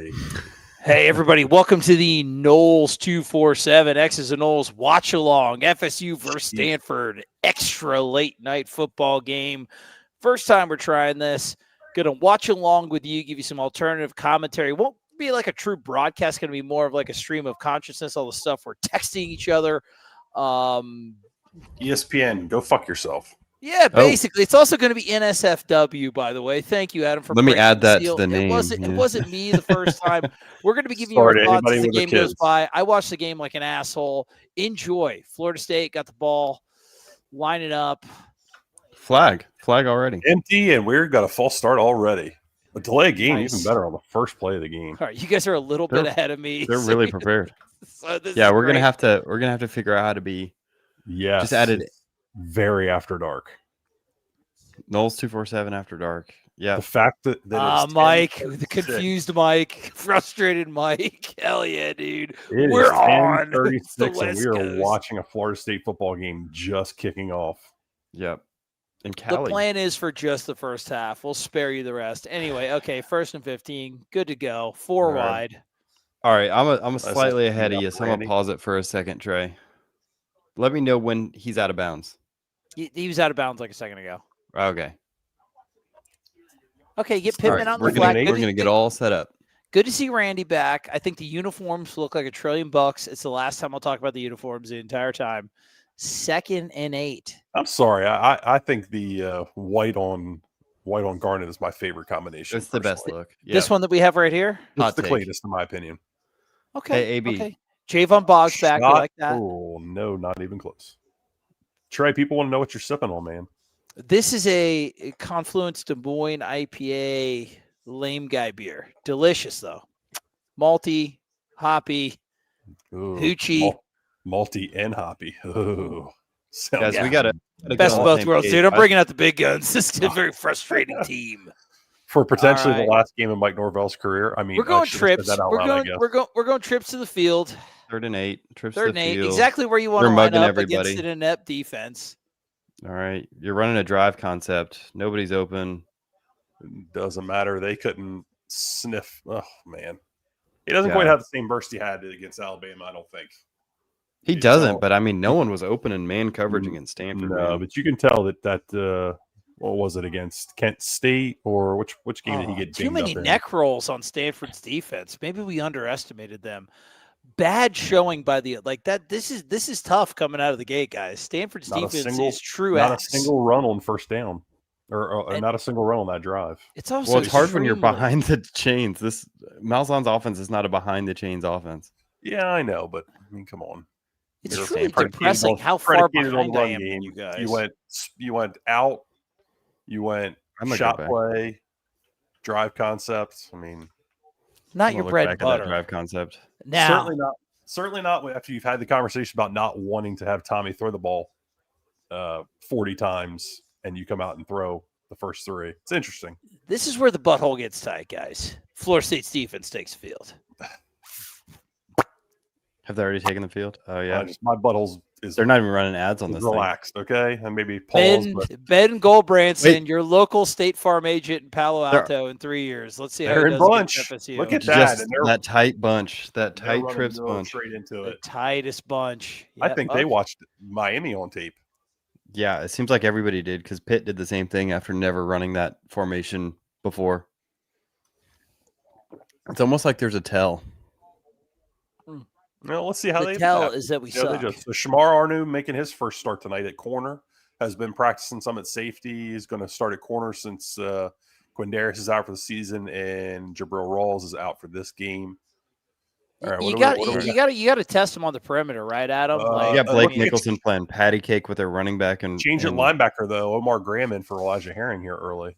everybody. Hey, everybody. Welcome to the Noles 247 X's and Noles watch along. FSU versus Stanford. Extra late night football game. First time we're trying this. Going to watch along with you, give you some alternative commentary. Won't be like a true broadcast. Going to be more of like a stream of consciousness, all the stuff we're texting each other. ESPN, go fuck yourself. Yeah, basically. It's also going to be NSFW, by the way. Thank you, Adam, for Let me add that seal. to the name. It wasn't me the first time. We're going to be giving you our thoughts as the game goes by. I watched the game like an asshole. Enjoy. Florida State got the ball. Line it up. Flag already. Empty, and we've got a false start already. A delay game, even better on the first play of the game. All right, you guys are a little bit ahead of me. They're really prepared. So yeah, we're gonna have to figure out how to be. Yeah, just added very after dark. Noles 247 after dark. Yeah, the fact that Mike, the confused Mike, frustrated Mike. Hell yeah, dude. We're on 36, and we are watching a Florida State football game just kicking off. Yep. In Cali. The plan is for just the first half. We'll spare you the rest. Anyway, okay, 1st and 15. Good to go. 4 wide. All right, I'm slightly ahead of you, so I'm going to pause it for a second, Trey. Let me know when he's out of bounds. He was out of bounds like a second ago. Okay. Okay, get Pittman on the flag. We're going to get all set up. Good to see Randy back. I think the uniforms look like $1 trillion. It's the last time I'll talk about the uniforms the entire time. 2nd and 8. I'm sorry. I think the white on garnet is my favorite combination. It's the best look. Yeah. This one that we have right here? It's the cleanest, in my opinion. Okay. Hey, AB. Okay. Javon Boggs back. We like that. Oh, no, not even close. Trey, people want to know what you're sipping on, man. This is a Confluence Des Moines IPA lame guy beer. Delicious, though. Malty, hoppy, hoochie. Malty and hoppy. Oh, guys, we got to best of both worlds, dude. I'm bringing out the big guns. This is a very frustrating team. For potentially the last game of Mike Norvell's career. I mean, we're going trips. We're going trips to the field. 3rd and 8. Trips to the field. Third and 8. Exactly where you want to line up against an inept defense. All right, you're running a drive concept. Nobody's open. Doesn't matter. They couldn't sniff. Oh man, he doesn't quite have the same burst he had against Alabama. I don't think he doesn't. But I mean, no one was open in man coverage against Stanford. No, but you can tell that what was it against Kent State or which game did he get? Too many neck rolls on Stanford's defense. Maybe we underestimated them. Bad showing by the This is tough coming out of the gate, guys. Stanford's defense is true. Not a single run on first down, or not a single run on that drive. It's also it's hard when you're behind the chains. This Malzahn's offense is not a behind the chains offense. Yeah, I know, but I mean, come on. It's really depressing how far behind I am than you guys. You went out. You went shot play, drive concepts. I mean, not your bread and butter. Drive concept. Now, certainly not after you've had the conversation about not wanting to have Tommy throw the ball 40 times and you come out and throw the first 3. It's interesting. This is where the butthole gets tight, guys. Florida State's defense takes the field. Have they already taken the field? Oh yeah, my buttholes is. They're not even running ads on this. Relaxed, okay, and maybe pause. Ben Goldbranson, your local State Farm agent in Palo Alto in 3 years. Let's see how they're it in does bunch. FSU. Look at that, that tight bunch, that tight trips bunch, straight into it. The tightest bunch. Yep. I think they watched Miami on tape. Yeah, it seems like everybody did because Pitt did the same thing after never running that formation before. It's almost like there's a tell. Well, let's see how the tell is that we suck. So Shamar Arnu making his first start tonight at corner, has been practicing some at safety. He's going to start at corner since Quindarius is out for the season and Jabril Rawls is out for this game. All right, you got to test him on the perimeter, right, Adam? Blake Nicholson playing patty cake with their running back and change at linebacker though. Omar Graham in for Elijah Herring here early.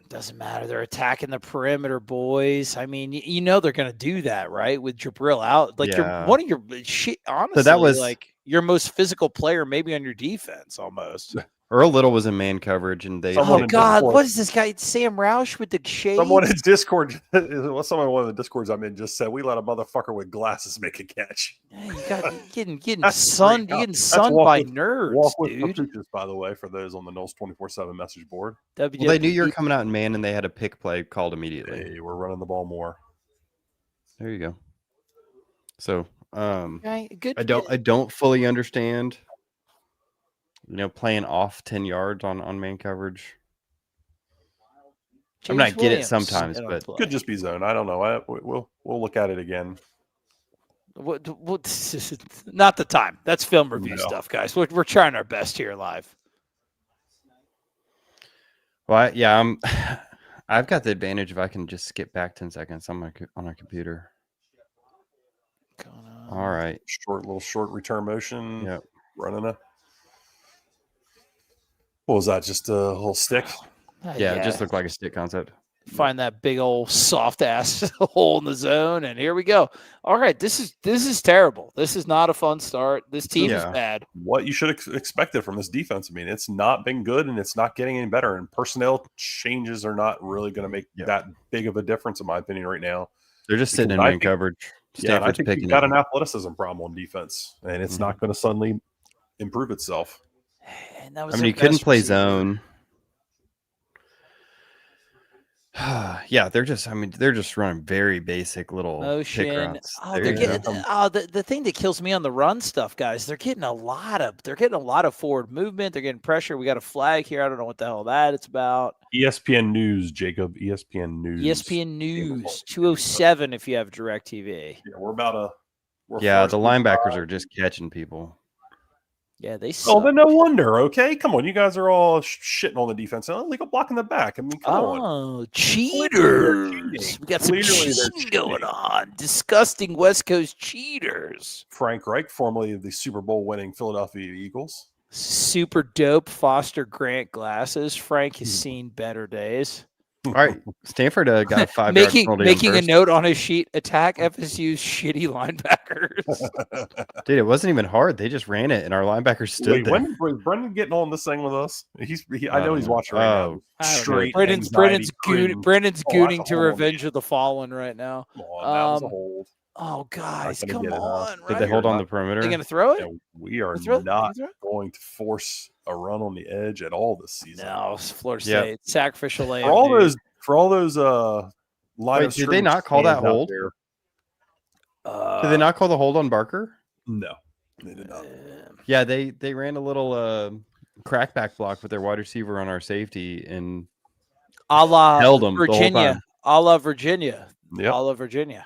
Doesn't matter. They're attacking the perimeter, boys. I mean, you know they're going to do that, right? With Jabril out, you're one of your shit. Honestly, so that was like your most physical player, maybe on your defense, almost. Earl Little was in man coverage, and they. Oh God, what is this guy? Sam Roush with the shades. Someone in Discord, one of the Discords I'm in, just said we let a motherfucker with glasses make a catch. Yeah, you getting sunned by nerds, dude. By the way, for those on the Noles 24/7 message board, they knew you were coming out in man, and they had a pick play called immediately. Hey, we're running the ball more. There you go. So, Okay, good. I don't fully understand, playing off 10 yards on man coverage. I mean, I get it sometimes, but could just be zone. I don't know. We'll look at it again. What, not the time. That's film review stuff, guys. We're trying our best here live. Well, I've got the advantage if I can just skip back 10 seconds on a computer. All right. Little short return motion. Yep. Running a. What was that? Just a little stick? Yeah, it just looked like a stick concept. Find that big old soft ass hole in the zone, and here we go. All right, this is terrible. This is not a fun start. This team is bad. What you should expect it from this defense. I mean, it's not been good, and it's not getting any better. And personnel changes are not really going to make that big of a difference, in my opinion, right now. They're just sitting in man coverage. I think you've got an athleticism problem on defense, and it's not going to suddenly improve itself. And that was you couldn't play zone. They're just running very basic little motion. Pick routes. The thing that kills me on the run stuff, guys, they're getting a lot of forward movement. They're getting pressure. We got a flag here. I don't know what the hell that it's about. ESPN News, Jacob. ESPN News. ESPN News 207 if you have DirecTV. Yeah, the linebackers are just catching people. Yeah, they suck. Oh, then no wonder. Okay, come on, you guys are all shitting on the defense. Legal block in the back. I mean, come on. Oh, cheaters! We got some cheating going on. Disgusting West Coast cheaters. Frank Reich, formerly of the Super Bowl winning Philadelphia Eagles. Super dope Foster Grant glasses. Frank has seen better days. All right, Stanford got a 5 making a note on his sheet: attack FSU's shitty linebackers. Dude, it wasn't even hard. They just ran it, and our linebackers stood there. When was Brendan getting on this thing with us? I know he's watching right now. Straight Brendan's gooning to Revenge of the Fallen right now. Come on, that was a hold. Oh, guys, come on. Did they hold on the perimeter? They're going to throw it? Yeah, we are not going to force a run on the edge at all this season. No, Florida State. Sacrificial layup. For all those Wait, did they not call that hold? Did they not call the hold on Barker? No, they did not. Yeah, they ran a little crackback block with their wide receiver on our safety and a la held them Virginia. A la Virginia. Yep. A la Virginia.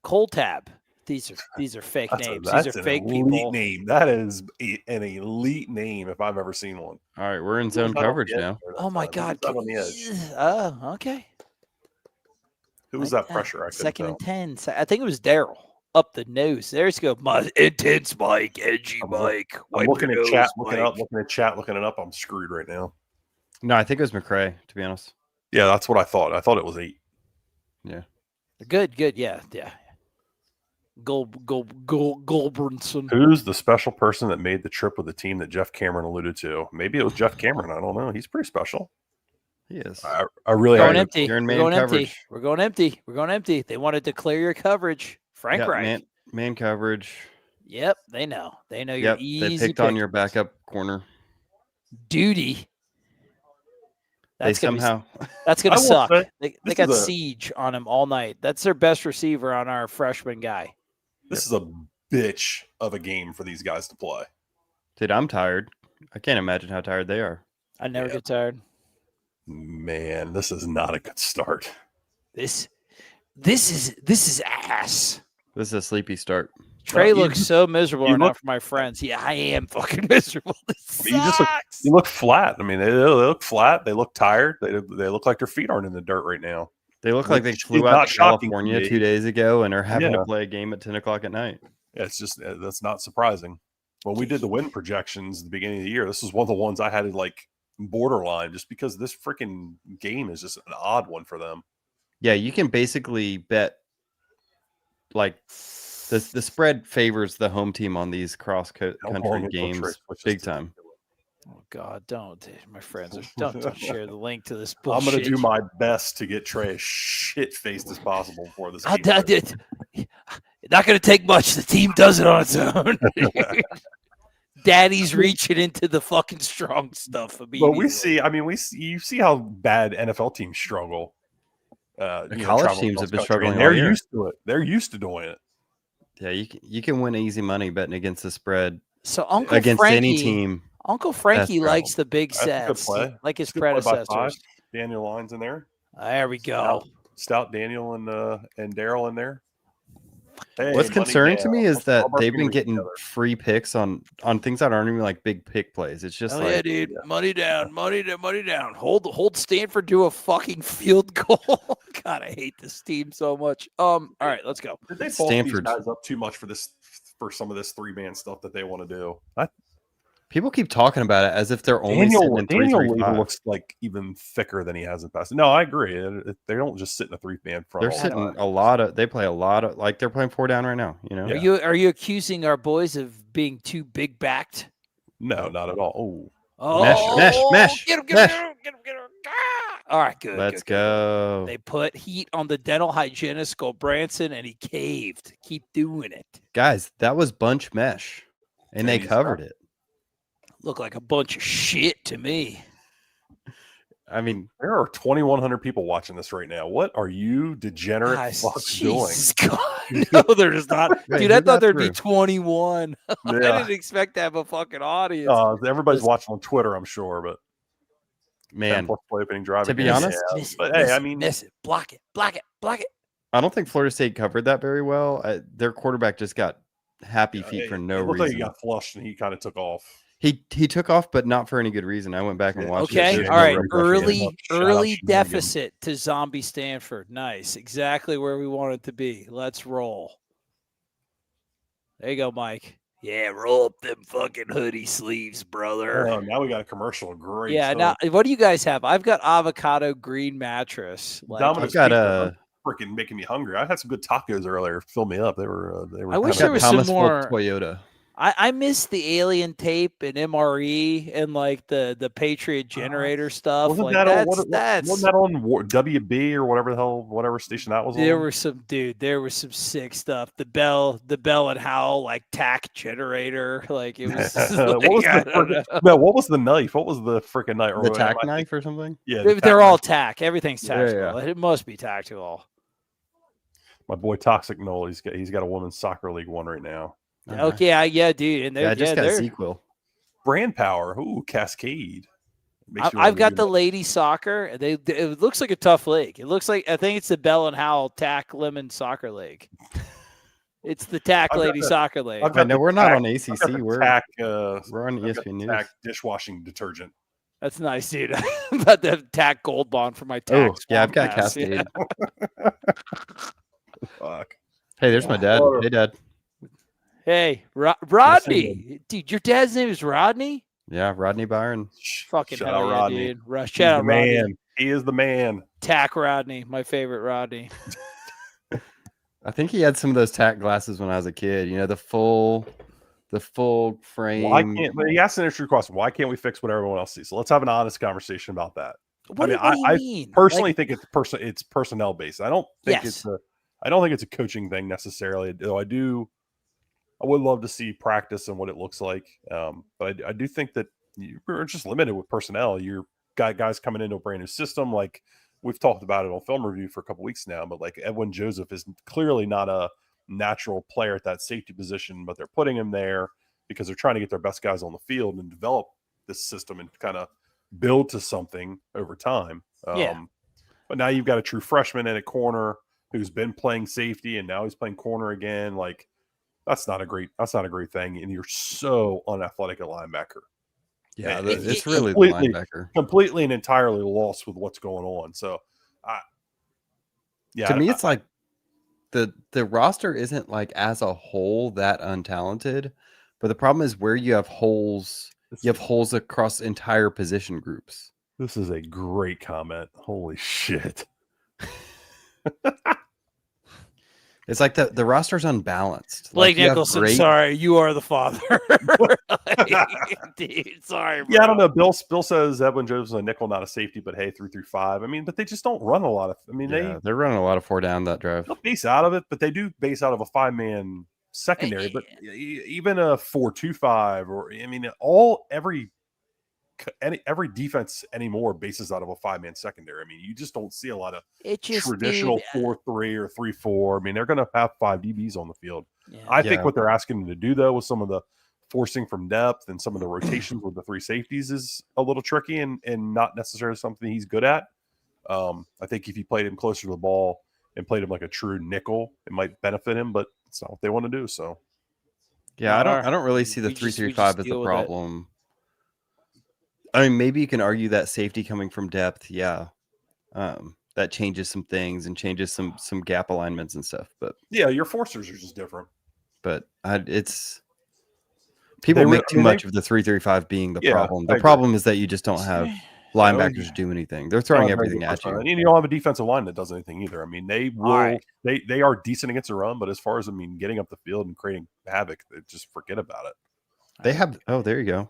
Cold Tab. These are fake names. These are fake people. Name. That is an elite name if I've ever seen one. All right, we're in zone coverage now. Oh my God! On the edge. Okay. Who was that pressure? Second and 10. I think it was Daryl up the nose. There's go my intense Mike, edgy Mike. I'm looking at chat, looking it up. I'm screwed right now. No, I think it was McCray. To be honest. Yeah, that's what I thought. I thought it was 8. Yeah. Good. Yeah. Goldbrinson. Who's the special person that made the trip with the team that Jeff Cameron alluded to? Maybe it was Jeff Cameron. I don't know. He's pretty special. He is. I really going empty. We're going empty. We're going empty. They wanted to clear your coverage. Frank Reich. Man coverage. Yep, they know. You're easy. They picked on your backup corner. Duty. That's going to suck. They got siege on him all night. That's their best receiver on our freshman guy. This is a bitch of a game for these guys to play. Dude, I'm tired. I can't imagine how tired they are. I never get tired. Man, this is not a good start. This is ass. This is a sleepy start. Trey looks so miserable right now for my friends. Yeah, I am fucking miserable. This sucks. You look flat. I mean, they look flat. They look tired. They look like their feet aren't in the dirt right now. They look like they flew out to California 2 days ago and are having to play a game at 10 o'clock at night. Yeah, it's just that's not surprising. When we did the win projections at the beginning of the year, this is one of the ones I had like borderline just because this freaking game is just an odd one for them. Yeah, you can basically bet like the spread favors the home team on these cross-country games big time. Oh God! Don't, my friends. Don't share the link to this bullshit. I'm going to do my best to get Trey as shit-faced as possible for this game. Not going to take much. The team does it on its own. Daddy's reaching into the fucking strong stuff. But you see how bad NFL teams struggle. college teams have been struggling. They're used to it. They're used to doing it. Yeah, you can win easy money betting against the spread. So Uncle against Frankie, any team. Uncle Frankie likes the big sets, like his predecessors. Daniel Lyons in there. There we go. Stout Daniel and Daryl in there. Hey, what's concerning to me is that they've been getting free picks on things that aren't even like big pick plays. It's just yeah, dude, money down. Hold Stanford to a fucking field goal. God, I hate this team so much. All right, let's go. Did they bulk these guys up too much for some of this 3-man stuff that they want to do? People keep talking about it as if they're only sitting in 3-3-5. Looks like even thicker than he has in the past. No, I agree. They don't just sit in a 3-man front. They're sitting they play a lot of, like they're playing 4 down right now. You know, are you accusing our boys of being too big backed? No, not at all. Mesh. Get him. All right, good. Let's go. They put heat on the dental hygienist, Branson, and he caved. Keep doing it. Guys, that was bunch mesh, and they covered it. Look like a bunch of shit to me. I mean, there are 2,100 people watching this right now. What are you degenerate fucks doing? God, no, there's not. Dude, I thought there'd be 21. Yeah. I didn't expect to have a fucking audience. Everybody's watching on Twitter, I'm sure, but man, opening drive. To be honest, miss it, block it. I don't think Florida State covered that very well. Their quarterback just got happy feet for no reason. Like he got flushed and he kind of took off. He took off, but not for any good reason. I went back and watched it. Okay, all right. Early deficit to zombie Stanford. Nice. Exactly where we want it to be. Let's roll. There you go, Mike. Yeah, roll up them fucking hoodie sleeves, brother. Oh, now we got a commercial. Great. Yeah, now what do you guys have? I've got avocado green mattress. I've got freaking making me hungry. I had some good tacos earlier. Fill me up. They were. I wish there was some more Toyota. I miss the alien tape and MRE and like the Patriot generator stuff. Wasn't like that wasn't that on WB or whatever station that was on? There was some sick stuff. The Bell and Howell like tack generator. Like it was what was the knife? What was the freaking knife? The tack knife or something? Yeah. They're all tack. Everything's tactical. Yeah. It must be tactical. My boy Toxic Noel, he's got a women's soccer league one right now. Okay, yeah, dude. And I just got a sequel. Brand power. Ooh, Cascade. I've got the lady soccer. It looks like a tough league. It looks like I think it's the Bell and Howell Tack Lemon Soccer League. It's the Tack Lady Soccer League. We're not on ACC. We're on ESPN News. Tack dishwashing detergent. That's nice, dude. I'm about to have Tack Gold Bond for my Tack. Oh, yeah, I've got Cascade. Fuck. Hey, there's my dad. Hey, Dad. Hey, Rodney. Dude, your dad's name is Rodney? Yeah, Rodney Byron. Fucking shout out Rodney. Dude. Shout out Rodney. Man. He is the man. Tack Rodney, my favorite Rodney. I think he had some of those tack glasses when I was a kid. You know, the full frame. But he asked an interesting question. Why can't we fix what everyone else sees? So let's have an honest conversation about that. What do you mean? I personally think it's personnel based. I don't think it's a coaching thing necessarily. Though I would love to see practice and what it looks like. But I do think that you're just limited with personnel. You're got guys coming into a brand new system. Like we've talked about it on Film Review for a couple weeks now, but like Edwin Joseph is clearly not a natural player at that safety position, but they're putting him there because they're trying to get their best guys on the field and develop this system and kind of build to something over time. But now you've got a true freshman in a corner who's been playing safety and now he's playing corner again. Like that's not a great thing. And you're so unathletic at linebacker. Yeah, it's really the linebacker. Completely and entirely lost with what's going on. So, to me, it's like the roster isn't like as a whole that untalented, but the problem is where you have holes. You have holes across entire position groups. This is a great comment. Holy shit. It's like the roster's unbalanced. Blake Nicholson, sorry, you are the father. Dude, sorry, bro. Yeah, I don't know. Bill says Edwin Jones is a nickel, not a safety, but hey, 3-5. I mean, but they just don't run a lot of. I mean, they're running a lot of 4 down that drive. They'll base out of it, but they do base out of a 5-man secondary. But even a 4-2-5, or I mean, every every defense anymore bases out of a 5-man secondary. I mean, you just don't see a lot of traditional 4-3 or 3-4. I mean, they're going to have 5 DBs on the field. Yeah. I think what they're asking him to do, though, with some of the forcing from depth and some of the rotations with the 3 safeties is a little tricky and not necessarily something he's good at. I think if you played him closer to the ball and played him like a true nickel, it might benefit him, but it's not what they want to do. So, yeah, I don't really see the 3-3-5 as the problem. I mean, maybe you can argue that safety coming from depth, yeah, that changes some things and changes some gap alignments and stuff. But yeah, your forcers are just different. But it's people make too much of the 3-3-5 being the problem. The problem is that you just don't have linebackers do anything. They're throwing everything at you. And you don't have a defensive line that does anything either. I mean, they will they are decent against the run, but as far as getting up the field and creating havoc, they just forget about it. They have there you go.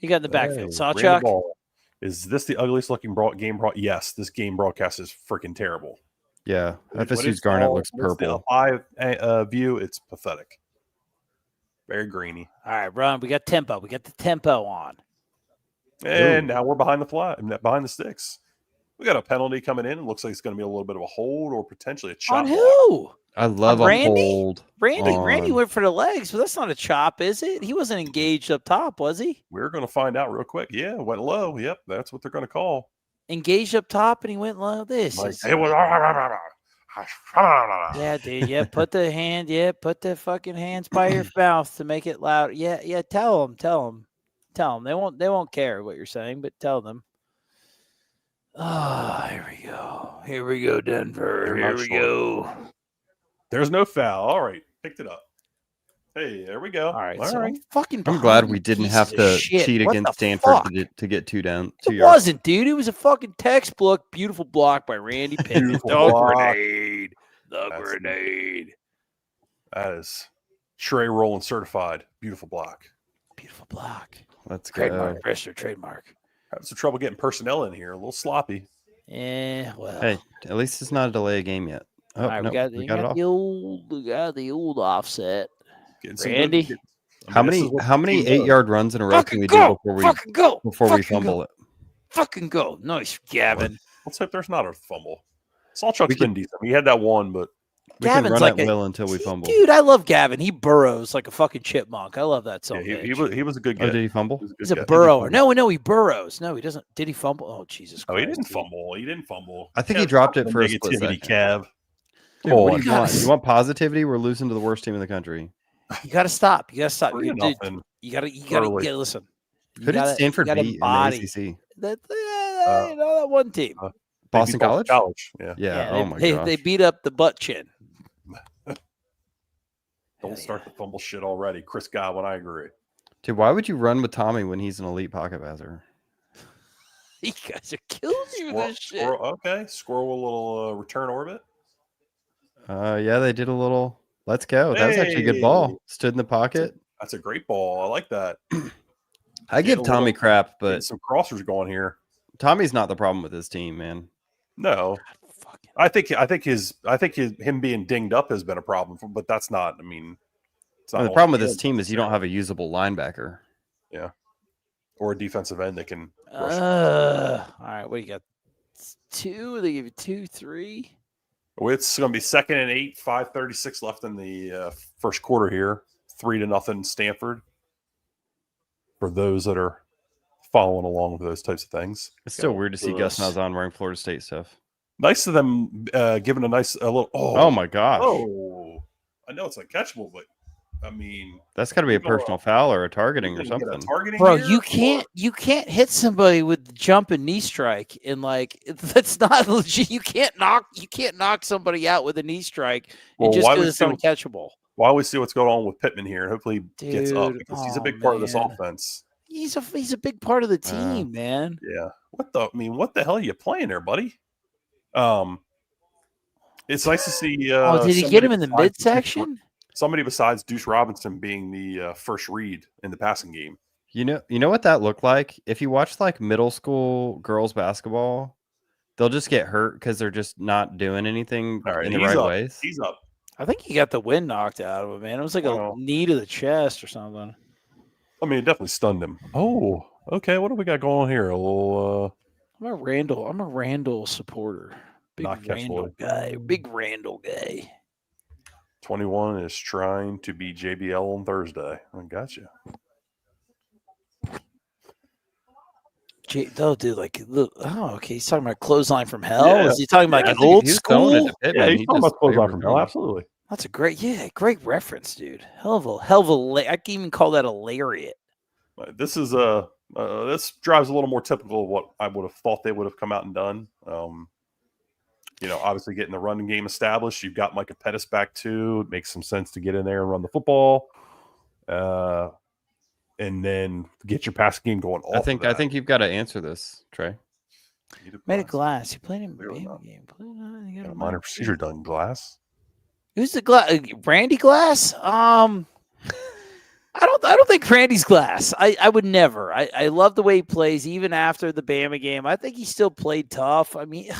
You got in the backfield. Sawchuck. Is this the ugliest looking game? Yes, this game broadcast is freaking terrible. Yeah, FSU's garnet looks purple. Live view, it's pathetic. Very greeny. All right, Ron, we got tempo. We got the tempo on. And now we're behind the sticks. We got a penalty coming in. It looks like it's going to be a little bit of a hold or potentially a chop. On who? I love a hold. Randy went for the legs, but that's not a chop, is it? He wasn't engaged up top, was he? We're going to find out real quick. Yeah, went low. Yep, that's what they're going to call. Engaged up top, and he went low. It was. Yeah, dude. Yeah, put the fucking hands by your mouth to make it loud. Yeah. Tell them. They won't care what you're saying, but tell them. Oh, here we go, Denver. Here we go. There's no foul. All right, picked it up. Hey, there we go. All right. Fucking. I'm glad we didn't have to cheat against Stanford to get 2 down. 2 yards. It wasn't, dude. It was a fucking textbook. Beautiful block by Randy Pittman. The grenade. That is Trey Rowland certified. Beautiful block. Let's go. Trademark. Register trademark. Having some trouble getting personnel in here. A little sloppy. Yeah. Well. Hey, at least it's not a delay of game yet. Oh, all right, no, we got the old offset. Randy, how many 8-yard runs in a row can we do before we fumble it? Fucking go. Nice, Gavin. Let's hope there's not a fumble. Sawchuck's been decent. He had that one, but we can run at will until we fumble. Dude, I love Gavin. He burrows like a fucking chipmunk. I love that song. Yeah, he was a good guy. Oh, did he fumble? He's a burrower. No, he burrows. No, he doesn't. Did he fumble? Oh, Jesus Christ. Oh, he didn't fumble. He didn't fumble. I think he dropped it for a split second. Cav. Dude, what do you want? You want positivity? We're losing to the worst team in the country. You got to stop. You got to stop. You got to listen. Who did Stanford beat in the ACC? That one team. Boston College? Yeah. Oh, my gosh. They beat up the butt chin. Don't start the fumble shit already. Chris Godwin, I agree. Dude, why would you run with Tommy when he's an elite pocket passer? You guys are killing me with this shit. Okay. Squirrel a little return orbit. Yeah, they did a little. Let's go. That was actually a good ball. Stood in the pocket. That's a great ball. I like that. I give Tommy crap, but some crossers going here. Tommy's not the problem with his team, man. No, I think him being dinged up has been a problem, but that's not. I mean, it's not the problem with his team is you don't have a usable linebacker. Yeah, or a defensive end that can. All right, what do you got? 2. They give you 2, 3. It's going to be 2nd and 8, 5:36 left in the first quarter here. 3-0 Stanford. For those that are following along with those types of things, it's still weird to see Gus Malzahn wearing Florida State stuff. Nice of them giving a little. Oh my gosh! Oh, I know it's uncatchable, but I mean that's got to be a personal foul or a targeting or something. Bro, you can't hit somebody with the jumping knee strike and that's not legit. You can't knock somebody out with a knee strike just because it's uncatchable. Why we see what's going on with Pittman here? Hopefully he gets up because he's a big part of this offense. He's a big part of the team, man. Yeah. What the hell are you playing there, buddy? It's nice to see. Did he get him in the midsection? Somebody besides Deuce Robinson being the first read in the passing game. You know what that looked like? If you watch middle school girls basketball, they'll just get hurt because they're just not doing anything in the right ways. He's up. I think he got the wind knocked out of him, man. It was like a knee to the chest or something. I mean, it definitely stunned him. Oh, Okay, what do we got going on here? A little. I'm a Randall supporter. Big Not Randall Catchboy. guy. Big Randall guy. 21 is trying to be JBL on Thursday. I got you. Dude, okay. He's talking about clothesline from hell. Yeah. Is he talking about I an think old he was throwing school? it to Pittman. Yeah, he's talking about clothesline from hell. hell. Absolutely. That's a great reference, dude. Hell of a. I can even call that a lariat. This is this drives a little more typical of what I would have thought they would have come out and done. Obviously getting the running game established. You've got Micah Pettis back too. It makes some sense to get in there and run the football. And then get your passing game going. I think you've got to answer this, Trey. Made of glass. He played in a game. Got a minor procedure done. Glass. Who's the glass? Randy Glass? I don't think Randy's Glass. I would never. I love the way he plays even after the Bama game. I think he still played tough. I mean,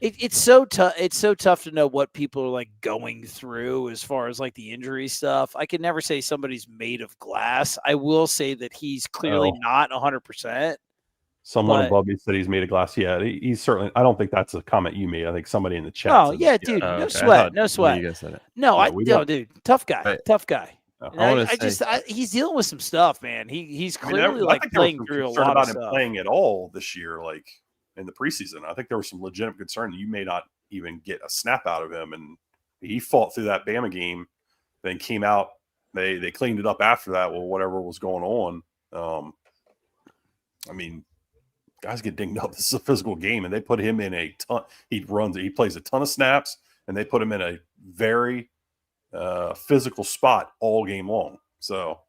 it's so tough. It's so tough to know what people are like going through as far as like the injury stuff. I can never say somebody's made of glass. I will say that he's clearly not 100%. Someone above me said he's made of glass. Yeah, he's certainly. I don't think that's a comment you made. I think somebody in the chat. Oh yeah, dude. No sweat. No sweat. You guys said it. No, dude. Tough guy. Right. Tough guy. I he's dealing with some stuff, man. He's clearly I think playing through a lot about of stuff. Him playing at all this year, like in the preseason. I think there was some legitimate concern that you may not even get a snap out of him, and he fought through that Bama game, then came out. They cleaned it up after that. Well, whatever was going on. I mean, guys get dinged up. This is a physical game, and they put him in a ton. He plays a ton of snaps, and they put him in a very physical spot all game long. So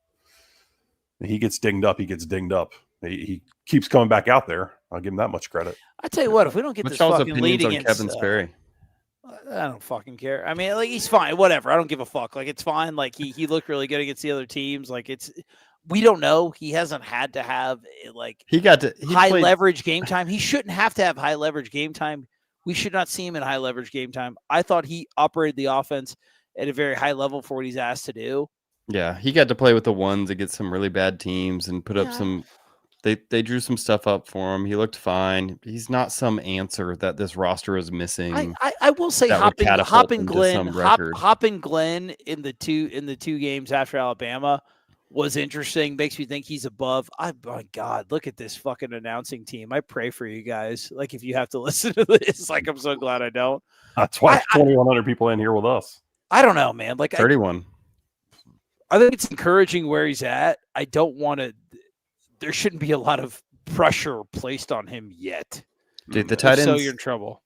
he gets dinged up. He keeps coming back out there. I'll give him that much credit. I tell you what, if we don't get this fucking lead against Kevin Sperry, I don't fucking care. I mean, like, he's fine. Whatever. I don't give a fuck. Like, it's fine. Like, he looked really good against the other teams. Like, we don't know. He hasn't had to have high leverage game time. He shouldn't have to have high leverage game time. We should not see him in high leverage game time. I thought he operated the offense at a very high level for what he's asked to do. Yeah, he got to play with the ones against some really bad teams and put up some. They drew some stuff up for him. He looked fine. He's not some answer that this roster is missing. I will say Hoppin Glenn in the two games after Alabama was interesting. Makes me think he's above. My God, look at this fucking announcing team. I pray for you guys. Like, if you have to listen to this, like, I'm so glad I don't. That's why 2,100 people in here with us. I don't know, man. Like 31. I think it's encouraging where he's at. I don't want to. There shouldn't be a lot of pressure placed on him yet. Dude, the tight ends. So you're in trouble.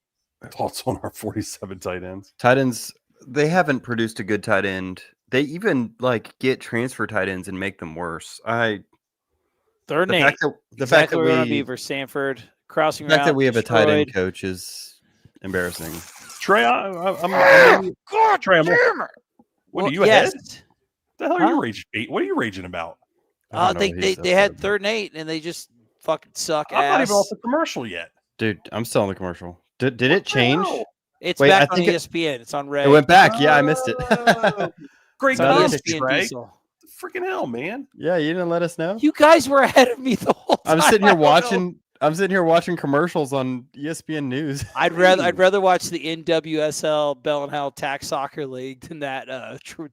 Thoughts on our 47 tight ends? Tight ends, they haven't produced a good tight end. They even get transfer tight ends and make them worse. Third name. The fact that we're going to be versus Stanford crossing around. The fact that we have a tight end coach is embarrassing. Trey, God, Trey, what are you ahead? Yes. The hell are you raging? What are you raging about? They had third and 8, and they just fucking suck ass. I'm not even off the commercial yet. Dude, I'm still on the commercial. Did it change? It's back on ESPN. It's on Red. It went back. Yeah, I missed it. Great ESPN Trey. Diesel. Freaking hell, man. Yeah, you didn't let us know. You guys were ahead of me the whole time. I'm sitting here watching commercials on ESPN News. I'd rather watch the NWSL Bell and Howell Tax Soccer League than that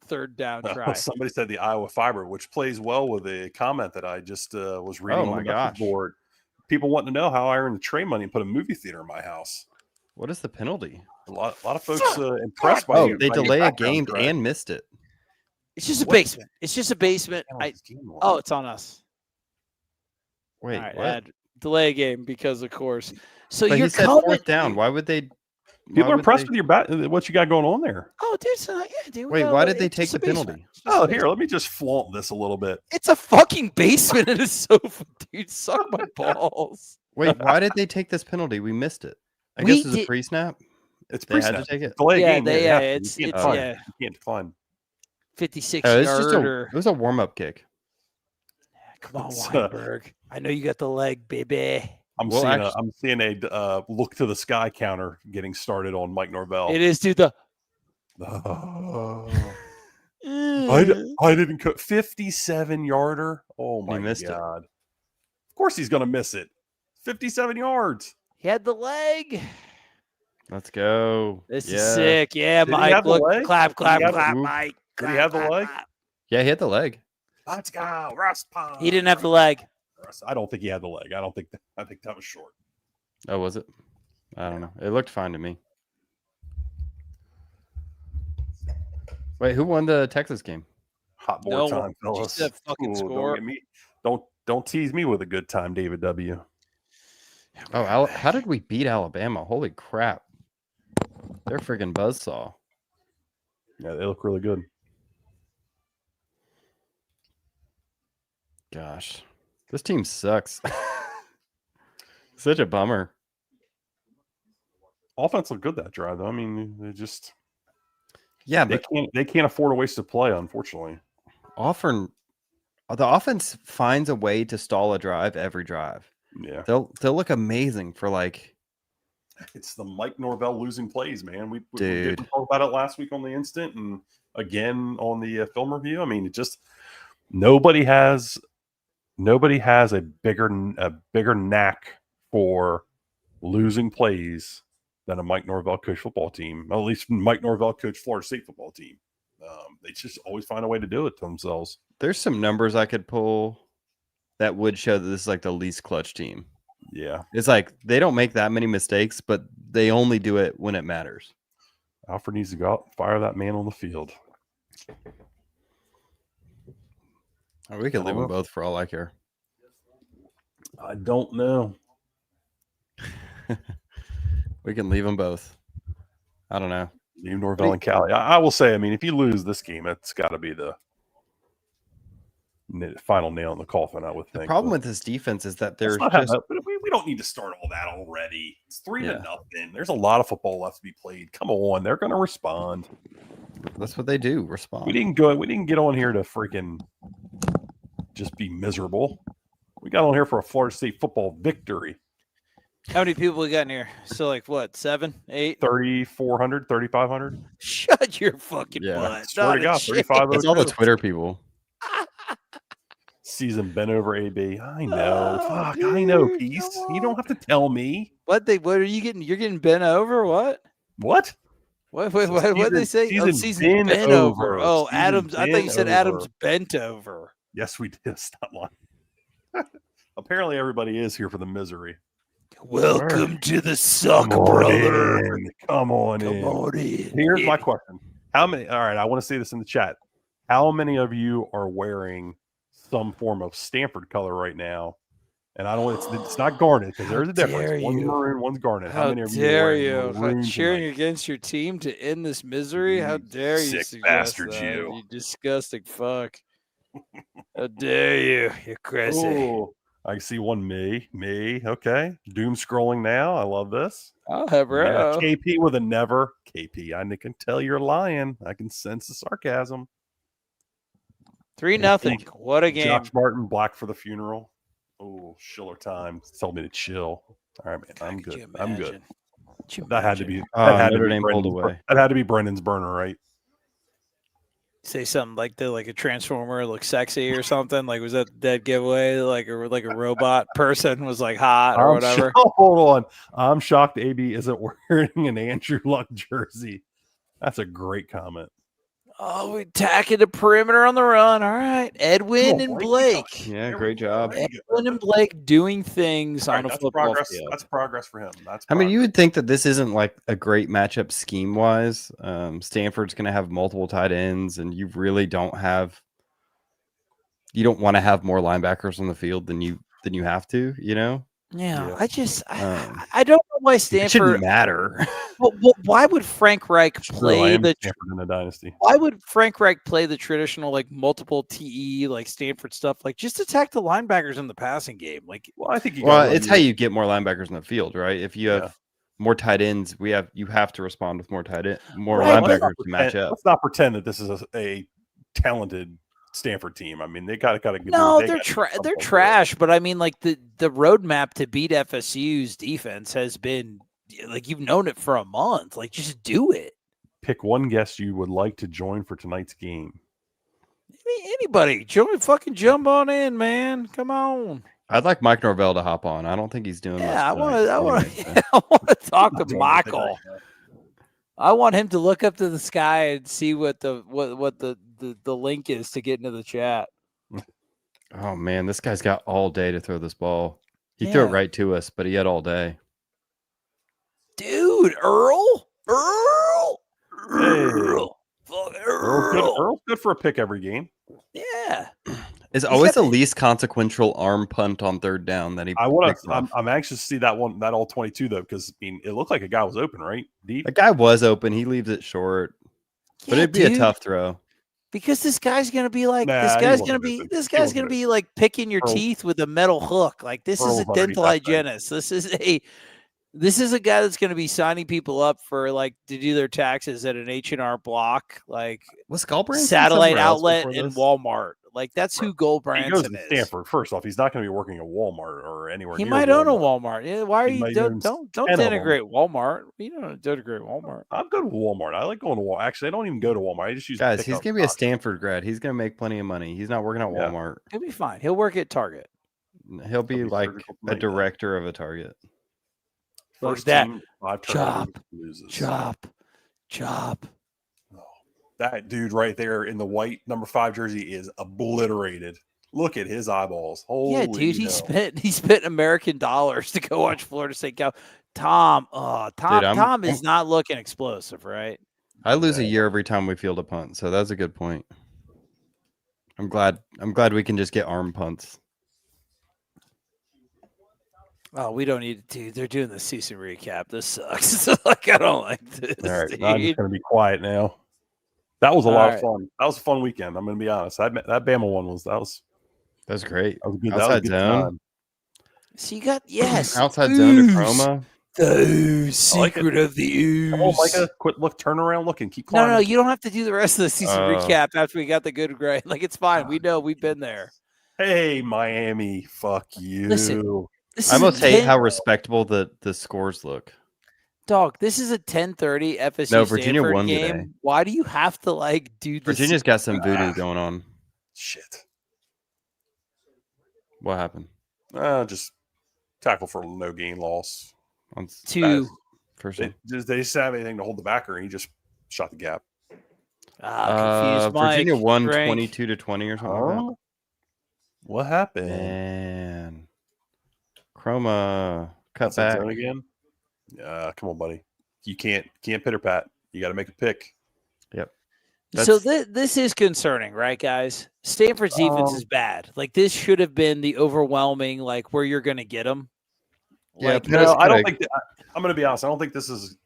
third down try. Somebody said the Iowa Fiber, which plays well with a comment that I just was reading on the message board. People wanting to know how I earned the Trey money and put a movie theater in my house. What is the penalty? A lot of folks impressed by they delay a game and missed it. It's just a basement. It's just a basement. It's on us. Wait, right, what? Delay a game because, of course. So but you're fourth down. Why would they? People are impressed with your what you got going on there. Oh, dude. Wait, why did they take the penalty? Oh, here, let me just flaunt this a little bit. It's a fucking basement and a sofa, dude. Suck my balls. Wait, why did they take this penalty? We missed it. I guess it's a pre-snap. It's pre-snap. Had to take it. Delay game. You can't decline. 56-yarder. It was a warm-up kick. Come on, Weinberg. I know you got the leg, baby. I'm seeing a look to the sky counter getting started on Mike Norvell. It is, dude. I didn't cut 57-yarder. Oh my God. course he's going to miss it. 57 yards. He had the leg. Let's go. This is sick. Yeah, Did he Mike. have the Look, leg? clap, clap, Did he have clap, the- Mike. Did he have the leg? Clap. Yeah, he hit the leg. Let's go, Russ. He didn't have the leg. I don't think he had the leg. I think that was short. Oh, was it? I don't know. It looked fine to me. Wait, who won the Texas game? Hot board time, Just fellas. that fucking score. Don't tease me with a good time, David W. Oh, how did we beat Alabama? Holy crap. They're freaking buzzsaw. Yeah, they look really good. Gosh. This team sucks. Such a bummer. Offense looked good that drive, though. I mean, Yeah, they can't afford to waste a play, unfortunately. the offense finds a way to stall a drive every drive. Yeah, They'll look amazing for like. it's the Mike Norvell losing plays, man. We Dude. talked about it last week on the instant, and again on the film review. I mean, it just nobody has a bigger knack for losing plays than a Mike Norvell coach football team. At least Mike Norvell coach Florida State football team. They just always find a way to do it to themselves. There's some numbers I could pull that would show that this is like the least clutch team. Yeah, It's like they don't make that many mistakes, but they only do it when it matters. Alfred needs to go out and fire that man on the field. Or we could leave them both for all I care. I don't know. We can leave them both. I don't know. Leave Norvell and Cali. I will say, I mean, if you lose this game, it's got to be the final nail in the coffin, I would think. The problem with this defense is that there's we don't need to start all that already. It's 3-0. There's a lot of football left to be played. Come on, they're going to respond. That's what they do. Respond. We didn't get on here to freaking just be miserable. We got on here for a Florida State football victory. How many people we got in here? So like what? 7, 8? 3,400, 3,500. Shut your fucking butt. Swear to God, 35. It's all the Twitter people. Season bent over AB. I know. Fuck, I know, Peace. You don't have to tell me. What are you getting? You're getting bent over? What? What? What did they say? Season bent over. Oh, Adams. I thought you said Adams bent over. Yes, we did. Stop lying. Apparently, everybody is here for the misery. Welcome to the suck, brother. Come on in. Here's my question. How many? All right, I want to see this in the chat. How many of you are wearing some form of Stanford color right now? And I don't. It's not garnet because there's a difference. One's maroon, one's garnet. How many of you dare you? Cheering against your team to end this misery? How dare you? Sick bastard, you disgusting fuck! How dare you? You're crazy. Ooh, I see one me. Okay, doom scrolling now. I love this. Oh, hey, bro. Yeah, KP with a never. KP, I can tell you're lying. I can sense the sarcasm. 3-0. What a game. Josh Martin, black for the funeral. Oh, Schiller time. Told me to chill. All right, man. I'm good. I'm good. That had to be. That had to be Brendan's burner, right? Say something like a transformer looks sexy or something. Like, was that dead giveaway? Like a robot person was like hot or whatever. Hold on. I'm shocked AB isn't wearing an Andrew Luck jersey. That's a great comment. Oh, we tacking the perimeter on the run. All right. Edwin and Blake. Yeah, great job. Edwin and Blake doing things on a football field. That's progress for him. I mean, you would think that this isn't like a great matchup scheme-wise. Stanford's going to have multiple tight ends, and you really don't want to have more linebackers on the field than you have to, you know? Yeah. I don't know why Stanford. It shouldn't matter. Well, why would Frank Reich play Stanford in the dynasty? Why would Frank Reich play the traditional like multiple TE like Stanford stuff? Like just attack the linebackers in the passing game. Like, well, I think it's how you get more linebackers in the field, right? If you have more tight ends, you have to respond with more linebackers to match up. Let's not pretend that this is a talented Stanford team. I mean, they got to. No, they're trash. But I mean, like the roadmap to beat FSU's defense has been like you've known it for a month. Like, just do it. Pick one guest you would like to join for tonight's game. Anybody, fucking jump on in, man. Come on. I'd like Mike Norvell to hop on. I don't think he's doing much. I want to talk to Michael. I want him to look up to the sky and see what the link is to get into the chat. Oh man, this guy's got all day to throw this ball. He threw it right to us, but he had all day. Dude, Earl's good for a pick every game. Yeah. It's always the least consequential arm punt on third down that he. I'm anxious to see that all 22 though, because it looked like a guy was open, right? Deep. The guy was open. He leaves it short, but it'd be a tough throw. Because this guy's gonna be like gonna be like picking your teeth with a metal hook. Like this is a dental hygienist. This is a guy that's going to be signing people up for to do their taxes at an H&R Block, was Goldbranson satellite outlet in Walmart. Like that's who Goldbranson goes to is. Stanford. First off, he's not going to be working at Walmart or anywhere. He might own a Walmart. Yeah, why are you don't denigrate Walmart? You don't denigrate Walmart. I'm good with Walmart. I like going to Walmart. Actually, I don't even go to Walmart. I just use guys. He's going to be a Stanford grad. He's going to make plenty of money. He's not working at Walmart. He'll be fine. He'll work at Target. He'll be like a director of a Target. First that team, 5 chop. Oh, that dude right there in the white number 5 jersey is obliterated. Look at his eyeballs. Holy dude, he spent American dollars to go watch Florida State go. Tom is not looking explosive, right? I lose a year every time we field a punt, so that's a good point. I'm glad we can just get arm punts. Oh, we don't need to. They're doing the season recap. This sucks. I don't like this. All right, I'm just going to be quiet now. That was a lot of fun. That was a fun weekend. I'm going to be honest. That Bama one was great. That was good. Outside zone. So you got outside zone to Chroma. The secret of the ooze. Come on, Micah, turn around, look, and keep climbing. No, you don't have to do the rest of the season recap after we got the good grade. It's fine. We know we've been there. Hey, Miami, fuck you. Listen. I almost hate how respectable the scores look. Dog, this is a 10:30 FSU no, Virginia Stanford won game. Today. Why do you have to do this? Virginia's got some voodoo going on. Shit. What happened? Just tackle for no gain loss. Two. They just have anything to hold the backer, and he just shot the gap. Confused Virginia Mike. won 22-20 or something like that. What happened? Man. Chroma cut back again. Come on, buddy. You can't pitter pat. You got to make a pick. Yep. So this is concerning, right, guys? Stanford's defense is bad. This should have been the overwhelming, where you're going to get them. I don't think. I'm going to be honest. I don't think this is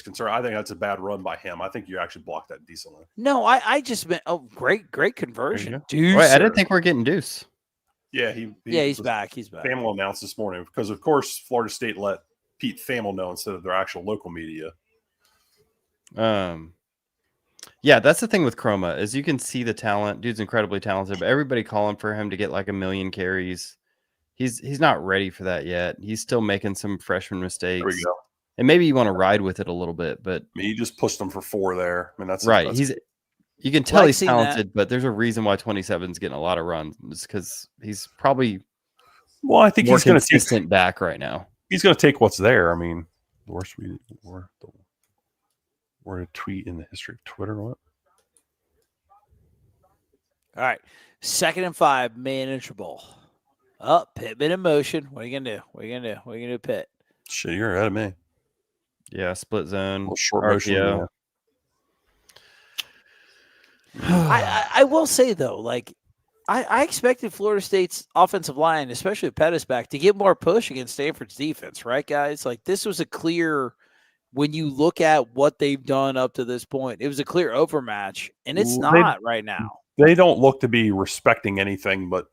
concerning. I think that's a bad run by him. I think you actually blocked that decently. No, I just meant great conversion, dude. Wait, I didn't think we're getting Deuce. Yeah, he's back. He's back. Thamel announced this morning because, of course, Florida State let Pete Thamel know instead of their actual local media. Yeah, that's the thing with Chroma is you can see the talent. Dude's incredibly talented, but everybody calling for him to get 1 million carries. He's not ready for that yet. He's still making some freshman mistakes. There we go. And maybe you want to ride with it a little bit, but he just pushed them for 4 there. That's right. You can tell he's talented, but there's a reason why 27's getting a lot of runs. It's because he's probably I think he's going to consistent back right now. He's going to take what's there. The worst we're a tweet in the history of Twitter. What? All right, 2nd and 5, manageable. Pittman in motion. What are you gonna do? What are you gonna do, Pitt? Shit, you're ahead of me. Yeah, split zone, short motion. Yeah. I will say though, I expected Florida State's offensive line, especially Pettis back, to get more push against Stanford's defense, right, guys? This was a clear, when you look at what they've done up to this point, it was a clear overmatch, and it's not right now. They don't look to be respecting anything but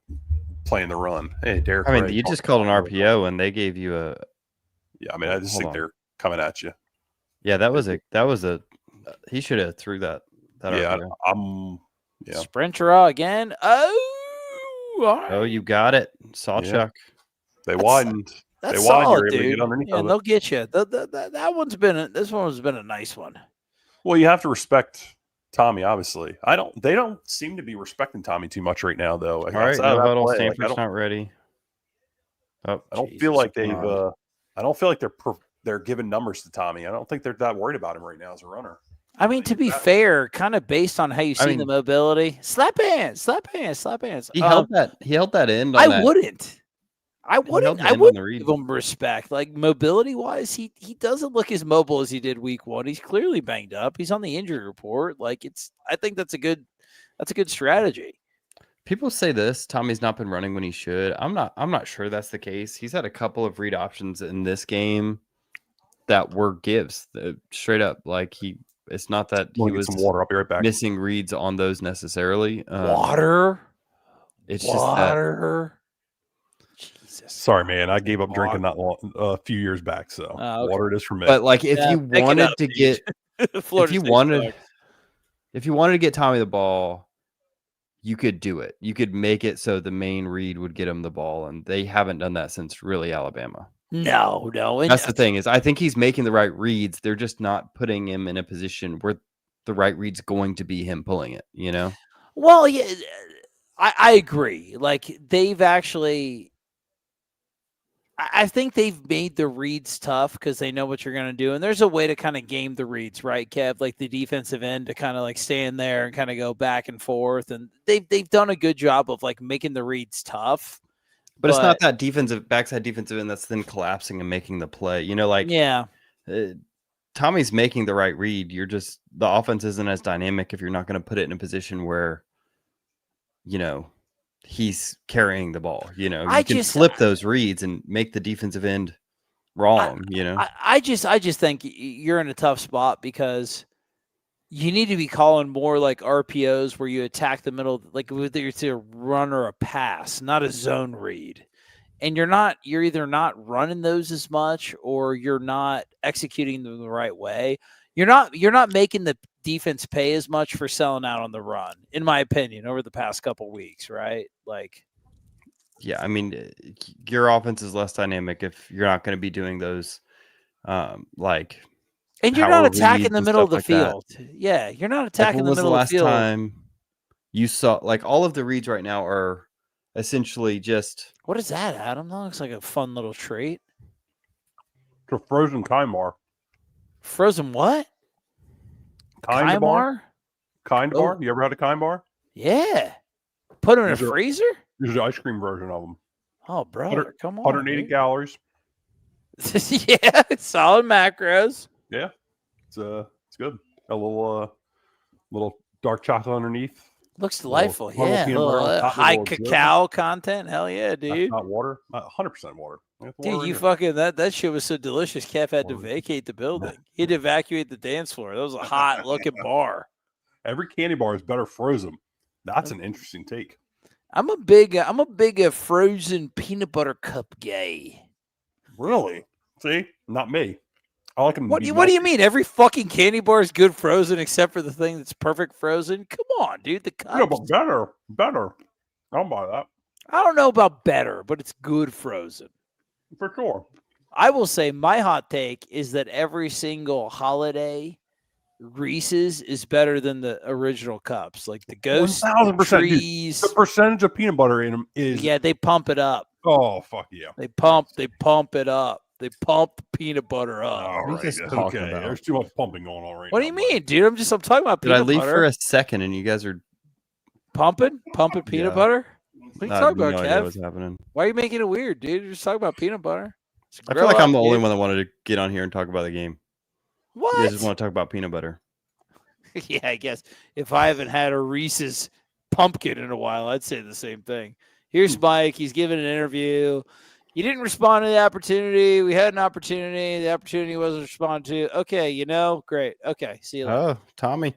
playing the run. Hey, Derek. You just called an RPO, and they gave you a. Yeah, I just think they're coming at you. Yeah, that was a. He should have threw that. Yeah, Sprint draw again. Oh, you got it. Sawchuck. They widened. That's they solid, widened. dude. To get underneath yeah, they'll get you. That one's been. This one has been a nice one. Well, you have to respect Tommy. Obviously, They don't seem to be respecting Tommy too much right now, though. All right, no huddle. Stanford's not ready. Oh, I don't feel like they've. I don't feel like they're giving numbers to Tommy. I don't think they're that worried about him right now as a runner. I mean, to be fair, kind of based on how you see the mobility, slap hands. He held that end. I wouldn't give Read. him respect. Like mobility wise, he doesn't look as mobile as he did week 1. He's clearly banged up. He's on the injury report. Like I think that's a good strategy. People say this, Tommy's not been running when he should. I'm not sure that's the case. He's had a couple of read options in this game that were gives straight up. Like it's not that he was some water. I'll be right back. Missing reads on those necessarily. Water. It's water. Just that. Jesus. Sorry, man. I gave up drinking not long, a few years back. So okay. water it is for me. But like, if you wanted to get, if you wanted to get Tommy the ball, you could do it. You could make it so the main read would get him the ball, and they haven't done that since really Alabama. No. That's the thing is, I think he's making the right reads. They're just not putting him in a position where the right read's going to be him pulling it. You know? Well, yeah, I agree. Like they've actually, I think they've made the reads tough because they know what you're going to do, and there's a way to kind of game the reads, right, Kev? Like the defensive end to kind of like stand there and kind of go back and forth, and they've done a good job of like making the reads tough. But it's not that backside defensive end that's then collapsing and making the play. You know, like Tommy's making the right read. The offense isn't as dynamic if you're not going to put it in a position where, you know, he's carrying the ball. You know, you can flip those reads and make the defensive end wrong. I just think you're in a tough spot because you need to be calling more like RPOs where you attack the middle, like whether it's a run or a pass, not a zone read. And you're either not running those as much or you're not executing them the right way. You're not making the defense pay as much for selling out on the run, in my opinion, over the past couple weeks, right? Like, yeah, I mean, your offense is less dynamic if you're not going to be doing those, like. And you're not attacking the middle of the field. Yeah, you're not attacking the middle of the field. When was the last time you saw, like, all of the reads right now are essentially just. What is that, Adam? That looks like a fun little treat. It's a frozen kind bar. Frozen what? Kind bar? Kind bar? You ever had a kind bar? Yeah. Put them in a freezer? There's the ice cream version of them. Oh, brother, come on. 180 calories. Yeah, solid macros. Yeah, it's good. A little dark chocolate underneath. Looks delightful. Yeah, high cacao content. Hell yeah, dude. Not water. 100% water. Dude, you fucking that shit was so delicious. Kev had to vacate the building. He had to evacuate the dance floor. That was a hot looking bar. Every candy bar is better frozen. That's an interesting take. I'm a big frozen peanut butter cup guy. Really? See, not me. I like them. What do you mean? Every fucking candy bar is good frozen except for the thing that's perfect frozen. Come on, dude. The cups. Yeah, but better. I'll buy that. I don't know about better, but it's good frozen for sure. I will say my hot take is that every single holiday Reese's is better than the original cups, like the Ghost 1,000%. trees. The percentage of peanut butter in them is they pump it up. Oh fuck yeah! They pump it up. They pump peanut butter up. All right. Okay. There's too much pumping going on right now. What do you mean, dude? I'm talking about peanut butter. Did I leave for a second and you guys are pumping peanut butter? What are you talking about, Kev? What's happening? Why are you making it weird, dude? You're just talking about peanut butter. I feel like I'm the only one that wanted to get on here and talk about the game. What? You guys just want to talk about peanut butter. Yeah, I guess if I haven't had a Reese's pumpkin in a while, I'd say the same thing. Here's Mike. He's giving an interview. You didn't respond to the opportunity. We had an opportunity. The opportunity wasn't responded to. Okay, great. Okay, see you later. Oh, Tommy.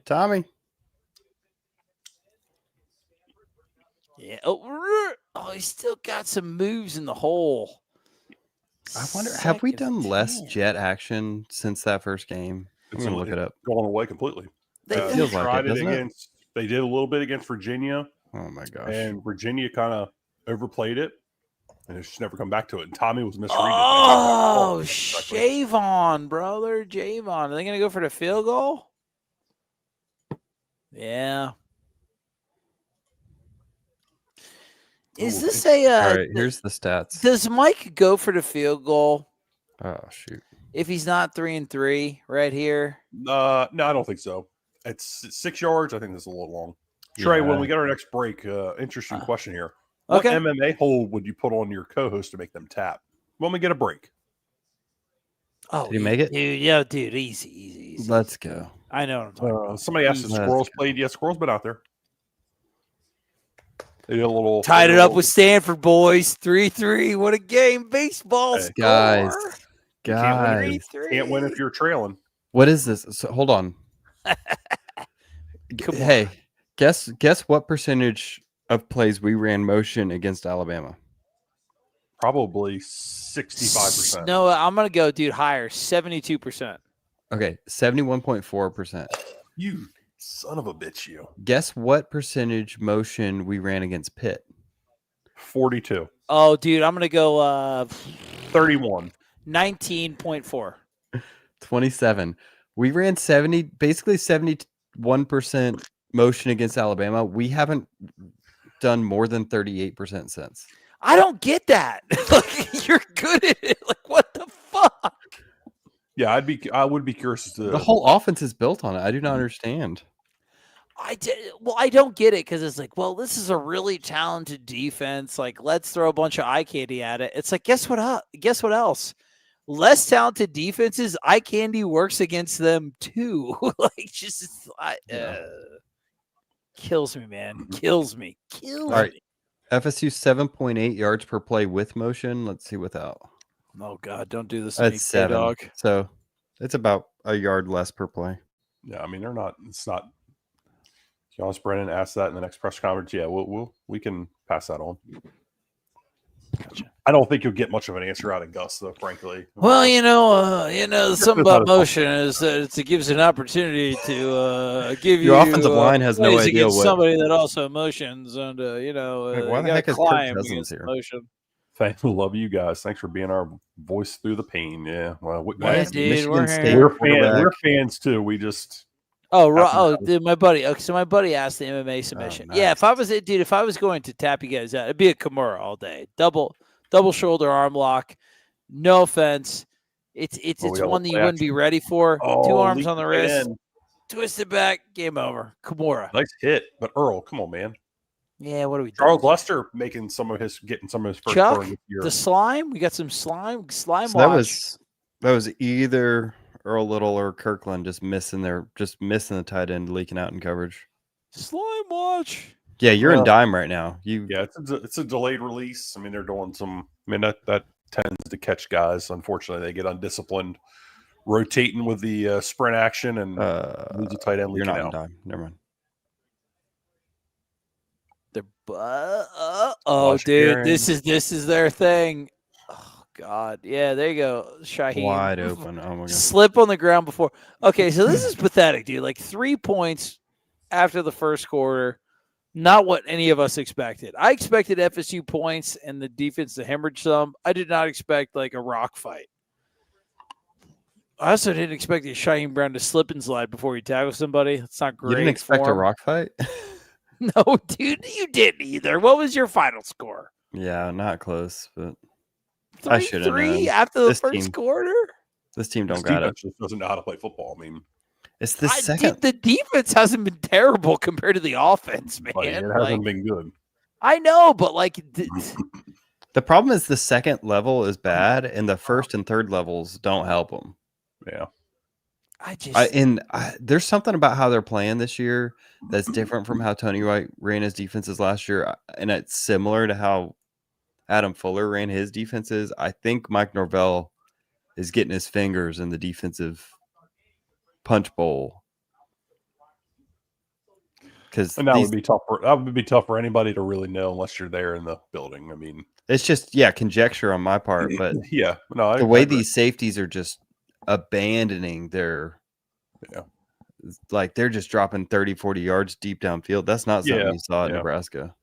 Yeah. Oh, he's still got some moves in the hole. I wonder, have we done less jet action since that first game? I'm going to look it up. Going away completely. It feels like it, doesn't it? They did a little bit against Virginia. Oh, my gosh. And Virginia kind of overplayed it. And it's just never come back to it. And Tommy was misreading. Oh, shave on, brother. Shave on. Are they going to go for the field goal? Yeah. Is Ooh, this a? All right, here's the stats. Does Mike go for the field goal Oh shoot! if he's not 3-3 right here? No, I don't think so. It's 6 yards. I think that's a little long. Trey, when we get our next break, interesting question here. What Okay. MMA hold would you put on your co-host to make them tap when we get a break? Oh, Did he make it? Dude, yeah, dude, easy. Let's go. I know what I'm talking about. Somebody asked if Squirrels played. Yeah, Squirrels been out there. They did a little. Tied it up with Stanford, boys. 3-3. What a game. Baseball score. Guys. Can't win if you're trailing. What is this? So, hold on. Hey, guess what percentage of plays we ran motion against Alabama? Probably 65%. No, I'm going to go, dude, higher. 72%. Okay, 71.4%. You son of a bitch, you. Guess what percentage motion we ran against Pitt? 42. Oh, dude, I'm going to go 31. 19.4. 27. We ran 71% motion against Alabama. We haven't done more than 38% since. I don't get that. Like, you're good at it. Like, what the fuck? Yeah, I would be curious to. The whole offense is built on it. I do not understand. I don't get it because it's like, well, this is a really talented defense. Like, let's throw a bunch of eye candy at it. It's like, guess what else? Less talented defenses, eye candy works against them too. Like, kills me, man. Kills me. All right. FSU 7.8 yards per play with motion. Let's see without. Oh God, don't do this to me, That's 7. dog. So it's about a yard less per play. Yeah, I mean they're not. It's not. Josh Brennan asked that in the next press conference. Yeah, we can pass that on. Gotcha. I don't think you'll get much of an answer out of Gus, though. Frankly. Well, something about motion is that it gives an opportunity to give your you offensive line has no idea what somebody that also motions and why the heck is Kirk Cousins here? Motion. Love you guys. Thanks for being our voice through the pain. Yeah, well, dude, we're fans too. We just. Dude, my buddy. Okay, so my buddy asked the MMA submission. Oh, nice. Yeah, if I was going to tap you guys out, it'd be a Kimura all day. Double shoulder arm lock. No offense. It's one that you wouldn't be ready for. 2 arms on the wrist. Twist it back. Game over. Kimura. Nice hit, but Earl, come on, man. Yeah, what are we doing? Charles Lester getting some of his first Chuck, this year. The slime. We got some slime. So that was either Earl Little or Kirkland just missing the tight end, leaking out in coverage. Slime watch. Yeah, you're in dime right now. It's a delayed release. I mean, they're doing some. I mean, that tends to catch guys. Unfortunately, they get undisciplined, rotating with the sprint action and lose a tight end. You're not out. in dime. Never mind. Dude, this is their thing. Oh God, yeah, there you go, Shaheem. Wide open. Oh my God. Slip on the ground before. Okay, so this is pathetic, dude. Like 3 points after the first quarter. Not what any of us expected. I expected FSU points and the defense to hemorrhage some. I did not expect like a rock fight. I also didn't expect Shaheem Brown to slip and slide before he tackles somebody. That's not great. You didn't expect a rock fight? No, dude, you didn't either. What was your final score? Yeah, not close, but 3-3 I should have known. After the first quarter? This team don't got it. Just doesn't know how to play football. I mean, it's the second. The defense hasn't been terrible compared to the offense, man. It hasn't been good. I know, but like the problem is the second level is bad, and the first and third levels don't help them. Yeah. There's something about how they're playing this year that's different from how Tony White ran his defenses last year, and it's similar to how Adam Fuller ran his defenses. I think Mike Norvell is getting his fingers in the defensive punch bowl because that would be tough. That would be tough for anybody to really know unless you're there in the building. I mean, it's just conjecture on my part, but the way these safeties are just abandoning their like they're just dropping 30-40 yards deep downfield. That's not something you saw at Nebraska.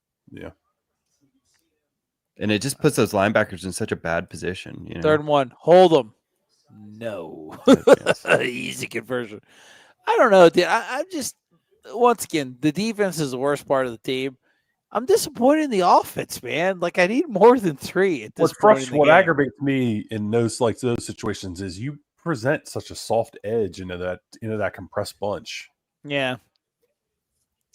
And it just puts those linebackers in such a bad position. 3rd and 1, hold them. No. Easy conversion. I don't know, dude. I'm just, once again, the defense is the worst part of the team. I'm disappointed in the offense, man. Like I need more than 3 at this point. What aggravates me in those situations is you present such a soft edge into that compressed bunch. Yeah.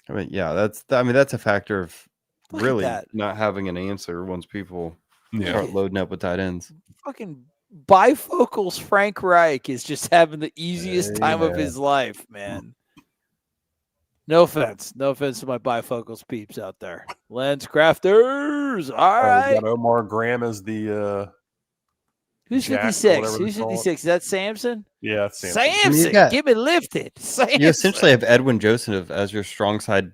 I mean, yeah, that's a factor of Look really at that. not having an answer once people start loading up with tight ends. Fucking bifocals Frank Reich is just having the easiest time of his life, man. No offense to my bifocals peeps out there. Lens crafters. All right. Got Omar Graham as the who's Jack, 56? Who's 56? Is that Samson? Yeah, it's Samson. Give me lifted. Samson. You essentially have Edwin Joseph as your strong side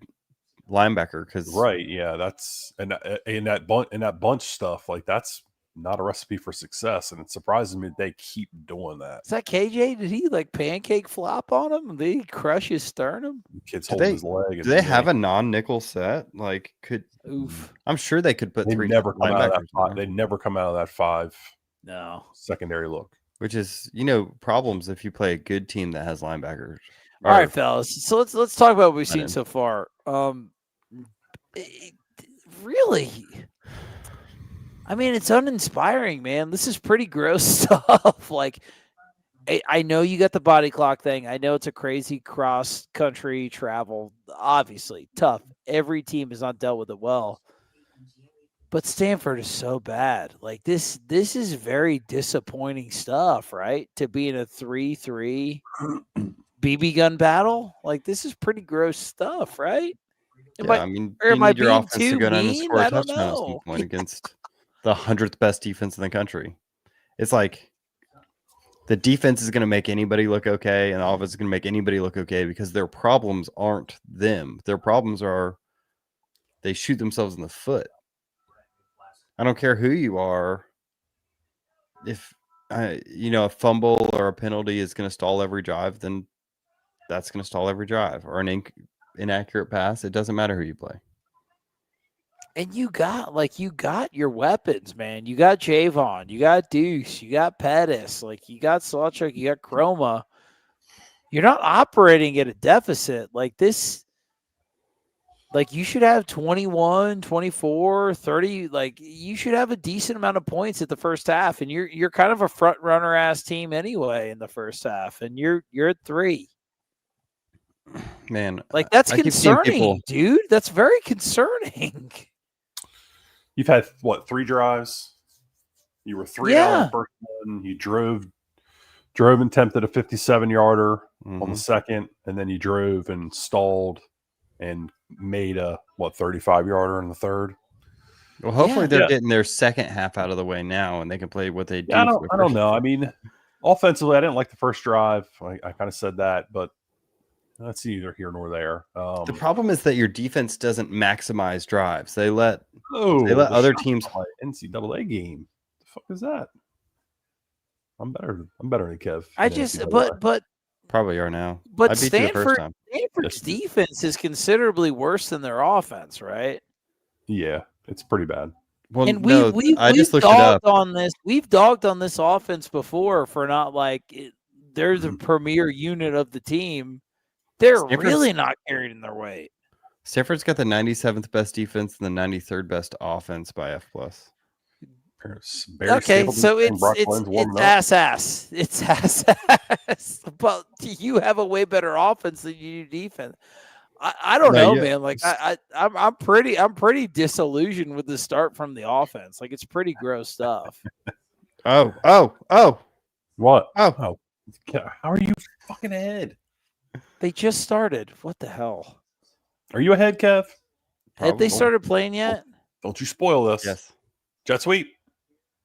linebacker because that's and that bunch stuff, like that's not a recipe for success, and it surprises me that they keep doing that. Is that KJ? Did he like pancake flop on him? Did he crush his sternum? The kid's holding his leg. Do they have a non-nickel set? Like, I'm sure they could put 3 linebackers. They never come out of that 5. No secondary look, which is problems if you play a good team that has linebackers. All right, fellas. So let's talk about what we've seen so far. Really, I mean, it's uninspiring, man. This is pretty gross stuff. Like, I know you got the body clock thing. I know it's a crazy cross-country travel. Obviously, tough. Every team has not dealt with it well. But Stanford is so bad. Like, this is very disappointing stuff, right? To be in a 3-3 BB gun battle. Like, this is pretty gross stuff, right? Yeah, you need your offense to go down and score a touchdown at some point against the 100th best defense in the country. It's like the defense is going to make anybody look okay, and the offense is going to make anybody look okay because their problems aren't them. Their problems are they shoot themselves in the foot. I don't care who you are. If a fumble or a penalty is going to stall every drive, then that's going to stall every drive. Or an inaccurate pass, it doesn't matter who you play. And you got your weapons, man. You got Javon, you got Deuce, you got Pettis, like you got Sawchuk, you got Chroma. You're not operating at a deficit like this. Like you should have 21, 24, 30. Like you should have a decent amount of points at the first half, and you're kind of a front runner ass team anyway in the first half, and you're at 3. Man, like that's concerning, dude. That's very concerning. You've had 3 drives? You were 3 out on the first one. You drove and attempted a 57-yarder on the second, and then you drove and stalled and made a 35-yarder in the third. Well, hopefully they're getting their second half out of the way now, and they can play what they do. I don't know. I mean, offensively, I didn't like the first drive. I kind of said that, but that's neither here nor there. The problem is that your defense doesn't maximize drives. They let other teams play NCAA game. The fuck is that? I'm better than Kev. But probably are now. But Stanford's defense is considerably worse than their offense, right? Yeah, it's pretty bad. Well, and we've dogged on this. We've dogged on this offense before for not they're the premier unit of the team. They're really not carrying their weight. Stanford's got the 97th best defense and the 93rd best offense by F+. Okay, so it's ass. It's ass. But you have a way better offense than you do defense. I don't know, man. Like I'm pretty disillusioned with the start from the offense. Like it's pretty gross stuff. Oh. What? Oh. How are you fucking ahead? They just started. What the hell? Are you ahead, Kev? Had they started playing yet? Don't you spoil this. Yes. Jet sweep.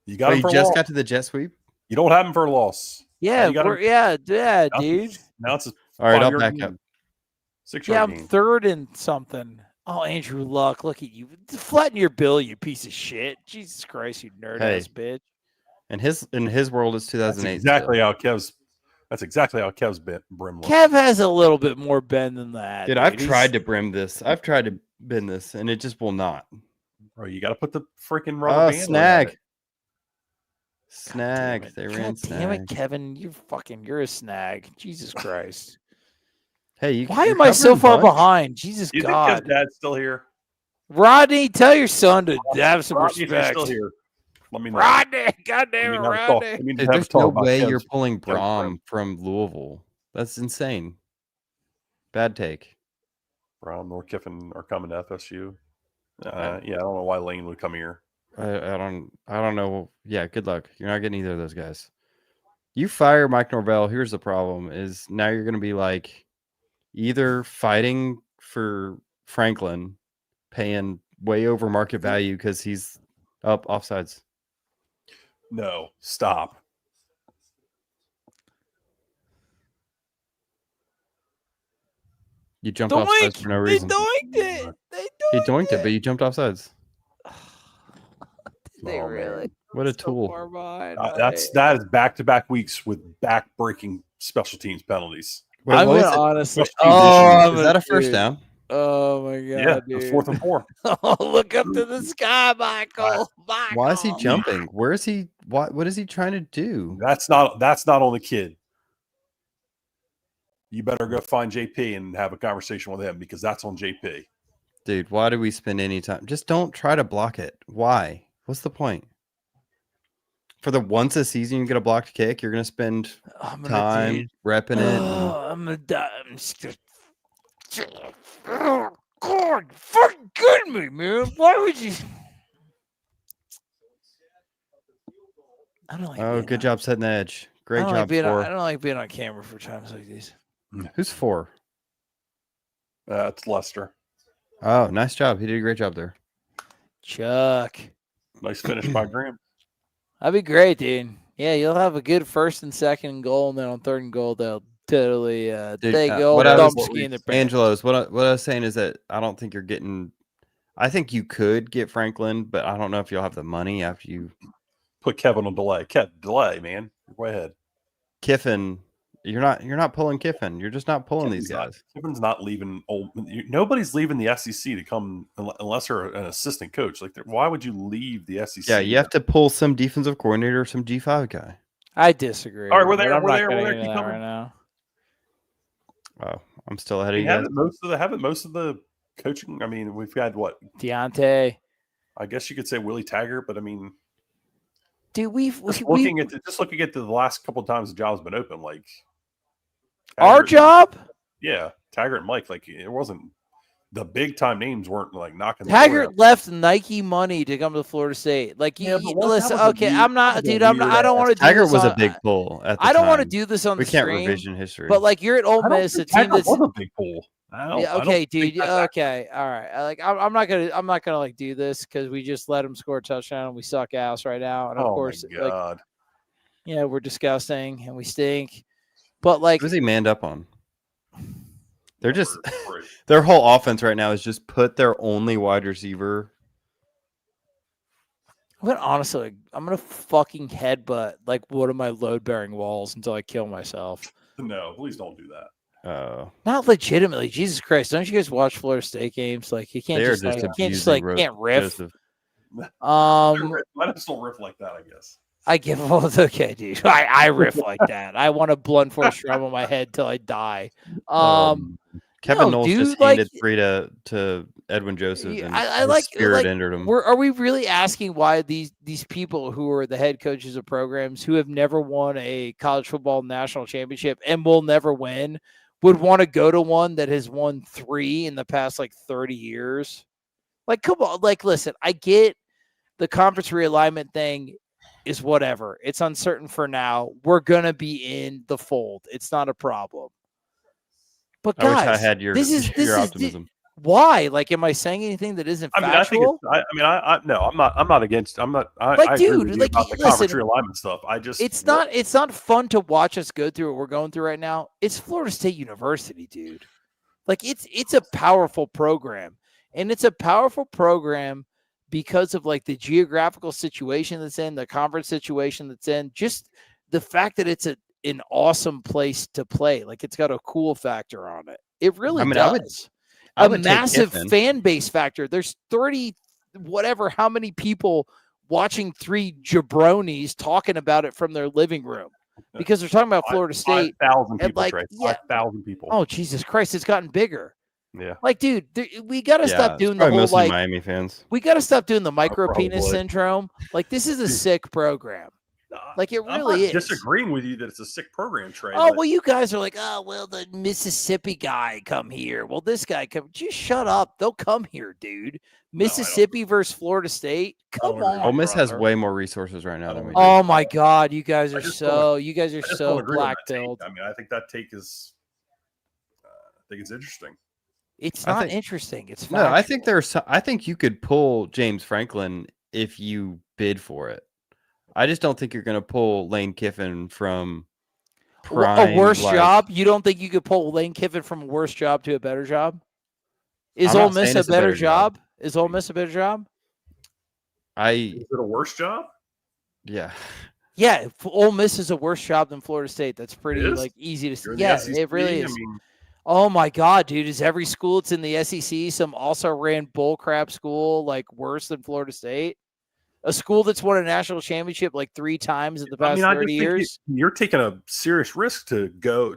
You got him for you just got to the jet sweep? You don't have him for a loss. Yeah, dude. Now it's all right, I'll back up. 6-yard I'm third and something. Oh, Andrew Luck, look at you. Flatten your bill, you piece of shit. Jesus Christ, you nerd-ass bitch. In his world, it's 2008. That's exactly how Kev's brim looks. Kev has a little bit more bend than that. Dude, I've tried to brim this. I've tried to bend this, and it just will not. Bro, you got to put the freaking rubber band snag. Snag. They ran snag. Damn it, Kevin. You're a snag. Jesus Christ. Hey, why am I so far behind? Jesus you God. think Kev's dad's still here? Rodney, tell your son to have some Rodney, if you're respect. still here, let me know. Rodney, goddamn it, Rodney. Dude, there's no way you're pulling Braum from Louisville. That's insane. Bad take. Braum nor Kiffin are coming to FSU. Yeah, I don't know why Lane would come here. I don't know. Yeah, good luck. You're not getting either of those guys. You fire Mike Norvell. Here's the problem: is now you're going to be like either fighting for Franklin, paying way over market value because he's up offsides. No, stop. You jumped offsides for no reason. They doinked it. He doinked it, but you jumped offsides. They really? What a tool. That is back-to-back weeks with back-breaking special teams penalties. Wait, I'm gonna honestly. is that a first down? Oh my god! Yeah, dude. 4th and 4. Oh, look up to the sky, Michael. Why is he jumping? Where is he? What is he trying to do? That's not on the kid. You better go find JP and have a conversation with him because that's on JP. Dude, why do we spend any time? Just don't try to block it. Why? What's the point? For the once a season you get a blocked kick, you're going to spend time repping it. I'm going to die. I'm just going to... Oh, God, fucking kidding me, man. Why would you... I don't like good job setting the edge. Great job, I don't like being on camera for times like these. Who's 4? It's Lester. Oh, nice job. He did a great job there. Chuck. Nice finish by Graham. That'd be great, dude. Yeah, you'll have a good 1st and 2nd goal, and then on 3rd and goal, they'll totally dump ski in their pants. Angelo's, what I was saying is that I don't think you're getting – I think you could get Franklin, but I don't know if you'll have the money after you – put Kevin on delay. Delay, man. Go ahead. Kiffin – You're not pulling Kiffin. You're just not pulling these guys. Kiffin's not leaving. Nobody's leaving the SEC to come unless they're an assistant coach. Like, why would you leave the SEC? Yeah, you have to pull some defensive coordinator or some G5 guy. I disagree. All right, we're there. Keep coming right now. Oh, I'm still ahead of you guys. Haven't most of the coaching. I mean, we've had what? Deontay. I guess you could say Willie Taggart, but I mean, dude, just looking at the last couple of times the job's been open, like. Our job? Yeah, Taggart and Mike. Like, it wasn't the big time names weren't like knocking. Taggart left Nike money to come to Florida State. Like, listen, okay, I'm not, dude. I don't want to. Taggart was a big pull at the time. I don't want to do this on the stream. We can't revision history. But like, you're at Ole Miss, a team that's was a big pull. Okay, dude. Okay, all right. Like, I'm not gonna like do this because we just let them score a touchdown and we suck ass right now. And of course, my God. Like, we're disgusting and we stink. But like, who's he manned up on? They're just their whole offense right now is just put their only wide receiver. I'm gonna fucking headbutt like one of my load bearing walls until I kill myself. No, please don't do that. Not legitimately. Jesus Christ! Don't you guys watch Florida State games? Like, you can't can't riff. Let us don't riff like that, I guess. Okay, dude. I riff like that. I want a blunt force drum on my head till I die. Kevin Noles just handed free to Edwin Joseph, and I like spirit entered him. Are we really asking why these people who are the head coaches of programs who have never won a college football national championship and will never win would want to go to one that has won 3 in the past like 30 years? Like, come on. Like, listen, I get the conference realignment thing is whatever. It's uncertain for now. We're going to be in the fold. It's not a problem. But guys, I wish I had your optimism. Why? Like, am I saying anything that isn't factual? I'm not against. I dude, agree with like, about the conference realignment stuff. It's not fun to watch us go through what we're going through right now. It's Florida State University, dude. Like, it's a powerful program, and it's a powerful program because of like the geographical situation that's in, the conference situation that's in, just the fact that it's an awesome place to play. Like, it's got a cool factor on it. It really does. I would massive fan base factor. There's 30, whatever, how many people watching 3 jabronis talking about it from their living room because they're talking about Florida State. 5,000 people, like, 5,000 people. Oh, Jesus Christ. It's gotten bigger. Yeah. Like, dude, we got to stop doing the whole mostly like Miami fans. We got to stop doing the micro penis Probably. syndrome. Like, this is a sick program. Like, it really is. I'm not disagreeing with you that it's a sick program, Trey. Oh, well, you guys are like, oh, well, the Mississippi guy come here. Well, this guy come. Just shut up. They'll come here, dude. Mississippi versus Florida State. Come on. Ole Miss has way more resources right now than we do. Oh my God, you guys are so black-pilled. I mean, I think that take is. I think it's interesting. It's not interesting. It's factual. No. I think you could pull James Franklin if you bid for it. I just don't think you're going to pull Lane Kiffin from prime, a worse job. You don't think you could pull Lane Kiffin from a worse job to a better job? Is Ole Miss a better job? Is Ole Miss a better job? Is it a worse job? Yeah. Yeah, Ole Miss is a worse job than Florida State. That's pretty easy to see. Yeah, it really is. I mean, oh my God, dude! Is every school that's in the SEC some also ran bullcrap school like worse than Florida State? A school that's won a national championship like 3 times in the past 30 years. You're taking a serious risk to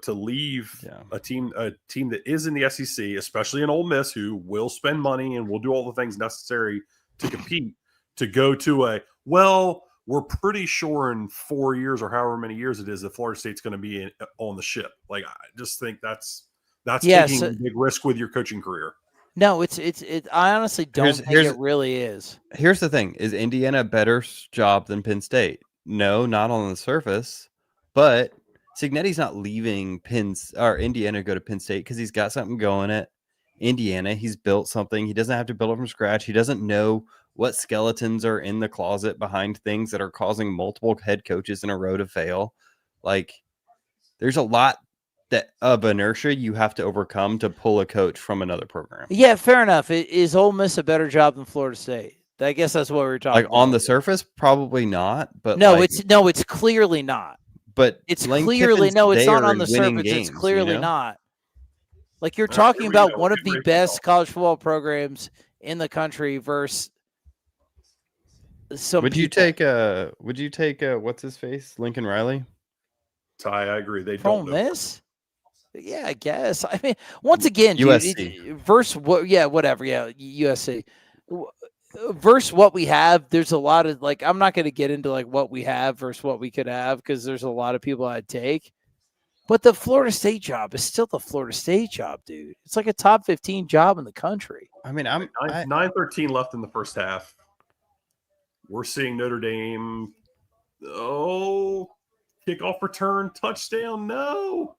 leave a team that is in the SEC, especially in Ole Miss, who will spend money and will do all the things necessary to compete, to go to we're pretty sure in 4 years or however many years it is that Florida State's going to be on the ship. Like, I just think that's taking a big risk with your coaching career. No, it's. I honestly don't think it really is. Here's the thing: is Indiana a better job than Penn State? No, not on the surface. But Cignetti's not leaving Indiana to go to Penn State because he's got something going at Indiana. He's built something. He doesn't have to build it from scratch. He doesn't know what skeletons are in the closet behind things that are causing multiple head coaches in a row to fail. Like, there's a lot of inertia you have to overcome to pull a coach from another program. Yeah, fair enough. Is Ole Miss a better job than Florida State? I guess that's what we were talking about. Like, on the surface, probably not. But it's clearly not. But it's clearly it's not on the surface. Games, it's clearly not. Like, you're talking about one of the best college football programs in the country versus some. Would you take what's his face, Lincoln Riley? Ty, I agree. They don't miss. Yeah, I guess. I mean, once again, USC versus what? Yeah, whatever. Yeah, USC versus what we have. There's a lot of I'm not going to get into what we have versus what we could have because there's a lot of people I'd take. But the Florida State job is still the Florida State job, dude. It's like a top 15 job in the country. I mean, 9:13 left in the first half. We're seeing Notre Dame. Oh, kickoff return, touchdown, no.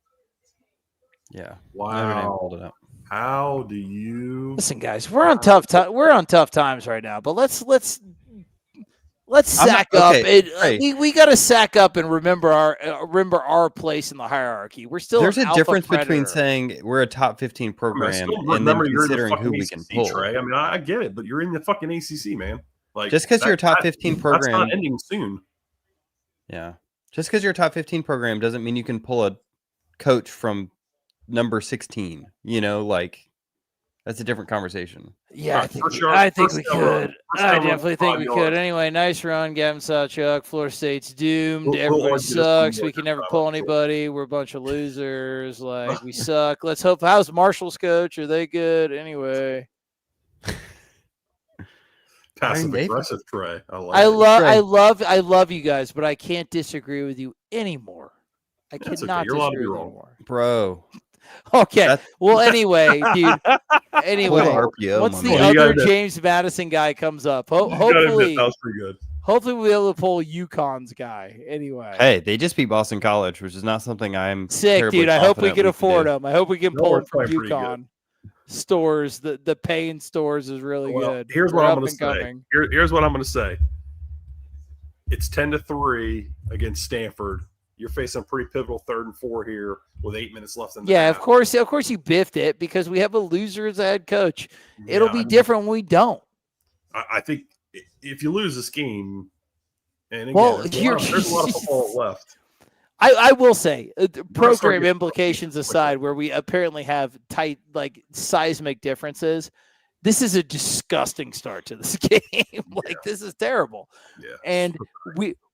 Yeah. Wow. How do you listen, guys? We're on tough times right now, but let's sack up. We got to sack up and remember our place in the hierarchy. We're still there's a difference between saying we're a top 15 program and then considering who we can pull. Trey. I mean, I get it, but you're in the fucking ACC, man. Like, just because you're a top 15 program, that's not ending soon. Yeah, just because you're a top 15 program doesn't mean you can pull a coach from number 16. That's a different conversation. Yeah, I think we could. I definitely think we could. Anyway, nice run, Gavin Sawchuk. Florida State's doomed. Everybody sucks. We can never pull anybody. We're a bunch of losers. We suck. Let's hope. How's Marshall's coach? Are they good? Anyway. Passive aggressive, Trey. I love you guys, but I can't disagree with you anymore. I cannot disagree with you anymore, bro. Okay. Well, anyway, dude. Anyway, once the other James Madison guy comes up, hopefully, that was pretty good. Hopefully, we'll be able to pull UConn's guy. Anyway, hey, they just beat Boston College, which is not something I'm sick, dude. I hope we can afford them. I hope we can pull them from UConn stores. The pay in stores is really good. Here's what I'm going to say. Here's what I'm going to say. It's 10-3 against Stanford. You're facing a pretty pivotal 3rd and 4 here with 8 minutes left in the half. Of course you biffed it because we have a loser as a head coach. It'll be different when we don't. I think if you lose this game, and again, there's a lot of football left. I will say, program implications aside, where we apparently have tight, seismic differences, this is a disgusting start to this game. This is terrible. Yeah. And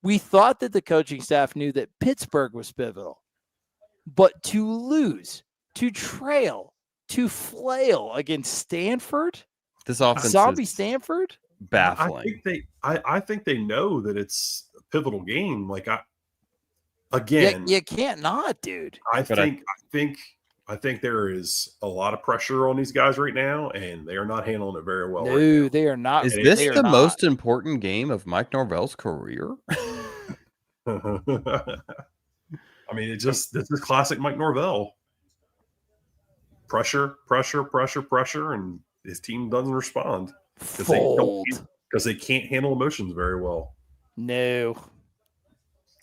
we thought that the coaching staff knew that Pittsburgh was pivotal, but to lose, to trail to flail against Stanford. This offense zombie is Stanford. baffling. I think they know that it's a pivotal game. Like you can't not, dude. I think there is a lot of pressure on these guys right now, and they are not handling it very well. No, they are not. Is this the most important game of Mike Norvell's career? I mean, this is classic Mike Norvell. Pressure, and his team doesn't respond because they can't handle emotions very well. No.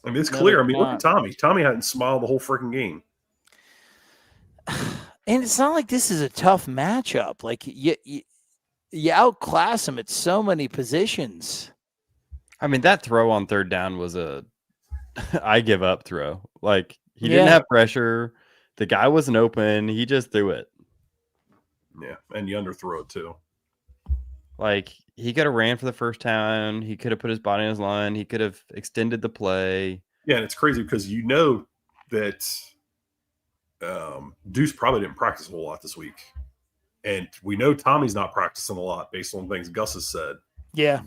I mean, it's clear. I mean, look at Tommy. Tommy hadn't smiled the whole freaking game. And it's not like this is a tough matchup. Like you outclass him at so many positions. I mean, that throw on third down was a I give up throw. Like he didn't have pressure. The guy wasn't open. He just threw it. Yeah, and you underthrow it too. Like he could have ran for the first down. He could have put his body on his line. He could have extended the play. Yeah, and it's crazy because you know that Deuce probably didn't practice a whole lot this week. And we know Tommy's not practicing a lot based on things Gus has said. Yeah.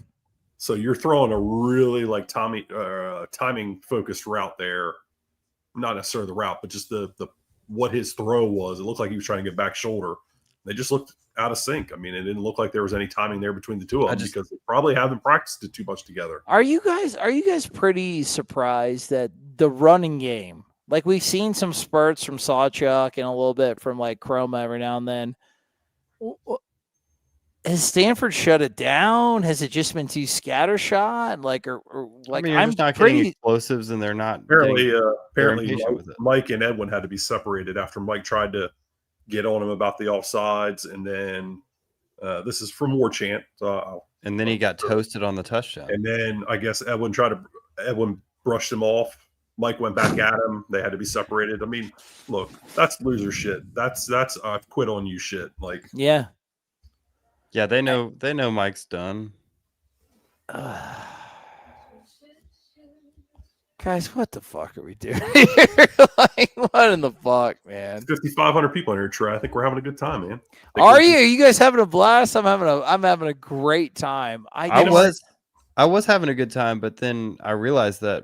So you're throwing a really like timing focused route there. Not necessarily the route, but just the what his throw was. It looked like he was trying to get back shoulder. They just looked out of sync. I mean, it didn't look like there was any timing there between the two of them because they probably haven't practiced it too much together. Are you guys pretty surprised that the running game, like we've seen some spurts from Sawchuck and a little bit from like Chroma every now and then, has Stanford shut it down? Has it just been too scattershot? Like, or like, I mean, you're just not getting explosives, and they're not apparently Mike and Edwin had to be separated after Mike tried to get on him about the offsides, and then this is from War Chant. And then he got toasted on the touchdown. And then I guess Edwin brushed him off. Mike went back at him. They had to be separated. I mean, look, that's loser shit. That's I've quit on you shit. Like, yeah. Yeah, they know Mike's done. Guys, what the fuck are we doing here? Like, what in the fuck, man? 5,500 people in here, Trey. I think we're having a good time, man. Are you? Are you guys having a blast? I'm having a great time. I was having a good time, but then I realized that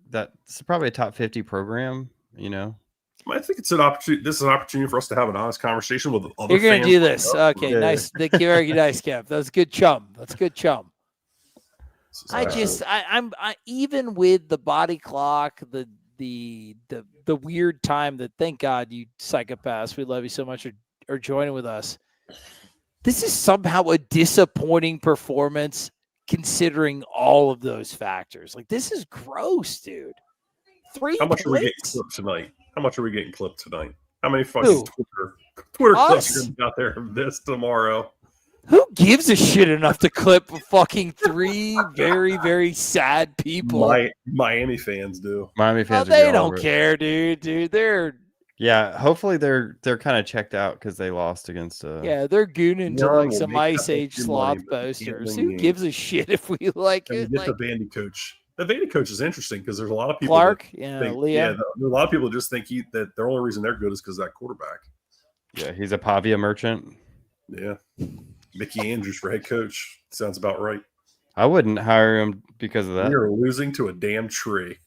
this is probably a top 50 program, you know. I think it's an opportunity. This is an opportunity for us to have an honest conversation with other You're going fans. to do this. Okay, yeah. Nice. Thank you. Very nice, Kev. That's good chum. I'm even with the body clock, the weird time that, thank God you psychopaths, we love you so much, are joining with us. This is somehow a disappointing performance considering all of those factors. Like, this is gross, dude. How much are we getting clipped tonight? How many fucking Twitter clips are going to be out there of this tomorrow? Who gives a shit enough to clip fucking 3 very, very sad people? Miami fans do. Miami fans, they don't care, dude. They're hopefully they're kind of checked out because they lost against. They're gooning to like some Ice Age sloth posters. Who gives a shit if we like it? Get the Vandy coach. The Vandy coach is interesting because there's a lot of people. Clark, a lot of people just think that the only reason they're good is because of that quarterback. Yeah, he's a Pavia merchant. Yeah. Mickey Andrews for head coach. Sounds about right. I wouldn't hire him because of that. We are losing to a damn tree.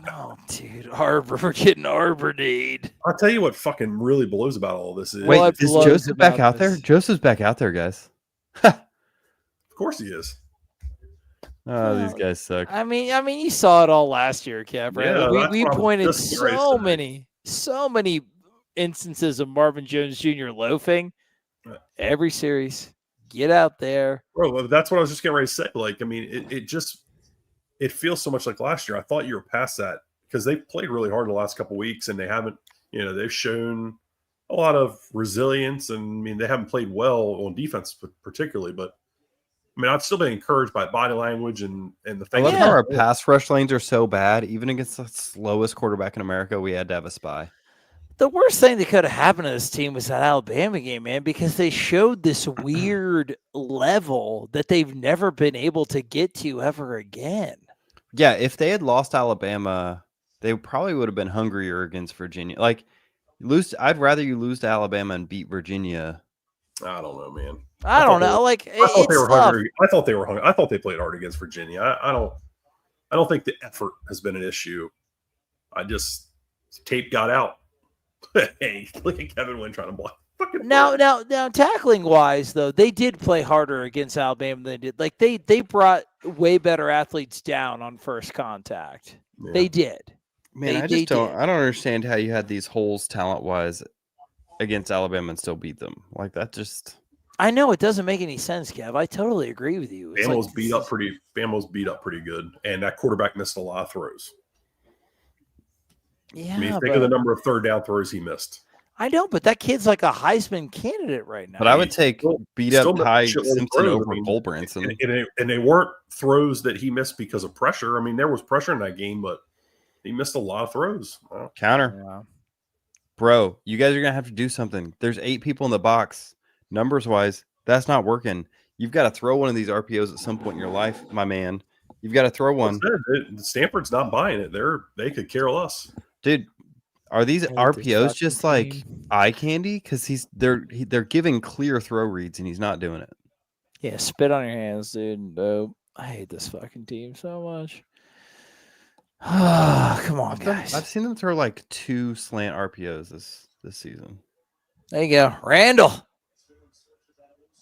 Oh, dude. We're getting Arbor-Dade. I'll tell you what fucking really blows about all this is. Wait, is Joseph back out there? Joseph's back out there, guys. Of course he is. Oh, these guys suck. I mean, you saw it all last year, Kev, right? Yeah, we pointed so many instances of Marvin Jones Jr. loafing. Every series, get out there. Bro, that's what I was just getting ready to say. Like, I mean, it feels so much like last year. I thought you were past that because they've played really hard the last couple of weeks and they haven't, they've shown a lot of resilience. And I mean, they haven't played well on defense particularly, but I mean, I've still been encouraged by body language and the thing. I love how our pass rush lanes are so bad. Even against the slowest quarterback in America, we had to have a spy. The worst thing that could have happened to this team was that Alabama game, man, because they showed this weird level that they've never been able to get to ever again. Yeah, if they had lost Alabama, they probably would have been hungrier against Virginia. Like, I'd rather you lose to Alabama and beat Virginia. I don't know, man. I don't know. I thought they were hungry. I thought they were hungry. I thought they played hard against Virginia. I don't think the effort has been an issue. Tape got out. Hey, look at Kevin Wynn trying to block. Now, tackling wise though, they did play harder against Alabama than they did. Like they brought way better athletes down on first contact. Yeah. They did. Man, I don't understand how you had these holes talent wise against Alabama and still beat them. Like that just. I know it doesn't make any sense, Kev. I totally agree with you. Bama's beat up pretty good, and that quarterback missed a lot of throws. Yeah, I mean, think of the number of third down throws he missed. I know, but that kid's like a Heisman candidate right now. But I would take beat up Ty Simpson over Cole Branson. And they weren't throws that he missed because of pressure. I mean, there was pressure in that game, but he missed a lot of throws. Wow. Counter. Yeah. Bro, you guys are going to have to do something. There's 8 people in the box. Numbers-wise, that's not working. You've got to throw one of these RPOs at some point in your life, my man. You've got to throw one. Stanford's not buying it. They could care less. Dude, are these RPOs just like eye candy? Because they're giving clear throw reads and he's not doing it. Yeah, spit on your hands, dude. I hate this fucking team so much. Come on, guys. I've seen them throw like 2 slant RPOs this season. There you go, Randall.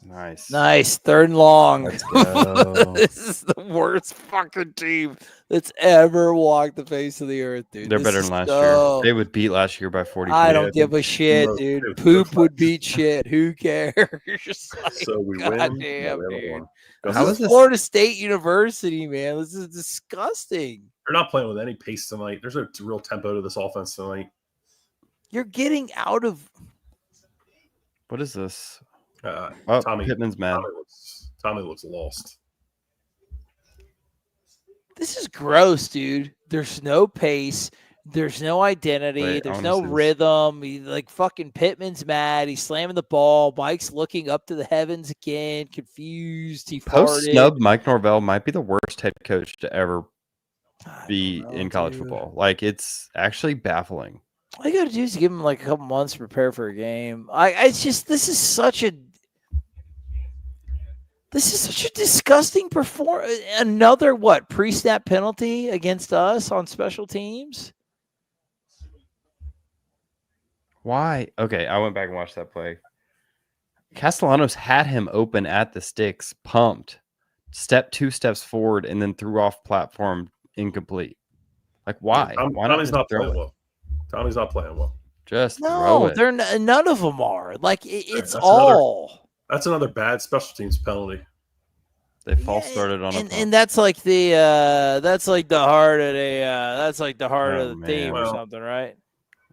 Nice. 3rd and long. Let's go. This is the worst fucking team that's ever walked the face of the earth, dude. They're better than last year. They would beat last year by 40. I don't give a shit, dude. Poop would beat shit. Who cares? So we win. Damn, dude. How is this Florida State University, man? This is disgusting. They're not playing with any pace tonight. There's a real tempo to this offense tonight. You're getting out of. What is this? Pittman's mad. Tommy looks lost. This is gross, dude. There's no pace. There's no identity. There's no rhythm. Like fucking Pittman's mad. He's slamming the ball. Mike's looking up to the heavens again, confused. He post snub. Mike Norvell might be the worst head coach to ever be in college football. Like it's actually baffling. All you got to do is give him like a couple months to prepare for a game. This is such a disgusting performance. Another pre-snap penalty against us on special teams. Why? Okay, I went back and watched that play. Castellanos had him open at the sticks, pumped, 2 steps forward, and then threw off platform incomplete. Like why? Why Tommy's not playing well. Tommy's not playing well. Just throw it. They're none of them are. Like it's all. That's another bad special teams penalty. They false started on and that's like the heart of the theme or something, right?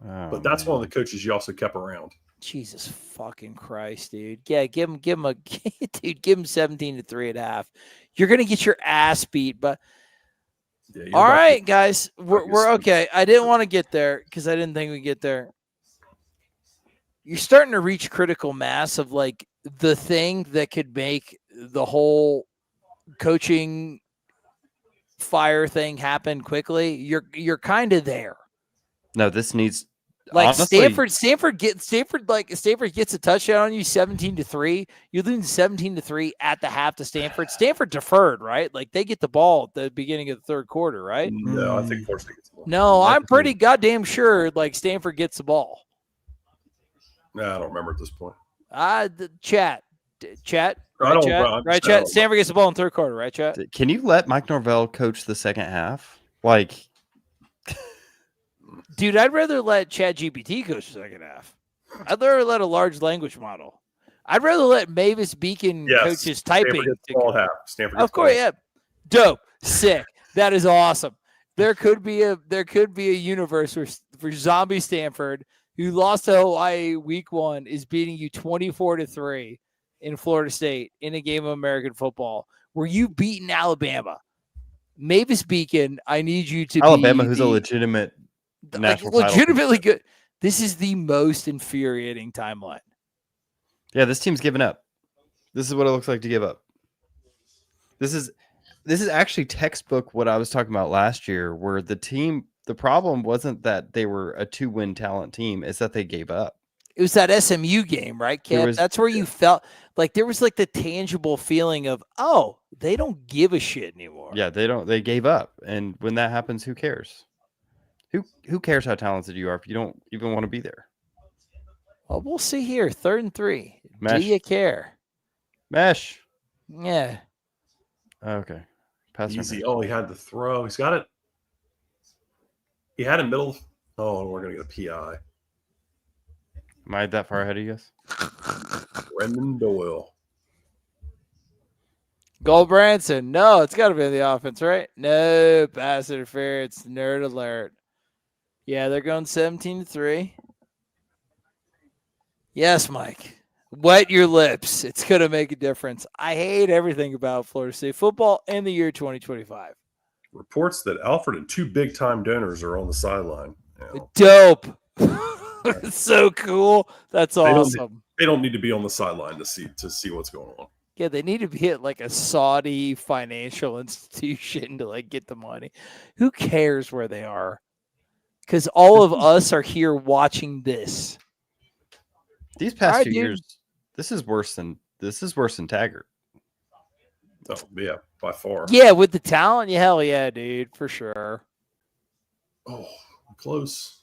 But that's one of the coaches you also kept around. Jesus fucking Christ, dude. Yeah, give him 17-3 at half. You're gonna get your ass beat, but all right, guys, we're okay. I didn't want to get there because I didn't think we'd get there. You're starting to reach critical mass of like the thing that could make the whole coaching fire thing happen quickly. You're kind of there. No, this needs like honestly, Stanford gets a touchdown on you 17-3. You're losing 17-3 at the half to Stanford. Stanford deferred, right? Like they get the ball at the beginning of the 3rd quarter, right? No, I think Florida State gets the ball. No, I'm pretty goddamn sure like Stanford gets the ball. No, I don't remember at this point. Chat. Right, chat. Stanford gets the ball in 3rd quarter, right, chat? Can you let Mike Norvell coach the second half? Like, dude, I'd rather let ChatGPT coach the second half. I'd rather let a large language model. I'd rather let Mavis Beacon coach his typing. Stanford of course, yeah. Dope. Sick. That is awesome. There could be a universe for zombie Stanford, who lost to Hawaii week 1, is beating you 24-3 in Florida State in a game of American football. Were you beating Alabama? Mavis Beacon, I need you to Alabama, who's a legitimate national legitimately title. Good. This is the most infuriating timeline. Yeah, this team's giving up. This is what it looks like to give up. This is actually textbook what I was talking about last year, where the team the problem wasn't that they were a 2-win talent team; it's that they gave up. It was that SMU game, right, Kev? That's where you felt like there was like the tangible feeling of, oh, they don't give a shit anymore. Yeah, they don't. They gave up, and when that happens, who cares? Who cares how talented you are if you don't even want to be there? Well, we'll see here. 3rd and 3. Mesh. Do you care? Mesh. Yeah. Okay. Pass easy. Oh, he had the throw. He's got it. He had it middle. Oh, we're going to get a PI. Am I that far ahead of you guys? Brendan Doyle. Goldbranson. No, it's got to be in the offense, right? No, pass interference. Nerd alert. Yeah, they're going 17-3. Yes, Mike. Wet your lips. It's going to make a difference. I hate everything about Florida State football in the year 2025. Reports that Alfred and 2 big-time donors are on the sideline. Dope. It's so cool. That's awesome. They don't need to be on the sideline to see what's going on. Yeah, they need to be at like a Saudi financial institution to like get the money. Who cares where they are? Because all of us are here watching this. These past 2 years, this is worse than Taggart. Oh yeah, by far. Yeah, with the talent, hell yeah, dude, for sure. Oh, close.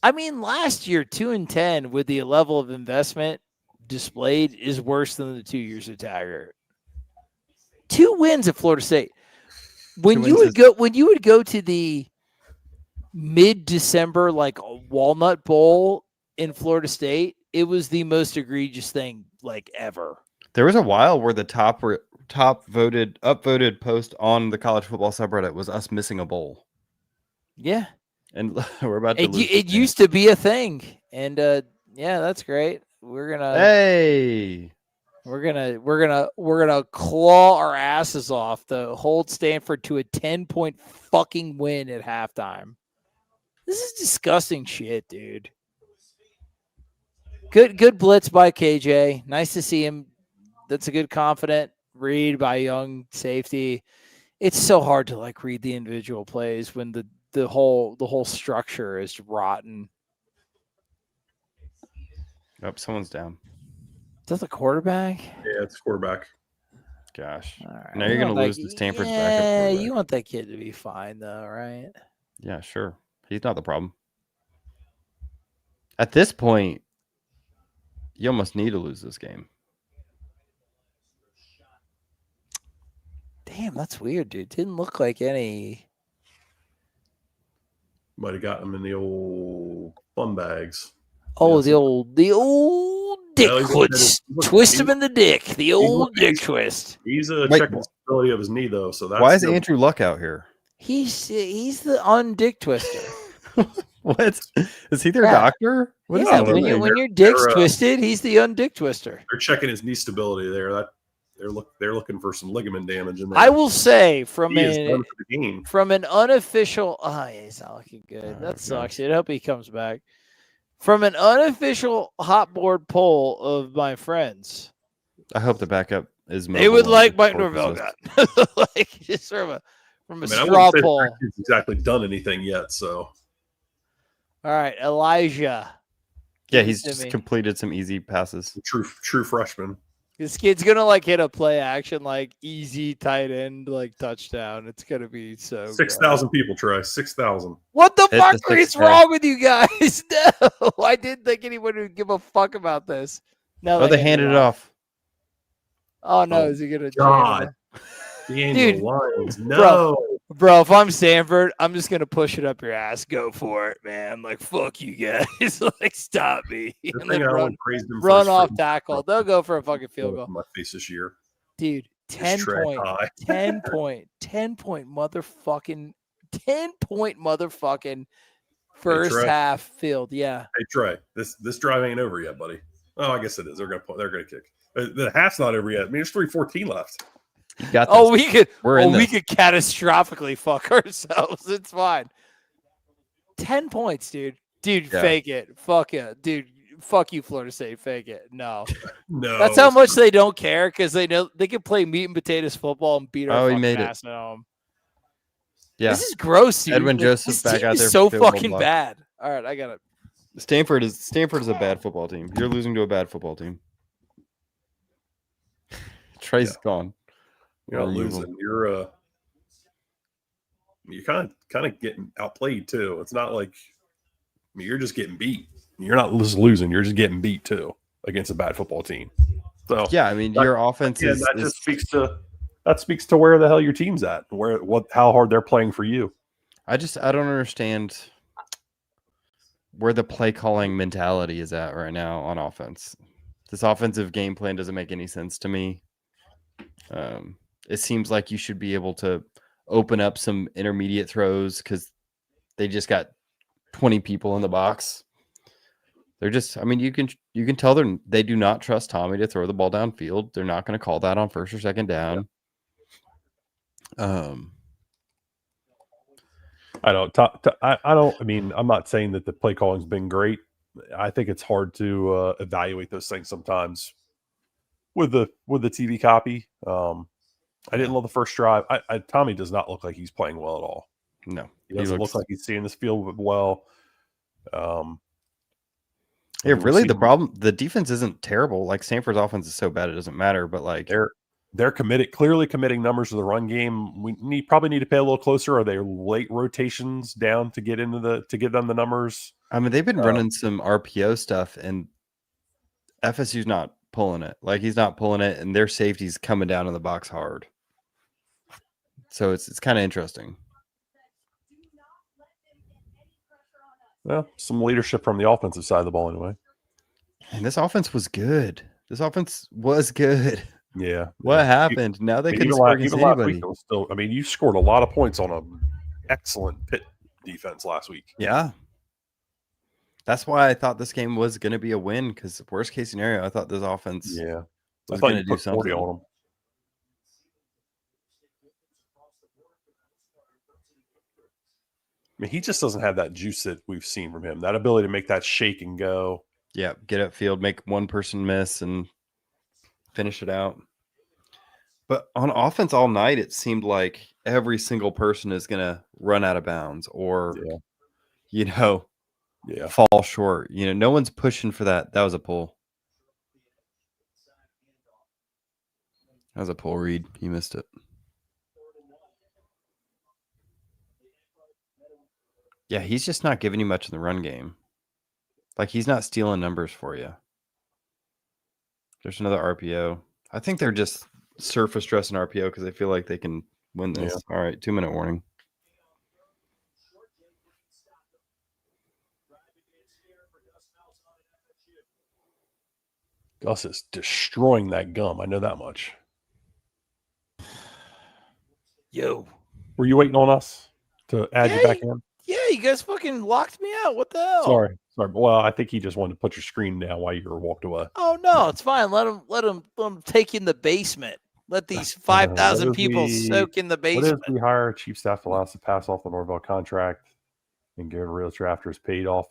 I mean, last year 2-10 with the level of investment displayed is worse than the 2 years of Taggart. 2 wins at Florida State. When you would go to the mid-December like Walnut Bowl in Florida State, it was the most egregious thing like ever. There was a while where the upvoted post on the college football subreddit was us missing a bowl. Yeah. And we're about to lose. It used to be a thing. And yeah, that's great. We're gonna claw our asses off to hold Stanford to a 10-point fucking win at halftime. This is disgusting shit, dude. Good blitz by KJ. Nice to see him. That's a good confident read by young safety. It's so hard to like read the individual plays when the whole structure is rotten. Nope, someone's down. Is that the quarterback? Yeah, it's quarterback. Gosh. Right. Now you're going to lose to Stanford's backup quarterback. quarterback. You want that kid to be fine, though, right? Yeah, sure. He's not the problem. At this point, you almost need to lose this game. Damn, that's weird, dude. Didn't look like any. Might have gotten him in the old fun bags. Oh, yeah, the old dick twist. Twist him in the dick. The old dick twist. He's checking the stability of his knee, though. So that's why is Andrew Luck out here? He's the undick twister. What? Is he their doctor? What yeah, when your dick's twisted, he's the undick twister. They're checking his knee stability there. They're looking for some ligament damage in there. I will say from an unofficial. Oh, yeah, he's not looking good. That sucks. I hope he comes back. From an unofficial hot board poll of my friends, I hope the backup is. They would like Mike Norvell got like just from a straw poll. He's exactly done anything yet, so. All right, Elijah. Yeah, he's just completed some easy passes. True freshman. This kid's gonna like hit a play action, like easy tight end, like touchdown. It's gonna be so. 6,000 people, Trey. 6,000. What the fuck is wrong with you guys? No, I didn't think anyone would give a fuck about this. No, they handed it off. Oh no, is he gonna? God, dude, Lions, no. Bro, if I'm Stanford, I'm just gonna push it up your ass. Go for it, man. Like fuck you guys. Like stop me. And then run off tackle. They'll go for a fucking field goal. My face this year, dude. 10 point motherfucking first half field. Yeah. Hey Trey, this drive ain't over yet, buddy. Oh, I guess it is. They're gonna kick. The half's not over yet. I mean, there's 3:14 left. We could catastrophically fuck ourselves. It's fine. 10 points, dude. Dude, yeah. Fake it. Fuck it. Dude, fuck you, Florida State. Fake it. No. That's how much they don't care because they know they can play meat and potatoes football and beat our fucking ass at home. Yeah. This is gross, dude. Edwin Joseph this back team out is there. so for field goal fucking block. bad. All right, I got it. Stanford is a bad football team. You're losing to a bad football team. Trey's gone. You're not losing. You're kind of getting outplayed too. It's not like you're just getting beat. You're not just losing. You're just getting beat too against a bad football team. So yeah, I mean your offense is just speaks to where the hell your team's at, how hard they're playing for you. I don't understand where the play calling mentality is at right now on offense. This offensive game plan doesn't make any sense to me. It seems like you should be able to open up some intermediate throws because they just got 20 people in the box. They're just, I mean, you can tell they do not trust Tommy to throw the ball downfield. They're not going to call that on first or second down. I don't. I mean, I'm not saying that the play calling's been great. I think it's hard to evaluate those things sometimes with the TV copy. I didn't love the first drive. Tommy does not look like he's playing well at all. No, he doesn't look like he's seeing this field well. Really, the defense isn't terrible. Like Stanford's offense is so bad it doesn't matter. But like they're clearly committing numbers to the run game. We probably need to pay a little closer. Are they late rotations down to get give them the numbers? I mean, they've been running some RPO stuff, and FSU's not pulling it. Like he's not pulling it, and their safety's coming down in the box hard. So it's kind of interesting. Well, some leadership from the offensive side of the ball, anyway. And this offense was good. Yeah. What happened? Now they couldn't score against anybody. I mean, you scored a lot of points on an excellent Pitt defense last week. Yeah. That's why I thought this game was going to be a win, because worst case scenario, I thought this offense was going to do something. On them. I mean, he just doesn't have that juice that we've seen from him, that ability to make that shake and go. Yeah, get upfield, make one person miss, and finish it out. But on offense all night, it seemed like every single person is going to run out of bounds or, fall short. No one's pushing for that. That was a pull. That was a pull, Reed. You missed it. Yeah, he's just not giving you much in the run game. Like, he's not stealing numbers for you. There's another RPO. I think they're just surface dressing RPO because they feel like they can win this. Yeah. All right, 2-minute warning. Gus is destroying that gum. I know that much. Yo. Were you waiting on us to add you back in? Yeah, you guys fucking locked me out. What the hell? Sorry. Well, I think he just wanted to put your screen down while you were walked away. Oh no, it's fine. Let him take in the basement. Let these 5,000 people soak in the basement. What if we hire chief staff to allow us to pass off the Norvell contract and get a realtor after it's paid off?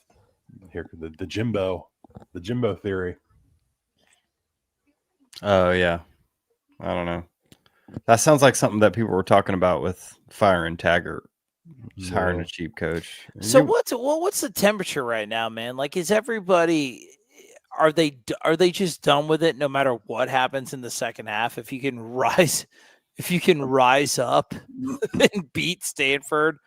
Here, the Jimbo theory. Oh yeah, I don't know. That sounds like something that people were talking about with firing Taggart. Just hiring a cheap coach. So what's the temperature right now, man? Like, is everybody, are they just done with it no matter what happens in the second half? If you can rise up and beat Stanford,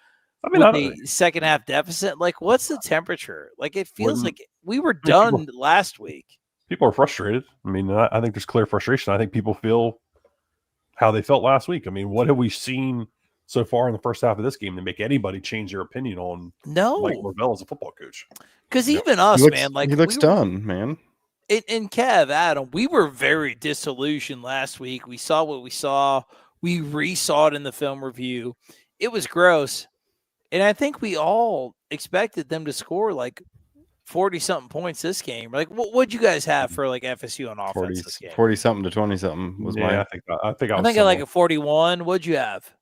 with the second half deficit, like, what's the temperature? Like, it feels like we were done last week. People are frustrated. I mean, I think there's clear frustration. I think people feel how they felt last week. I mean, what have we seen so far in the first half of this game to make anybody change their opinion on Mike Norvell as a football coach? Because even us, man, like, he looks done, man. And Kev, Adam, we were very disillusioned last week. We saw what we saw. We re-saw it in the film review. It was gross. And I think we all expected them to score like 40-something points this game. Like, what'd you guys have for like FSU on offense this game? 40-something to 20-something was mine. I think I I like a 41. What'd you have?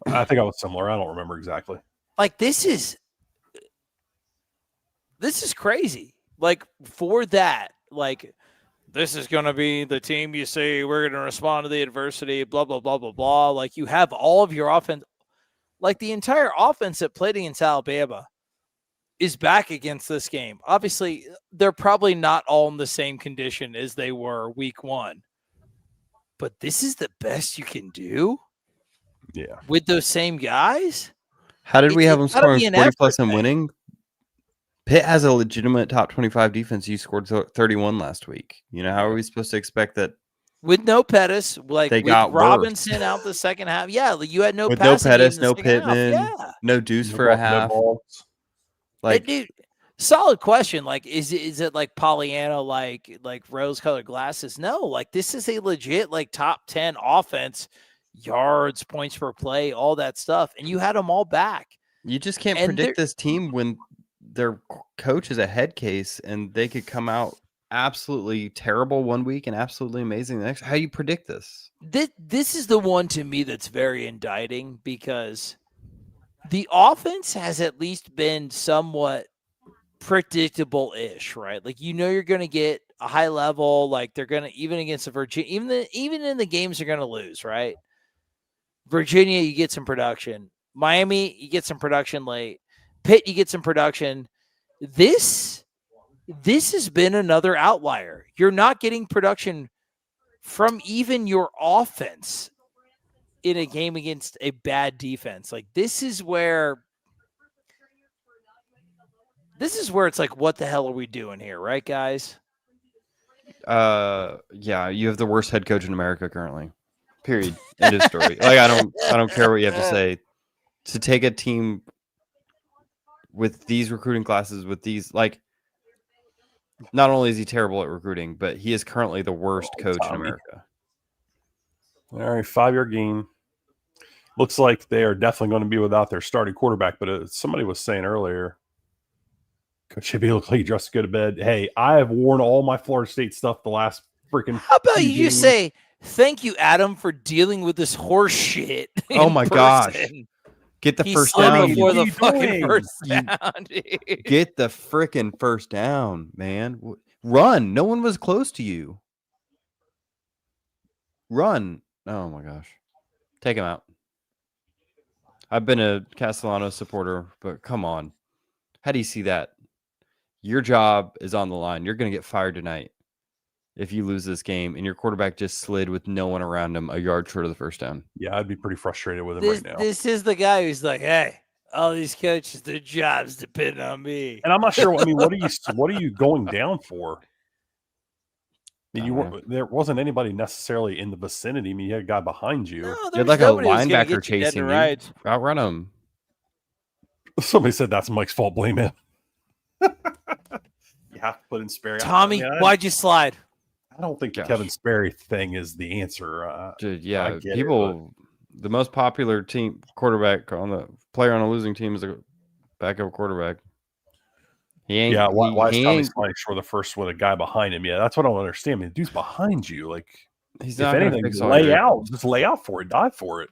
I think I was similar. I don't remember exactly. Like, this is crazy. Like, for that, like, this is going to be the team you say we're going to respond to the adversity, blah, blah, blah, blah, blah. Like, you have all of your offense. Like the entire offense that played against Alabama is back against this game. Obviously, they're probably not all in the same condition as they were week 1. But this is the best you can do? Yeah. With those same guys? How did we have them scoring 40+ and winning? Pitt has a legitimate top 25 defense. You scored 31 last week. You know, how are we supposed to expect that? With no Pettis, like they with got Robinson out the second half. Yeah, you had no with no Pettis, no Pittman, no Deuce for a half. Like, dude, solid question. Like, is it like Pollyanna, like rose-colored glasses? No, like this is a legit like top 10 offense, yards, points per play, all that stuff, and you had them all back. You just can't predict this team when their coach is a head case, and they could come out absolutely terrible one week and absolutely amazing the next. How do you predict this? This is the one to me that's very indicting because the offense has at least been somewhat predictable-ish, right? Like, you know, you're going to get a high level, like they're going to, even against the Virginia, even in the games they're going to lose, right? Virginia, you get some production. Miami, you get some production late. Pitt, you get some production. This has been another outlier. You're not getting production from even your offense in a game against a bad defense. Like this is where it's like, what the hell are we doing here, right, guys? Yeah, you have the worst head coach in America currently. Period. End of story. Like I don't care what you have to say. To take a team with these recruiting classes, with these, like, not only is he terrible at recruiting, but he is currently the worst coach in America. All right, 5-year game. Looks like they are definitely going to be without their starting quarterback, but somebody was saying earlier, Coach Hibby looked like he dressed to go to bed. Hey, I have worn all my Florida State stuff the last freaking. How about you just say, thank you, Adam, for dealing with this horse shit? Oh my gosh. Get the first down. Before the fucking first down, dude. Get the freaking first down, man. Run. No one was close to you. Run. Oh my gosh. Take him out. I've been a Castellano supporter, but come on. How do you see that? Your job is on the line. You're going to get fired tonight if you lose this game, and your quarterback just slid with no one around him a yard short of the first down. Yeah, I'd be pretty frustrated with him right now. This is the guy who's like, hey, all these coaches, their jobs depend on me. And I'm not sure. I mean, what are you going down for? I mean, there wasn't anybody necessarily in the vicinity. I mean, you had a guy behind you. No, you had like a linebacker chasing you. Outrun him. Somebody said that's Mike's fault. Blame him. You have to put in Sperry. Tommy, why'd you slide? I don't think the Kevin Sperry thing is the answer. Dude, yeah, people. The most popular team quarterback on the player on a losing team is a backup quarterback. He ain't. Yeah, why is Tommy sliding for the first with a guy behind him? Yeah, that's what I don't understand. I mean, the dude's behind you. Like, he's if anything, lay out. Just lay out for it. Dive for it.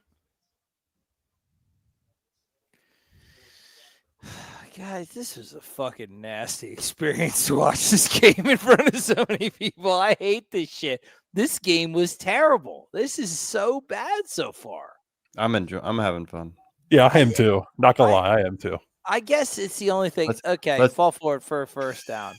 Guys, this was a fucking nasty experience to watch this game in front of so many people. I hate this shit. This game was terrible. This is so bad so far. I'm having fun. Yeah, I am too. Not gonna lie, I am too. I guess it's the only thing. Let's fall for it for a first down.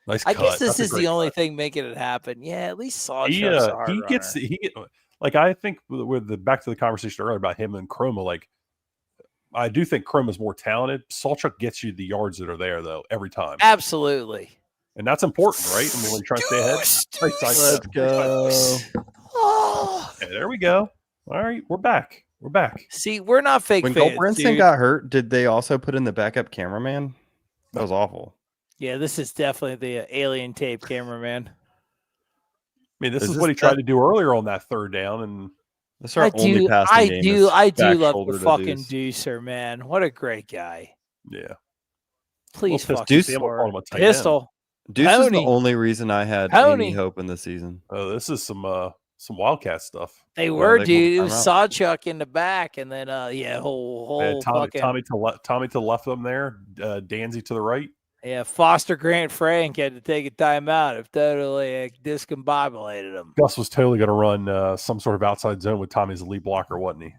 Nice. I guess this is the only thing making it happen. Yeah, at least Sawchuck's a hard runner. Like, I think with the back to the conversation earlier about him and Chroma, like, I do think Chroma's more talented. Sawchuck gets you the yards that are there, though, every time. Absolutely. And that's important, right? I mean, when you're trying to stay ahead. Let's go. Okay, there we go. All right, we're back. We're back. See, we're not fake when fans. When Brinson got hurt, did they also put in the backup cameraman? That was awful. Yeah, this is definitely the alien tape cameraman. I mean, this is what he tried to do earlier on that third down, and that's our only passing game. I do love the fucking Deucer, man. What a great guy. Yeah. Please, fuck Pistol. Deuce is the only reason I had any hope in the season. Oh, this is some Wildcat stuff. They were, dude. It was Sawchuck in the back, and then whole Tommy to the left of them there, Danzy to the right. Yeah, Foster Grant Frank had to take a timeout. It totally discombobulated him. Gus was totally going to run some sort of outside zone with Tommy as a lead blocker, wasn't he?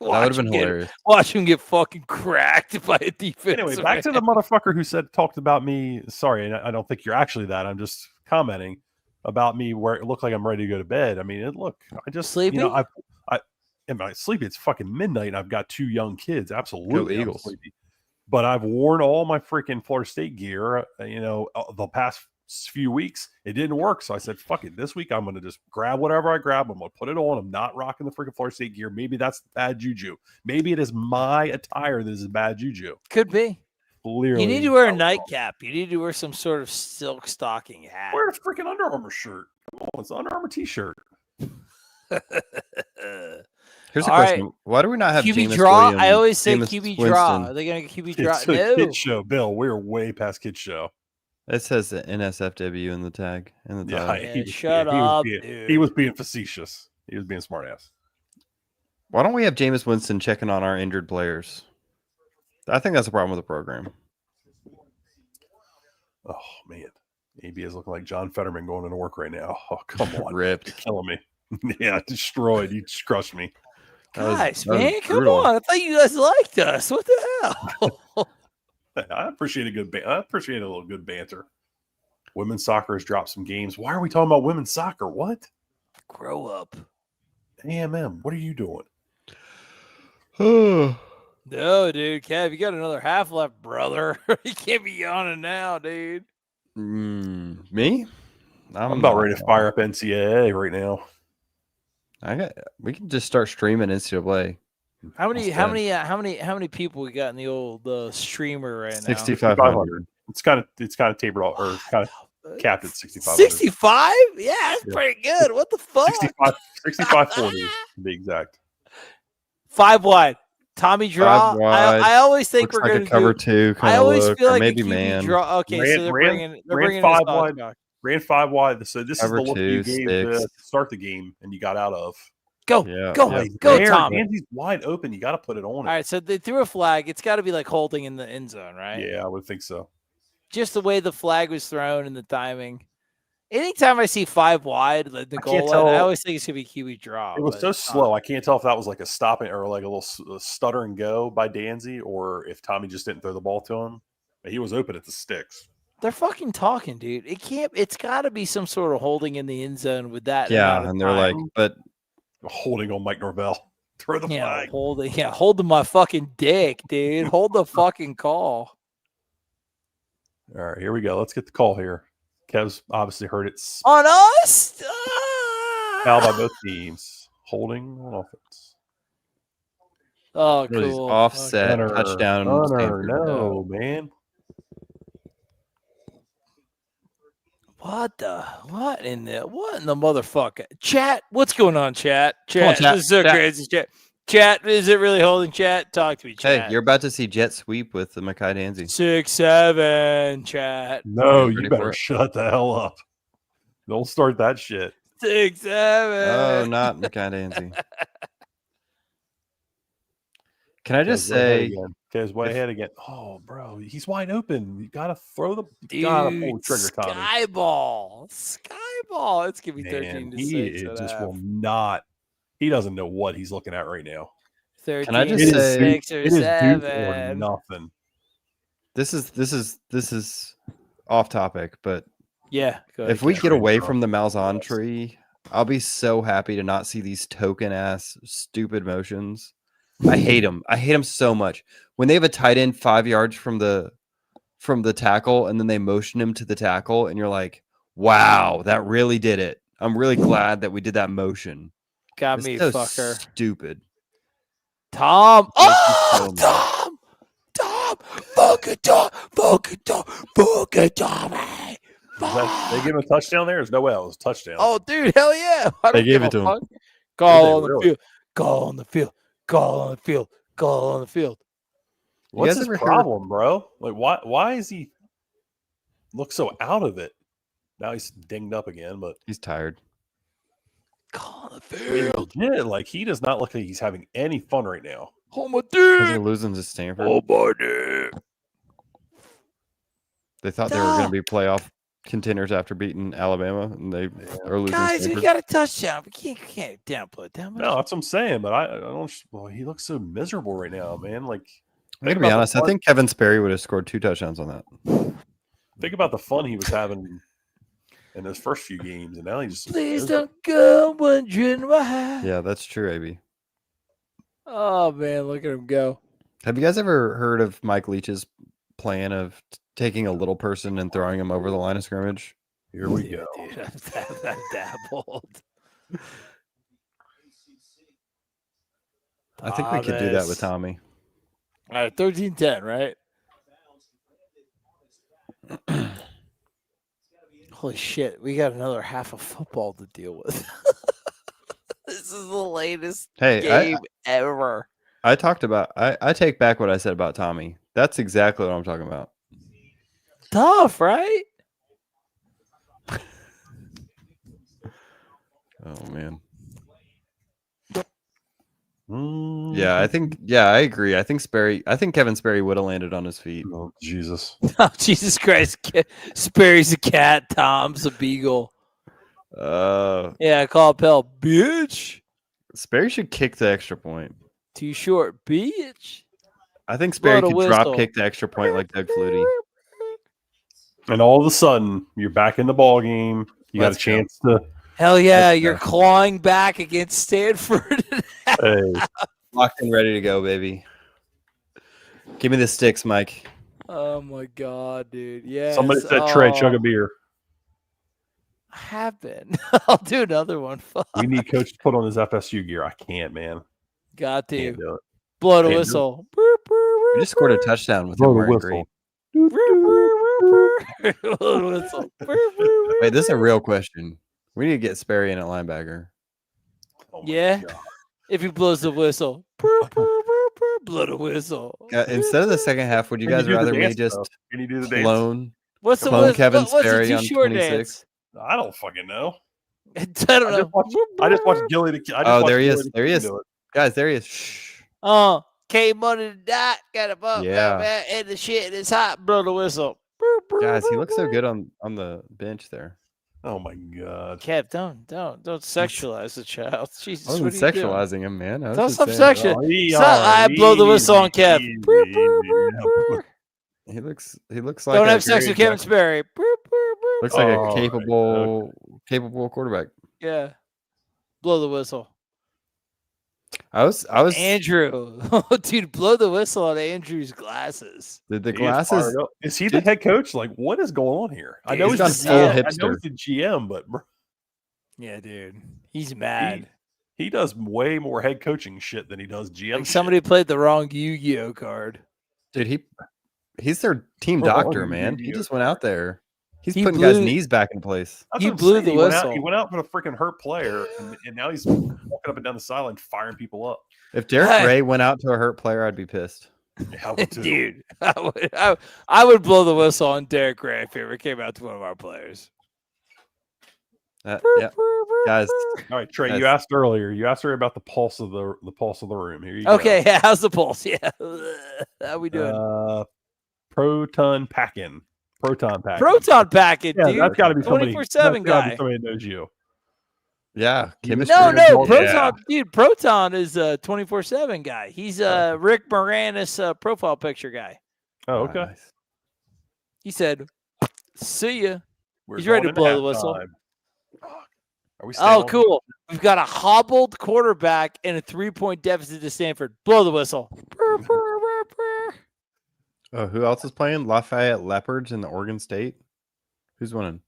would have been hilarious. Watch him get fucking cracked by a defense. Anyway, back to the motherfucker who talked about me. Sorry, and I don't think you're actually that. I'm just commenting about me where it looked like I'm ready to go to bed. I mean, I just sleepy. Am I sleepy? It's fucking midnight, and I've got 2 young kids. Absolutely, Go Eagles. I'm sleepy. But I've worn all my freaking Florida State gear. The past few weeks, it didn't work. So I said, fuck it. This week, I'm going to just grab whatever I grab. I'm going to put it on. I'm not rocking the freaking Florida State gear. Maybe that's bad juju. Maybe it is my attire that is bad juju. Could be. Clearly. You need to wear a nightcap. You need to wear some sort of silk stocking hat. Wear a freaking Under Armour shirt. Come on, it's an Under Armour t-shirt. Here's a question. Why do we not have QB Jameis draw? Williams, I always say Jameis QB Winston? draw. Are they going to QB draw? It's a kid show, Bill. We're way past kid show. It says the NSFW in the tag. Shut up, dude. He was being facetious. He was being smart ass. Why don't we have Jameis Winston checking on our injured players? I think that's a problem with the program. Oh, man. AB is looking like John Fetterman going into work right now. Oh, come on. Ripped. You're killing me. Yeah, destroyed. You just crushed me. Guys, man, come on. I thought you guys liked us. What the hell? I appreciate a little good banter. Women's soccer has dropped some games. Why are we talking about women's soccer? What? Grow up. AMM, what are you doing? No, dude. Kev, you got another half left, brother. You can't be yawning now, dude. Me? I'm about ready to fire up NCAA right now. We can just start streaming NCAA. How many people we got in the old streamer right now? 6,500. It's kind of tapered off, or kind of capped at 6,500. 65? Yeah, that's pretty good. What the fuck? 65-40 to be exact. 5 wide. Tommy draw. I always think looks we're like going a cover two. I always feel like maybe a QB man. Draw. Okay, so they're bringing 5 wide. Ran 5 wide. So this cover is the look you gave 6. to start the game, and you got out of. Go, Tommy. And he's wide open. You got to put it on. All right, so they threw a flag. It's got to be like holding in the end zone, right? Yeah, I would think so. Just the way the flag was thrown and the timing. Anytime I see 5 wide, the goal line, I always think it's going to be QB draw. It was so slow. I can't tell if that was like a stopping or like a little stutter and go by Danzy, or if Tommy just didn't throw the ball to him. But he was open at the sticks. They're fucking talking, dude. It's got to be some sort of holding in the end zone with that. Yeah, and they're like, but holding on Mike Norvell. Throw the flag. Holding my fucking dick, dude. Hold the fucking call. All right, here we go. Let's get the call here. Kev's obviously heard it. On us? Foul by both teams. Holding on offense. Oh, cool. Offset, touchdown. No, man. What in the motherfucker? Chat, what's going on, chat? Chat, this is so crazy. Chat, is it really holding? Chat, talk to me, chat. Hey, you're about to see jet sweep with the Mekhi Danzy. 6-7, chat. No, you better shut the hell up. Don't start that shit. 6-7. Oh, not Mekhi Danzy. Can I just say, Kev's way ahead again. Oh, bro, he's wide open. You gotta throw the dude, gotta pull the trigger, Tommy. Skyball. It's gonna be 13-6. He just will not. He doesn't know what he's looking at right now. 13, can I just say, 6 or it is 7 Duke or nothing. This is off topic, but yeah, if we get away from the Malzahn tree, I'll be so happy to not see these token ass stupid motions. I hate them. I hate them so much. When they have a tight end 5 yards from the tackle, and then they motion him to the tackle, and you're like, wow, that really did it. I'm really glad that we did that motion. Got it's me, so fucker. Stupid. Tom. Oh, Tom. Fucking Tommy. They give him a touchdown there? There's no way it was a touchdown. Oh, dude, hell yeah. They gave it to him. Call on the field. Call on the field. Call on the field. Call on the field. What's his problem, bro? Like, why is he look so out of it? Now he's dinged up again, but he's tired. Call on the field. Yeah, like he does not look like he's having any fun right now. Oh my dude. Because they're losing to Stanford. Oh my dude. They thought they were going to be playoff contenders after beating Alabama, and they are losing. Guys, we got a touchdown. We can't downplay that much. No, that's what I'm saying. But I don't. Well, he looks so miserable right now, man. Like, I'm gonna be honest. I think Kevin Sperry would have scored 2 touchdowns on that. Think about the fun he was having in those first few games, and now he just. Please don't go wondering why. Yeah, that's true, AB. Oh man, look at him go. Have you guys ever heard of Mike Leach's plan of taking a little person and throwing him over the line of scrimmage? Here we go. Dude, I've dabbled. I think we could do that with Tommy. All right, 13-10, right? Holy shit, we got another half of football to deal with. This is the latest game ever. I take back what I said about Tommy. That's exactly what I'm talking about. Tough, right? Oh man. Yeah, I agree. I think Kevin Sperry would have landed on his feet. Oh, Jesus. Oh, Jesus Christ. Sperry's a cat, Tom's a beagle. Yeah, call Pell, bitch. Sperry should kick the extra point. Too short, bitch. I think Sperry could drop kick the extra point like Doug Flutie. And all of a sudden, you're back in the ball game. You got a chance to. Hell yeah, you're clawing back against Stanford. Hey. Locked and ready to go, baby. Give me the sticks, Mike. Oh my God, dude. Yeah. Somebody said Trey, chug a beer. I have been. I'll do another one. Fuck. We need Coach to put on his FSU gear. I can't, man. Got to. Can't do it. Blow the whistle. You just scored a touchdown with him wearing green. Wait, this is a real question. We need to get Sperry in at linebacker. Oh yeah. God. If he blows the whistle. Blow the whistle. Instead of the second half, would you guys rather me just clone? What's the clone Kevin Sperry on 26? I don't fucking know. I don't know. I just watched Gilly. There he is. There he is. Guys, there he is. Shh. Came on the dot, got a bump, and the shit is hot. Blow the whistle. Guys, he looks so good on the bench there. Oh my God, Kev, don't sexualize the child. Jesus, I wasn't sexualizing him, man. Don't stop sexualizing. I blow the whistle on Kev. He looks like. Don't have sex with Kevin Sperry. Looks like a capable quarterback. Yeah, blow the whistle. I was Andrew. Dude, blow the whistle on Andrew's glasses. The glasses. Is he the head coach? Like, what is going on here? Dude, I know he's got full hipster. I know he's the GM, but yeah, dude, he's mad. He does way more head coaching shit than he does GM. Like somebody played the wrong Yu-Gi-Oh card. Dude, he's their team doctor, man. He just went out there. He's putting guys' knees back in place. He blew the whistle. He went out for a freaking hurt player, and now he's walking up and down the sideline firing people up. If Derek Ray went out to a hurt player, I'd be pissed. Yeah, I would too. Dude, I would blow the whistle on Derek Ray if he ever came out to one of our players. Yeah, guys. All right, Trey. You asked earlier. You asked her about the pulse of the room. Here you go. Okay, yeah. How's the pulse? Yeah. How we doing? Proton packing. Proton packet, yeah, dude. That's got to be somebody. 24/7 guy. Somebody knows you. Yeah, chemistry. No, Proton, dude. Proton is a 24/7 guy. He's a Rick Moranis profile picture guy. Oh, okay. Nice. He said, "See ya." He's ready to blow the whistle. Are we cool. We've got a hobbled quarterback and a 3-point deficit to Stanford. Blow the whistle. Oh, who else is playing? Lafayette Leopards in the Oregon State. Who's winning?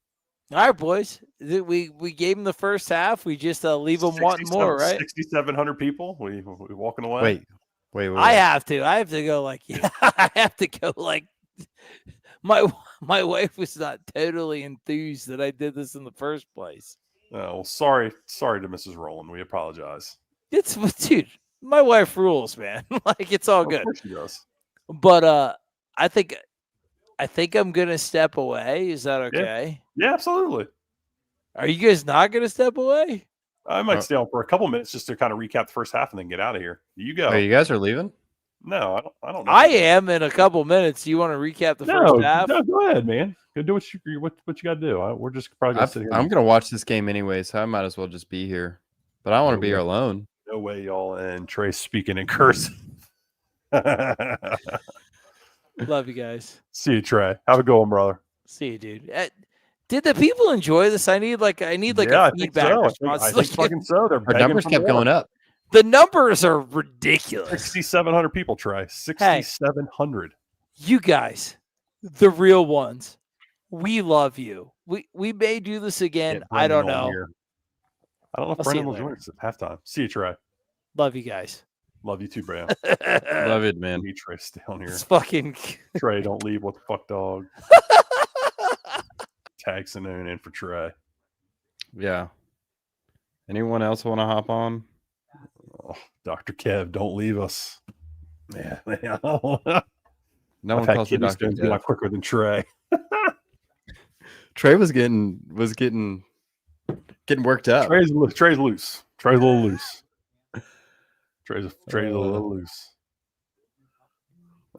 All right, boys. We gave them the first half. We just leave them wanting more, right? 6,700 people. We walking away. Wait. I have to go like I have to go like my wife was not totally enthused that I did this in the first place. Oh, well, sorry to Mrs. Rowland. We apologize. Dude, my wife rules, man. Like it's all good. Of course she does. But I think I'm gonna step away. Is that okay? Yeah, absolutely. Are you guys not gonna step away? I might stay on for a couple minutes just to kind of recap the first half and then get out of here. You go. Oh, you guys are leaving? No, I don't know. I am in a couple minutes. Do you want to recap the first half? No, go ahead, man. Go do what you got to do. We're just probably going to sit here. I'm going to watch this game anyway, so I might as well just be here. But I want to be here alone. No way, y'all. And Trey speaking in cursive. Love you guys. See you, Trey. Have a good one, brother. See you, dude. Did the people enjoy this? I need like a feedback response. I think fucking so. Our numbers kept going up. The numbers are ridiculous. 6,700 people, Trey. 6,700. You guys, the real ones. We love you. We may do this again. I don't know. I don't know if Brendan will join us at halftime. See you, Trey. Love you guys. Love you too, bro. Love it, man. Trey, stay on here. It's fucking Trey, don't leave. What the fuck, dog? Tag Sinoon in for Trey. Yeah. Anyone else want to hop on? Oh, Dr. Kev, don't leave us. Yeah. No one calls me Dr. Kev. A lot quicker than Trey. Trey was getting worked up. Trey's loose. Trey's a little loose. Trey's a little loose.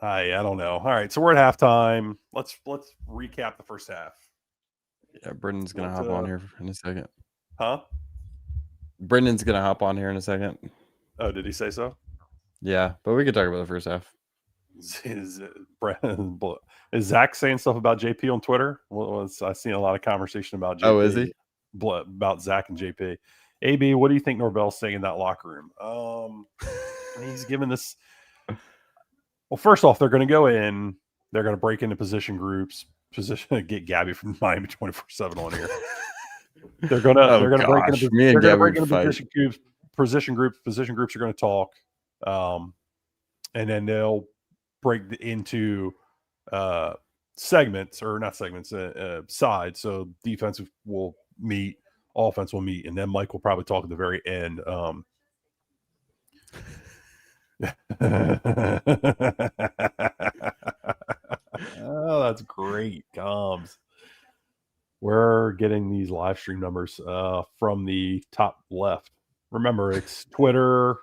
I don't know. All right, so we're at halftime. Let's recap the first half. Yeah, Brendan's gonna hop on here in a second. Huh? Brendan's gonna hop on here in a second. Oh, did he say so? Yeah, but we could talk about the first half. Is Zach saying stuff about JP on Twitter? I've seen a lot of conversation about JP. Oh, is he? About Zach and JP. AB, what do you think Norvell's saying in that locker room? He's giving this. Well, first off, they're going to go in. They're going to break into position groups. Get Gabby from Miami 24/7 on here. They're going to break into position groups. Position groups are going to talk, and then they'll break into segments, or not segments, sides. So defense will meet, offense will meet, and then Mike will probably talk at the very end. Oh, that's great, Combs. We're getting these live stream numbers from the top left. Remember, it's Twitter,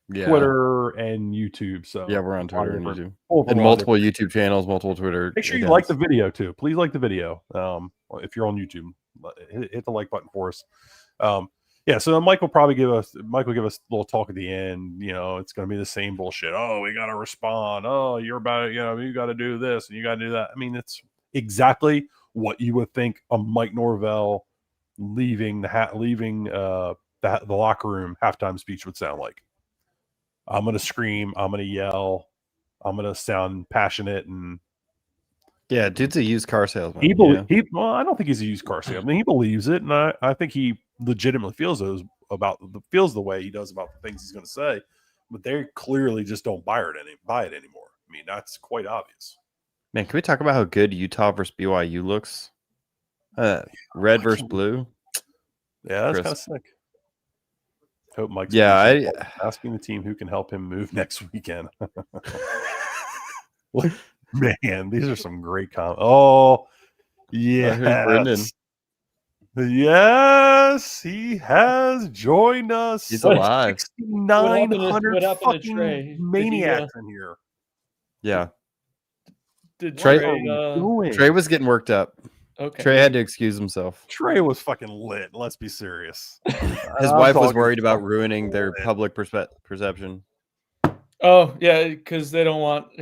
and YouTube. So yeah, we're on Twitter and YouTube, and multiple YouTube channels, multiple Twitter. Make sure you like the video too. Please like the video. If you're on YouTube, hit the like button for us. Yeah, so Mike will give us a little talk at the end. You know, it's going to be the same bullshit. Oh, we got to respond. Oh, you're about it. You know, you got to do this and you got to do that. I mean, it's exactly what you would think a Mike Norvell leaving the locker room halftime speech would sound like. I'm going to scream. I'm going to yell. I'm going to sound passionate and. Yeah, dude's a used car salesman. I don't think he's a used car salesman. He believes it, and I think he legitimately feels the way he does about the things he's going to say. But they clearly just don't buy it anymore. I mean, that's quite obvious. Man, can we talk about how good Utah versus BYU looks? Red versus blue. Yeah, that's kind of sick. Hope Mike's asking the team who can help him move next weekend. Man, these are some great comments. Oh, yes. Yes, he has joined us. He's alive. 6,900 fucking maniacs in here. Yeah. Trey was getting worked up. Okay. Trey had to excuse himself. Trey was fucking lit. Let's be serious. His wife was worried about ruining their public perception. Oh, yeah, because they don't want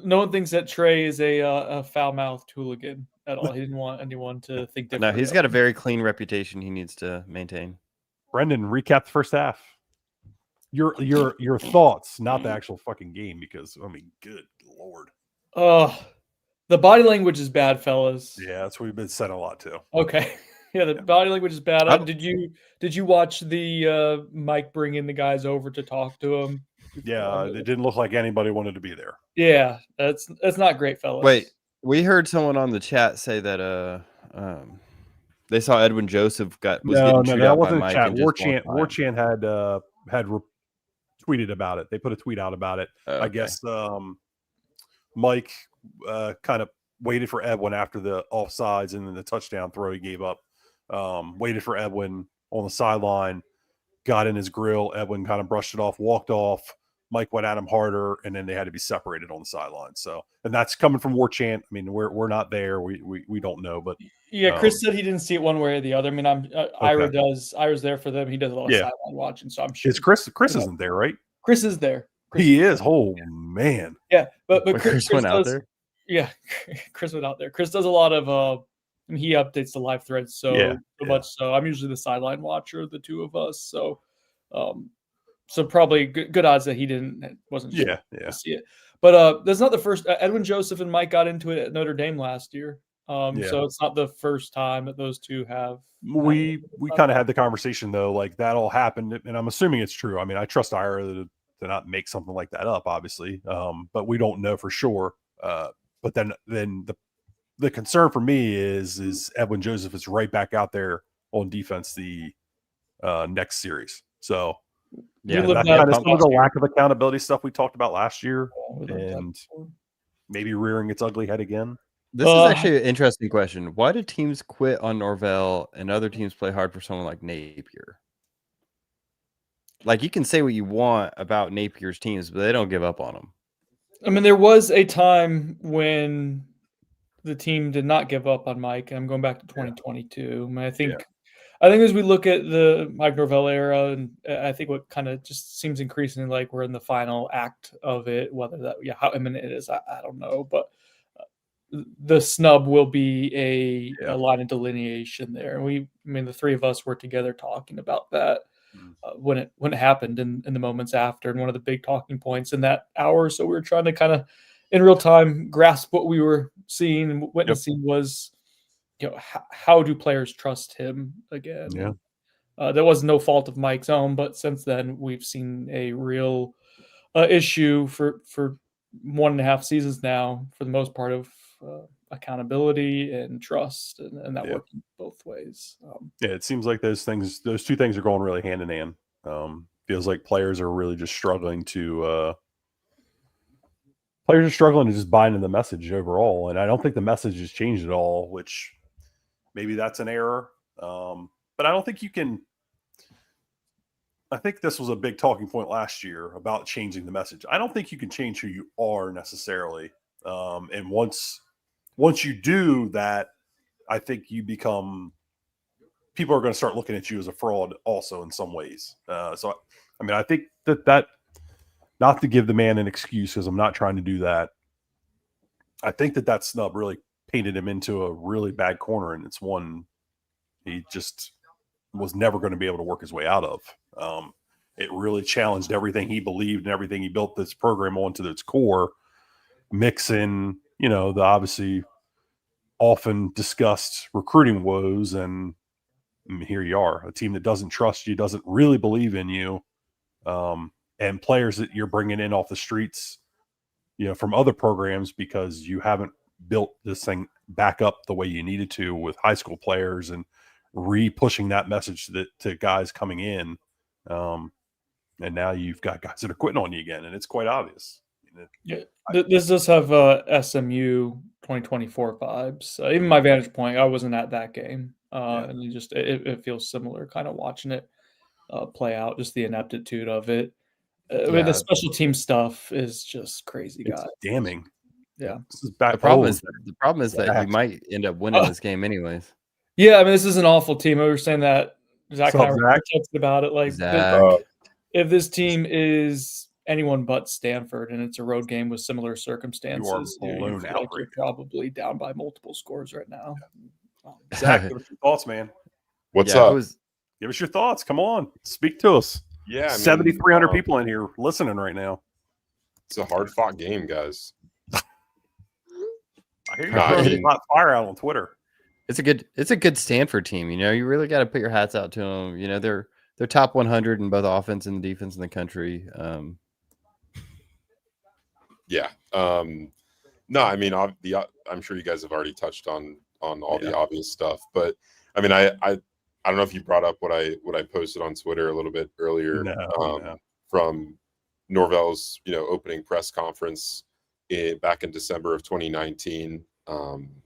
no one thinks that Trey is a foul-mouthed hooligan at all. He didn't want anyone to think differently. No, he's got a very clean reputation he needs to maintain. Brendan, recap the first half. Your thoughts, not the actual fucking game, because I mean, good lord. The body language is bad, fellas. Yeah, that's what we've been saying a lot too. Okay. Yeah, the body language is bad. Did you watch the Mike bringing the guys over to talk to him? Yeah, it didn't look like anybody wanted to be there. Yeah, that's not great, fellas. Wait, we heard someone on the chat say that they saw Edwin Joseph was getting treated out by Mike. Warchant had tweeted about it. They put a tweet out about it. Oh, okay. I guess Mike kind of waited for Edwin after the offsides and then the touchdown throw he gave up. Waited for Edwin on the sideline, got in his grill. Edwin kind of brushed it off, walked off. Mike went at him harder, and then they had to be separated on the sideline. So, and that's coming from War Chant. I mean, we're not there. We don't know, but yeah, Chris said he didn't see it one way or the other. I mean, Ira does. Ira's there for them. He does a lot of sideline watching, so I'm sure. Is Chris isn't there, right? Chris is there. He is. Oh man. Yeah, but Chris went out there. Yeah, Chris went out there. Chris does a lot of. He updates the live threads so much. So I'm usually the sideline watcher of the two of us. So, so probably good odds that he wasn't sure to see it. But that's not the first. Edwin Joseph and Mike got into it at Notre Dame last year. So it's not the first time that those two have. We kind of had the conversation though, like that all happened, and I'm assuming it's true. I mean, I trust Ira to not make something like that up, obviously, but we don't know for sure. But then the concern for me is Edwin Joseph is right back out there on defense the next series. So that kind of some of the lack of accountability stuff we talked about last year, and maybe rearing its ugly head again. This is actually an interesting question. Why do teams quit on Norvell and other teams play hard for someone like Napier? Like, you can say what you want about Napier's teams, but they don't give up on them. I mean, there was a time when the team did not give up on Mike, and I'm going back to 2022. I mean, I think as we look at the Mike Norvell era, and I think what kind of just seems increasingly like we're in the final act of it, whether that, how imminent it is, I don't know, but the snub will be a line of delineation there. And the three of us were together talking about that when it happened in the moments after, and one of the big talking points in that hour. So we were trying to kind of in real time grasp what we were seeing and witnessing was, how do players trust him again? Yeah. There was no fault of Mike's own, but since then we've seen a real issue for 1.5 seasons now, for the most part, of accountability and trust, and that working both ways. It seems like those two things are going really hand in hand. Feels like players are really just struggling to just buy into the message overall, and I don't think the message has changed at all, which maybe that's an error. But I don't think you can. I think this was a big talking point last year about changing the message. I don't think you can change who you are necessarily. And once you do that, I think people are going to start looking at you as a fraud also in some ways. So, I mean, I think that not to give the man an excuse, because I'm not trying to do that. I think that snub really painted him into a really bad corner, and it's one he just was never going to be able to work his way out of. It really challenged everything he believed and everything he built this program onto its core, mixing, the obviously often discussed recruiting woes. And here you are, a team that doesn't trust you, doesn't really believe in you. And players that you're bringing in off the streets, from other programs, because you haven't built this thing back up the way you needed to with high school players and re-pushing that message to guys coming in. And now you've got guys that are quitting on you again, and it's quite obvious. This does have SMU 2024 vibes. Even my vantage point, I wasn't at that game, and it feels similar, kind of watching it play out, just the ineptitude of it. The special team stuff is just crazy, guys. It's damning. Yeah. The problem is that you might end up winning this game anyways. Yeah, I mean, this is an awful team. We were saying that Zach and I were texting about it. Like, if this team is anyone but Stanford and it's a road game with similar circumstances, you're probably down by multiple scores right now. Zach, give us your thoughts, man. What's up? Give us your thoughts. Come on, speak to us. Yeah, 7,300 people in here listening right now. It's a hard-fought game, guys. I hear you're throwing hot fire out on Twitter. It's a good Stanford team. You really got to put your hats out to them. They're top 100 in both offense and defense in the country. Yeah. No, I mean, I'm sure you guys have already touched on all the obvious stuff, but I mean, I don't know if you brought up what I posted on Twitter a little bit earlier from Norvell's opening press conference back in December of 2019.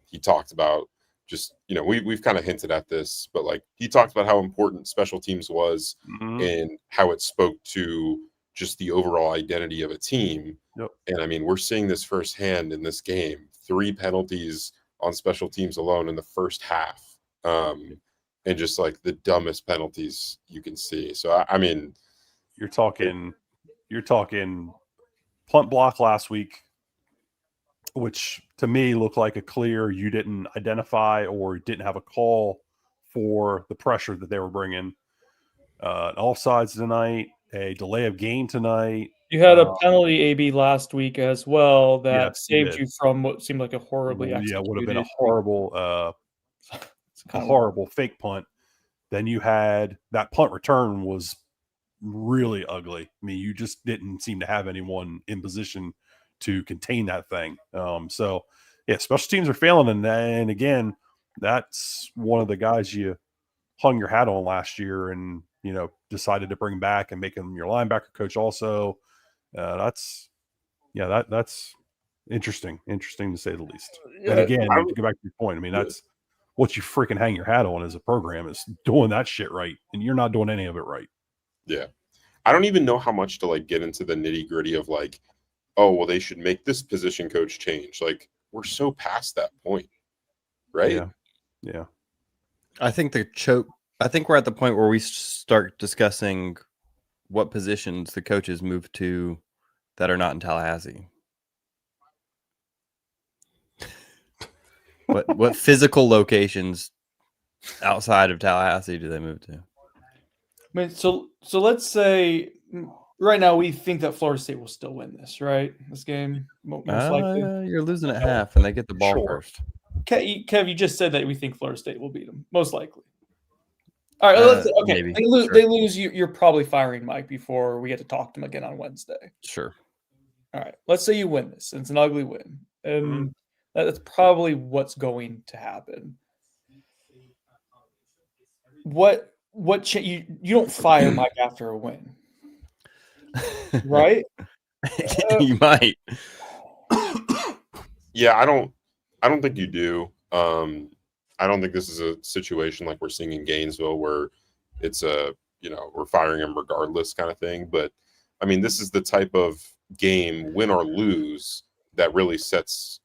He talked about just we've kind of hinted at this, but like he talked about how important special teams was and how it spoke to just the overall identity of a team. Yep. And I mean, we're seeing this firsthand in this game. 3 penalties on special teams alone in the first half. And just like the dumbest penalties you can see. So I mean, you're talking punt block last week, which to me looked like a clear you didn't identify or didn't have a call for the pressure that they were bringing. An offsides tonight, a delay of game tonight. You had a penalty AB last week as well that yes, saved you from what seemed like a horribly executed. Would have been a horrible fake punt. Then you had that punt return was really ugly. I mean, you just didn't seem to have anyone in position to contain that thing. So yeah, special teams are failing, and again, that's one of the guys you hung your hat on last year, and decided to bring back and make him your linebacker coach also. That's interesting to say the least. Yeah, and again, to go back to your point, I mean, that's what you freaking hang your hat on as a program, is doing that shit right, and you're not doing any of it right. Yeah. I don't even know how much to like get into the nitty gritty of like, oh, well, they should make this position coach change. Like, we're so past that point, right? Yeah. I think we're at the point where we start discussing what positions the coaches move to that are not in Tallahassee. What physical locations outside of Tallahassee do they move to? I mean, so let's say right now we think that Florida State will still win this, right? This game, most likely. You're losing at half, and they get the ball first. Kev, you just said that we think Florida State will beat them, most likely. All right, okay. Maybe. They lose. You're probably firing Mike before we get to talk to him again on Wednesday. Sure. All right. Let's say you win this. It's an ugly win, and that's probably what's going to happen. You don't fire Mike after a win, right? You might. Yeah, I don't think you do. I don't think this is a situation like we're seeing in Gainesville where it's we're firing him regardless kind of thing. But I mean, this is the type of game, win or lose, that really sets,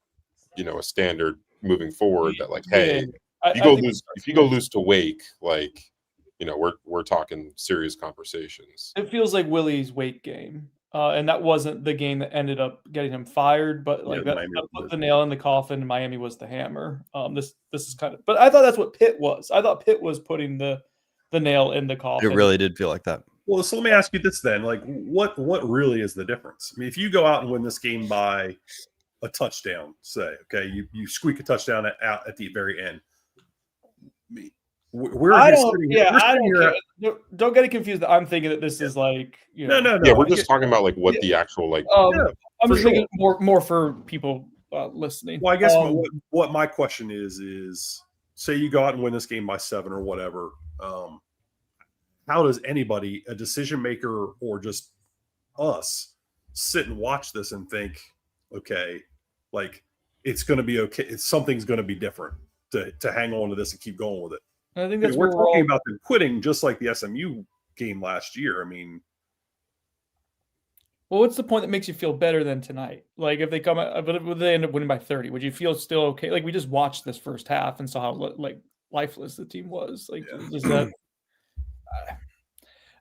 a standard moving forward that like, hey, if you go lose to Wake, like, we're talking serious conversations. It feels like Willie's Wake game. And that wasn't the game that ended up getting him fired, but like that put the nail in the coffin, and Miami was the hammer. This is kind of, but I thought that's what Pitt was. I thought Pitt was putting the nail in the coffin. It really did feel like that. Well, so let me ask you this then: like, what really is the difference? I mean, if you go out and win this game by a touchdown, say, okay, you squeak a touchdown out at the very end. Don't get it confused. I'm thinking that this is like, no. Yeah, we're just talking about like what the actual like. I'm just thinking more for people listening. Well, I guess what my question is say you go out and win this game by 7 or whatever. How does anybody, a decision maker or just us, sit and watch this and think, okay, like it's going to be okay. Something's going to be different to hang on to this and keep going with it. I think that's we're talking about them quitting, just like the SMU game last year. I mean, well, what's the point that makes you feel better than tonight? Like if they come out, but if they end up winning by 30, would you feel still okay? Like we just watched this first half and saw how like lifeless the team was. Like just that. I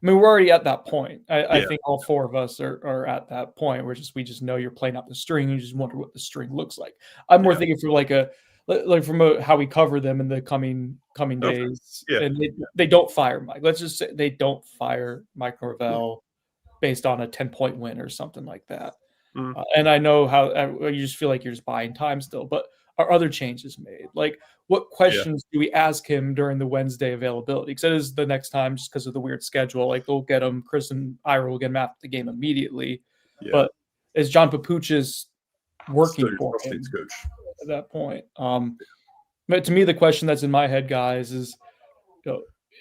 mean, we're already at that point. I think all 4 of us are at that point. We just know you're playing up the string. You just wonder what the string looks like. I'm more thinking for like from how we cover them in the coming days. Yeah. And they don't fire Mike. Let's just say they don't fire Mike Norvell based on a 10-point win or something like that. And I know how you just feel like you're just buying time still, but are other changes made? Like what questions do we ask him during the Wednesday availability? Because that is the next time, just because of the weird schedule. Like they'll get him, Chris and Ira will get him after the game immediately. Yeah. But is John Papuchis working for him at that point? But to me, the question that's in my head, guys, is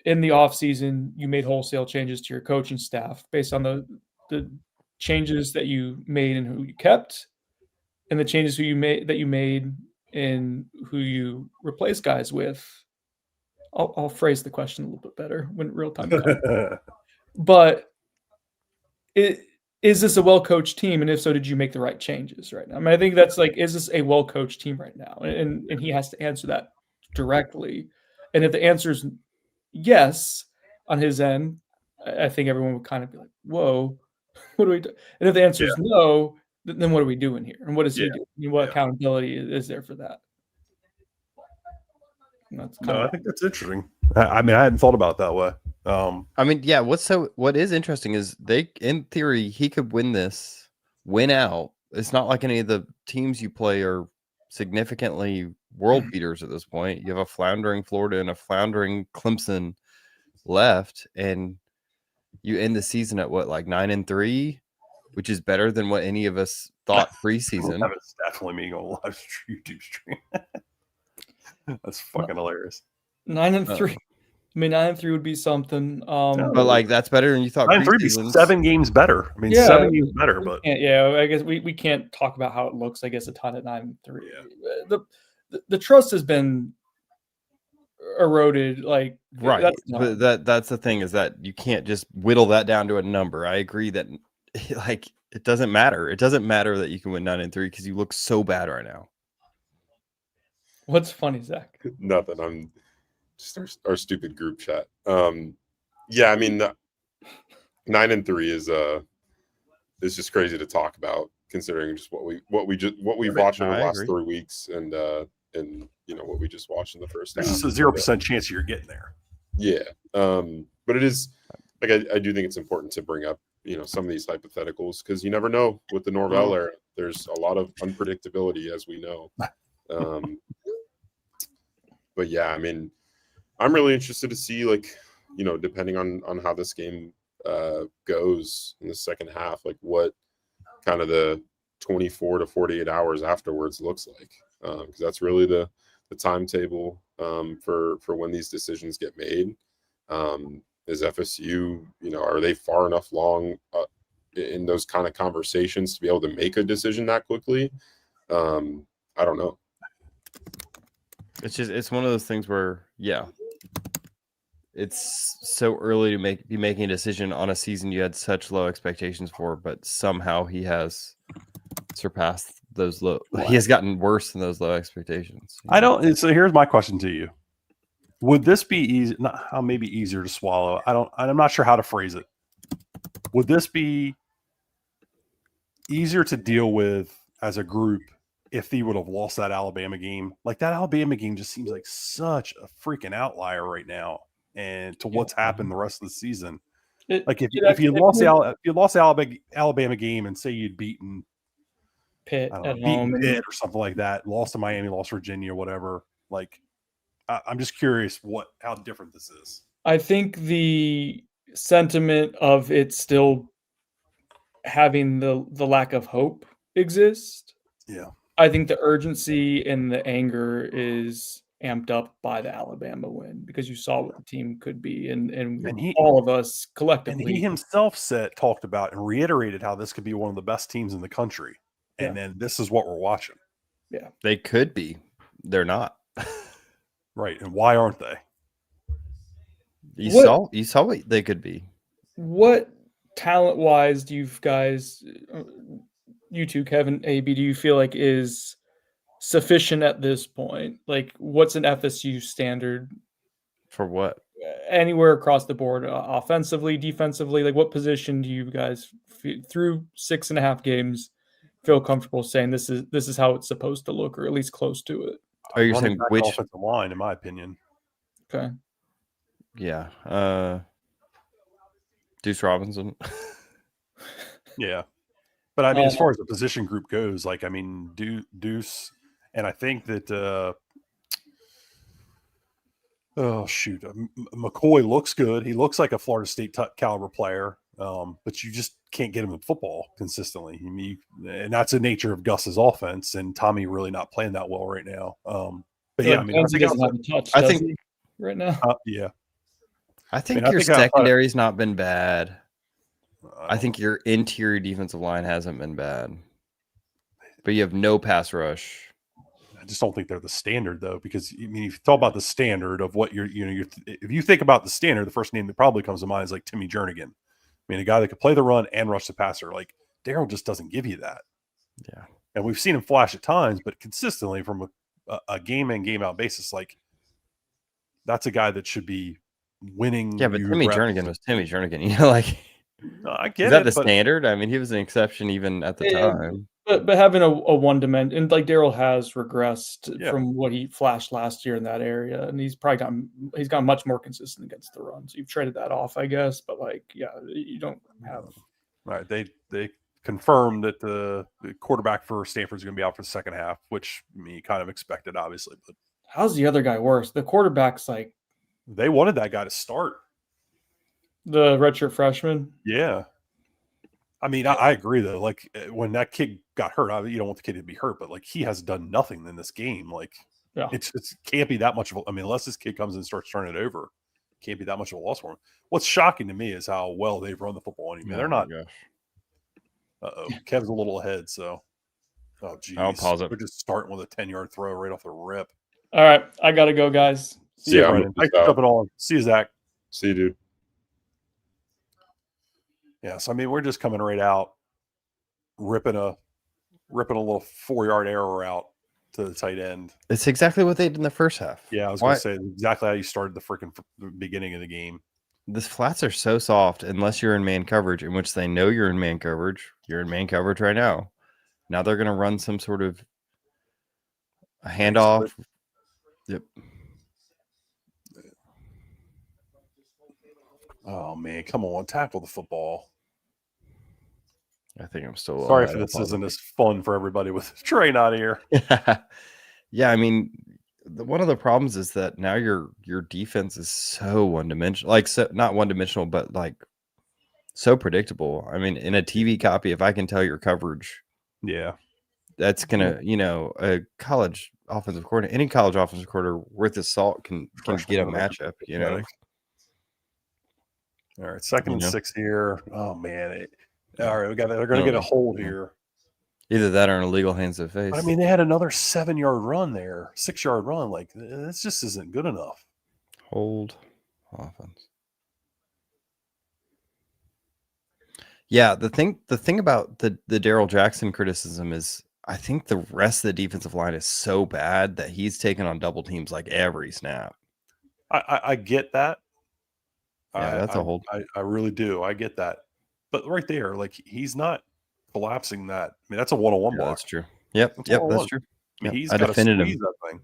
in the offseason, you made wholesale changes to your coaching staff based on the changes that you made and who you kept, and the changes that you made in who you replace guys with. I'll phrase the question a little bit better when real time comes. But is this a well-coached team? And if so, did you make the right changes right now? I mean, I think that's like, is this a well-coached team right now? And he has to answer that directly. And if the answer is yes on his end, I think everyone would kind of be like, whoa, what do we do? And if the answer is no, then what are we doing here? And what does he do? I mean, what accountability is there for that? I think that's interesting. I mean, I hadn't thought about it that way. I mean, yeah. What is interesting is in theory, he could win out. It's not like any of the teams you play are significantly world beaters at this point. You have a floundering Florida and a floundering Clemson left, and you end the season at what, like 9-3, which is better than what any of us thought preseason. That was definitely me on a live YouTube stream. That's fucking hilarious. 9-3. I mean, 9-3 would be something. But like that's better than you thought. 9-3 be 7 games better. I mean, 7 games better. But I guess we can't talk about how it looks. I guess a ton at 9-3. Yeah. The trust has been eroded. Like right, but that's the thing, is that you can't just whittle that down to a number. I agree that like it doesn't matter. It doesn't matter that you can win 9-3 because you look so bad right now. What's funny, Zach? Nothing. I'm just our stupid group chat. Yeah, I mean, 9-3 is just crazy to talk about, considering just what we've watched in the last 3 weeks, and you know what we just watched in the first half. There's a 0% chance you're getting there. Yeah, but it is like I do think it's important to bring up, you know, some of these hypotheticals, because you never know with the Norvell era. There's a lot of unpredictability, as we know. But yeah, I mean, I'm really interested to see, like, you know, depending on how this game goes in the second half, like what kind of the 24 to 48 hours afterwards looks like, because that's really the timetable for when these decisions get made. Is FSU, you know, are they far enough along in those kind of conversations to be able to make a decision that quickly? I don't know. It's one of those things where, yeah, it's so early to be making a decision on a season you had such low expectations for, but somehow he has surpassed those low. He has gotten worse than those low expectations. I don't. So here's my question to you: would this be easy? Maybe easier to swallow. I'm not sure how to phrase it. Would this be easier to deal with as a group if he would have lost that Alabama game? Like, that Alabama game just seems like such a freaking outlier right now, and to what's happened the rest of the season. Like if you lost the Alabama game and say you'd beaten Pitt at home, Pitt or something like that, lost to Miami, lost Virginia, whatever. Like, I'm just curious how different this is. I think the sentiment of it still having the lack of hope exists. Yeah. I think the urgency and the anger is amped up by the Alabama win, because you saw what the team could be, and all of us collectively. And he himself talked about and reiterated how this could be one of the best teams in the country. And then this is what we're watching. Yeah. They could be. They're not. Right. And why aren't they? You saw what they could be. What talent-wise do you guys, you two, Kevin, AB, do you feel like is sufficient at this point? Like, what's an FSU standard for what? Anywhere across the board, offensively, defensively? Like, what position do you guys through 6.5 games feel comfortable saying this is how it's supposed to look, or at least close to it? Are you saying which offensive line, in my opinion? Okay. Yeah. Deuce Robinson. Yeah. But I mean, as far as the position group goes, like, I mean, Deuce, and I think that McCoy looks good. He looks like a Florida State caliber player, but you just can't get him in football consistently. I mean, and that's the nature of Gus's offense, and Tommy really not playing that well right now. But yeah, I mean, he doesn't have a touch. I think right now. Yeah. I think your secondary's not been bad. I think your interior defensive line hasn't been bad, but you have no pass rush. I just don't think they're the standard, though, because I mean, if you talk about the standard of what if you think about the standard, the first name that probably comes to mind is like Timmy Jernigan. I mean, a guy that could play the run and rush the passer. Like Darryl just doesn't give you that. Yeah. And we've seen him flash at times, but consistently from a game in, game out basis, like that's a guy that should be winning. Yeah, but Timmy Jernigan was Timmy Jernigan. You know, like I get is that it, the standard? I mean, he was an exception even at the time. But having a one dimension, and like Darryl has regressed from what he flashed last year in that area, and he's gotten much more consistent against the run. So you've traded that off, I guess. But like, yeah, you don't have. Right, they confirmed that the quarterback for Stanford is going to be out for the second half, which you kind of expected, obviously. But how's the other guy worse? The quarterback's like they wanted that guy to start. The redshirt freshman. Yeah. I mean, I agree though. Like when that kid got hurt, you don't want the kid to be hurt, but like he has done nothing in this game. Like it can't be that much of I mean, unless this kid comes and starts turning it over, it can't be that much of a loss for him. What's shocking to me is how well they've run the football. I mean, they're not. Kev's a little ahead, so. Oh, geez. I'll pause it. We're just starting with a 10-yard throw right off the rip. All right, I gotta go, guys. See you, Brendan. Thanks for jumping on. See you, Zach. See you, dude. Yes, I mean we're just coming right out, ripping a little 4-yard arrow out to the tight end. It's exactly what they did in the first half. Yeah, I was going to say exactly how you started the beginning of the game. The flats are so soft unless you're in man coverage, in which they know you're in man coverage. You're in man coverage right now. Now they're going to run some sort of a handoff. Yep. Oh man, come on, tackle the football. I think I'm still sorry if this isn't as fun for everybody with Trey not here. Yeah, I mean, one of the problems is that now your defense is so one-dimensional, like so, not one-dimensional, but like so predictable. I mean, in a TV copy, if I can tell your coverage, that's gonna, a college offensive coordinator, any college offensive coordinator worth his salt can get a matchup. All right, second and 6 here. Oh man. All right, they're going to get a hold here. Either that or an illegal hands to face. I mean, they had another 7-yard run there, 6-yard run. Like this just isn't good enough. Hold offense. Yeah, the thing about the Darryl Jackson criticism is I think the rest of the defensive line is so bad that he's taking on double teams like every snap. I get that. Yeah, that's a hold. I really do. I get that. But right there, like he's not collapsing that. I mean, that's a one-on-one block. That's true. Yep, that's true. I mean, he's I got to squeeze him. that thing.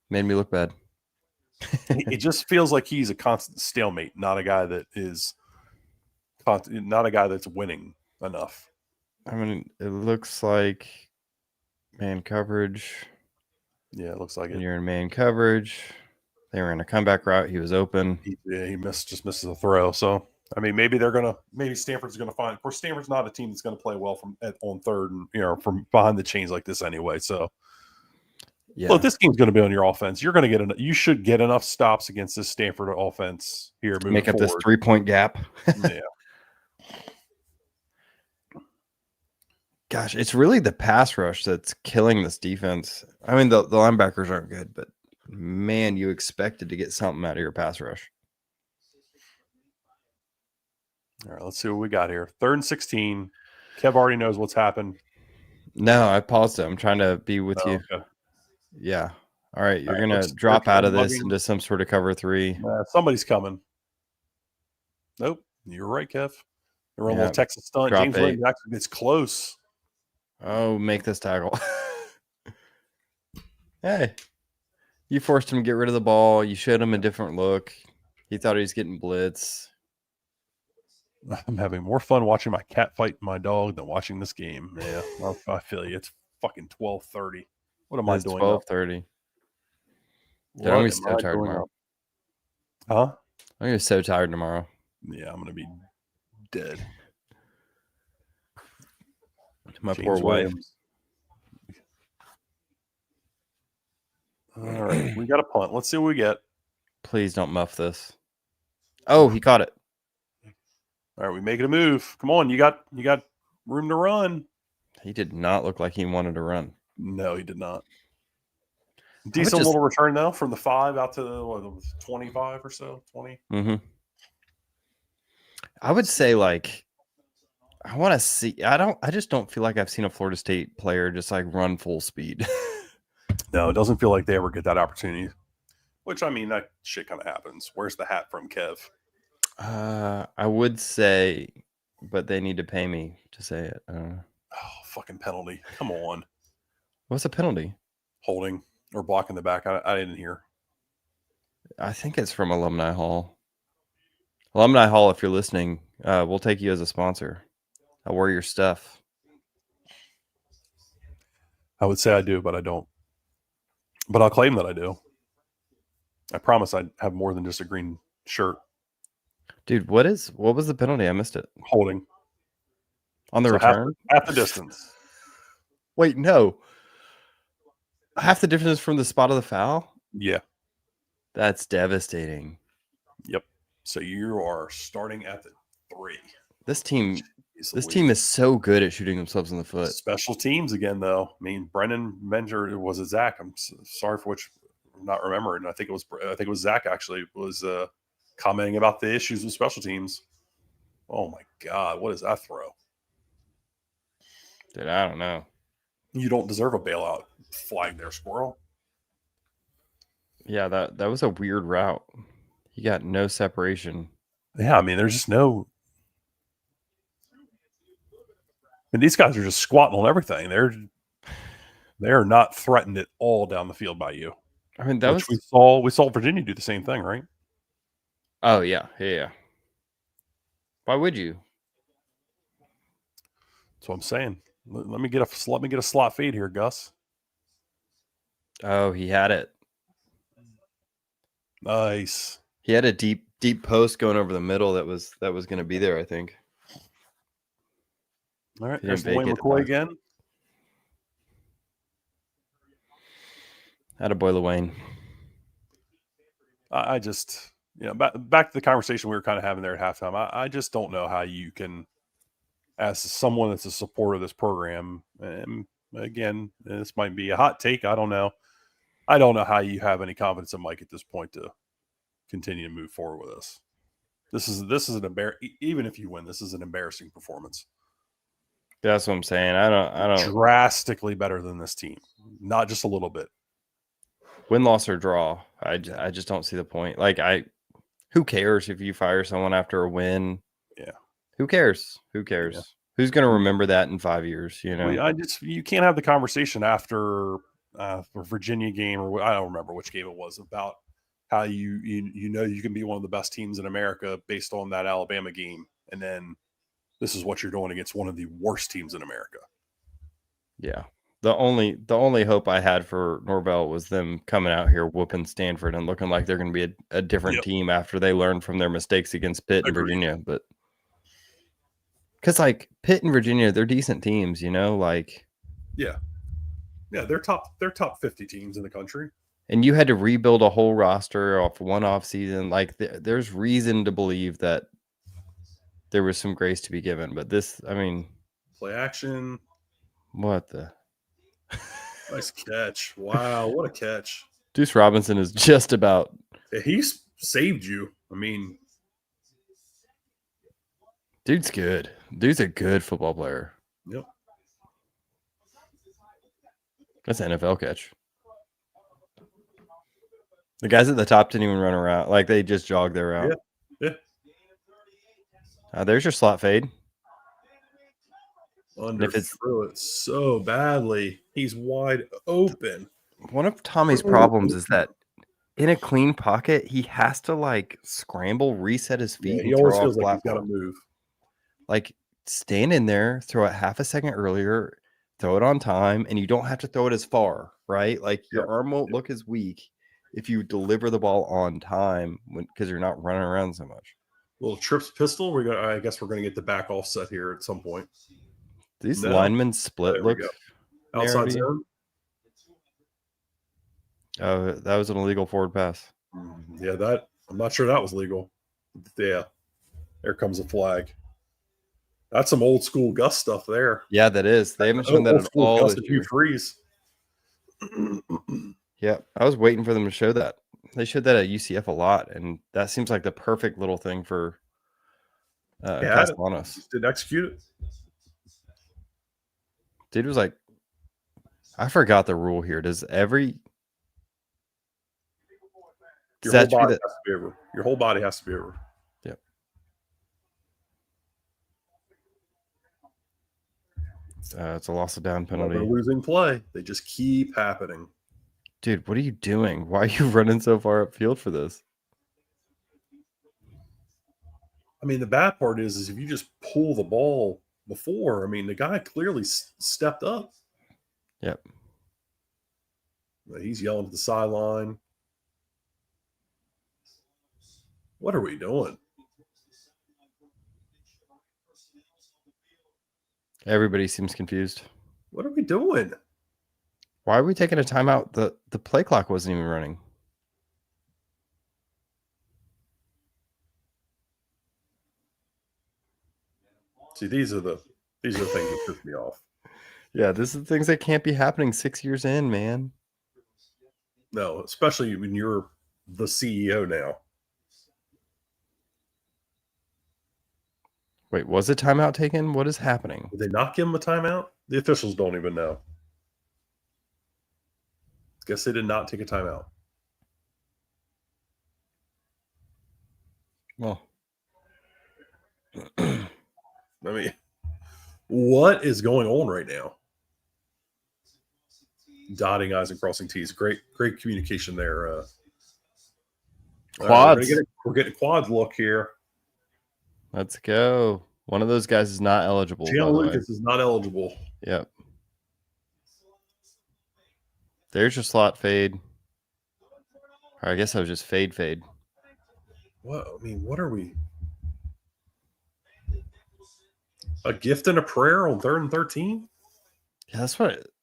Made me look bad. It just feels like he's a constant stalemate, not a guy that is not a guy that's winning enough. I mean, it looks like man coverage. Yeah, it looks like it. You're in man coverage. They were in a comeback route. He was open. He just misses a throw. So I mean, maybe Stanford's gonna find. Of course, Stanford's not a team that's gonna play well on third and from behind the chains like this anyway. So yeah, well, if this game's gonna be on your offense, you should get enough stops against this Stanford offense here. Make up this 3-point gap. Yeah. Gosh, it's really the pass rush that's killing this defense. I mean, the linebackers aren't good, but man, you expected to get something out of your pass rush. All right, let's see what we got here. 3rd and 16. Kev already knows what's happened. No, I paused it. I'm trying to be with you. Okay. Yeah. All right, you're going to drop out of this into some sort of cover 3. Somebody's coming. Nope. You're right, Kev. They're a little Texas stunt. James Lynn actually gets close. Oh, make this tackle. Hey, you forced him to get rid of the ball. You showed him a different look. He thought he was getting blitz. I'm having more fun watching my cat fight my dog than watching this game. Yeah, I feel you. It's fucking 12:30. What am I doing? 12:30. I'm gonna be so tired tomorrow. Huh? I'm gonna be so tired tomorrow. Yeah, I'm gonna be dead. My poor wife. All right, we got a punt. Let's see what we get. Please don't muff this. Oh, he caught it. All right, we making a move. Come on, you got room to run. He did not look like he wanted to run. No, he did not. Decent little return though, from the 5 out to the 25 or so, 20. Mm-hmm. I would say like I want to see. I just don't feel like I've seen a Florida State player just like run full speed. No, it doesn't feel like they ever get that opportunity. Which, I mean, that shit kind of happens. Where's the hat from, Kev? I would say, but they need to pay me to say it. Oh, fucking penalty. Come on. What's the penalty? Holding or blocking the back. I didn't hear. I think it's from Alumni Hall. Alumni Hall, if you're listening, we'll take you as a sponsor. I'll wear your stuff. I would say I do, but I don't. But I'll claim that I do. I promise I'd have more than just a green shirt. Dude, what was the penalty? I missed it. Holding. On the return? Half the distance. Wait, no. Half the difference from the spot of the foul? Yeah. That's devastating. Yep. So you are starting at the 3. This team is so good at shooting themselves in the foot. Special teams again, though. I mean, Brennan Menger, was it Zach? I'm sorry for which I'm not remembering. I think it was Zach actually was commenting about the issues with special teams. Oh my God, what is that throw? Dude, I don't know. You don't deserve a bailout flag there, squirrel. Yeah, that was a weird route. He got no separation. Yeah, I mean, there's just no. And these guys are just squatting on everything. They're not threatened at all down the field by you. I mean, we saw Virginia do the same thing, right? Oh yeah. Why would you? That's what I'm saying. Let me get a slot fade here, Gus. Oh, he had it. Nice. He had a deep post going over the middle that was going to be there, I think. All right, there's Wayne McCoy again. Attaboy Wayne. I just, back to the conversation we were kind of having there at halftime. I just don't know how you can, as someone that's a supporter of this program, and again, this might be a hot take. I don't know. I don't know how you have any confidence in Mike at this point to continue to move forward with this. This is an even if you win, this is an embarrassing performance. That's what I'm saying. I don't drastically better than this team, not just a little bit. Win, loss, or draw. I just don't see the point. Like, who cares if you fire someone after a win? Yeah. Who cares? Yeah. Who's going to remember that in 5 years? You can't have the conversation after the Virginia game, or I don't remember which game it was, about how you can be one of the best teams in America based on that Alabama game, and then this is what you're doing against one of the worst teams in America. Yeah. The only hope I had for Norvell was them coming out here whooping Stanford and looking like they're going to be a different team after they learn from their mistakes against Pitt and Virginia. But because like Pitt and Virginia, they're decent teams, like yeah, they're top 50 teams in the country. And you had to rebuild a whole roster off one off season. Like there's reason to believe that there was some grace to be given. But this, I mean, play action. What the? Nice catch. Wow, what a catch. Deuce Robinson is just about. He's saved you. I mean, dude's good. Dude's a good football player. Yep. That's an NFL catch. The guys at the top didn't even run around. Like, they just jogged their route. Yeah. There's your slot fade. Threw it so badly. He's wide open. One of Tommy's problems is that in a clean pocket, he has to like scramble, reset his feet. Yeah, he always feels like he's got to move. Like, stand in there, throw it half a second earlier, throw it on time, and you don't have to throw it as far, right? Like, your arm won't look as weak if you deliver the ball on time because you're not running around so much. Little trips pistol. I guess we're going to get the back offset here at some point. These linemen split look outside zone. Oh, that was an illegal forward pass. Yeah, I'm not sure that was legal. Yeah, there comes a flag. That's some old school Gus stuff there. Yeah, that is. They haven't shown that at all this year. Freeze. Yeah, I was waiting for them to show that. They showed that at UCF a lot, and that seems like the perfect little thing for Castellanos. Did execute it. Dude was like, I forgot the rule here. Does every Your whole body has to be over. Your whole body has to be over. Yep. It's a loss of down penalty. Another losing play. They just keep happening. Dude, what are you doing? Why are you running so far upfield for this? I mean, the bad part is if you just pull the ball before, I mean, the guy clearly stepped up. Yep. He's yelling at the sideline. What are we doing? Everybody seems confused. What are we doing? Why are we taking a timeout? The play clock wasn't even running. See, these are the things that piss me off. Yeah, this is the things that can't be happening 6 years in, man. No, especially when you're the CEO now. Wait, was a timeout taken? What is happening? Did they not give him a timeout? The officials don't even know. Guess they did not take a timeout. Well, I mean, what is going on right now? Dotting I's and crossing T's. Great communication there. quads. Right, we're getting a quads look here. Let's go. One of those guys is not eligible. Jalen Lucas is not eligible. Yep. There's your slot fade. Or I guess I was just fade. What? I mean, what are we? A gift and a prayer on 3rd and 13? Yeah,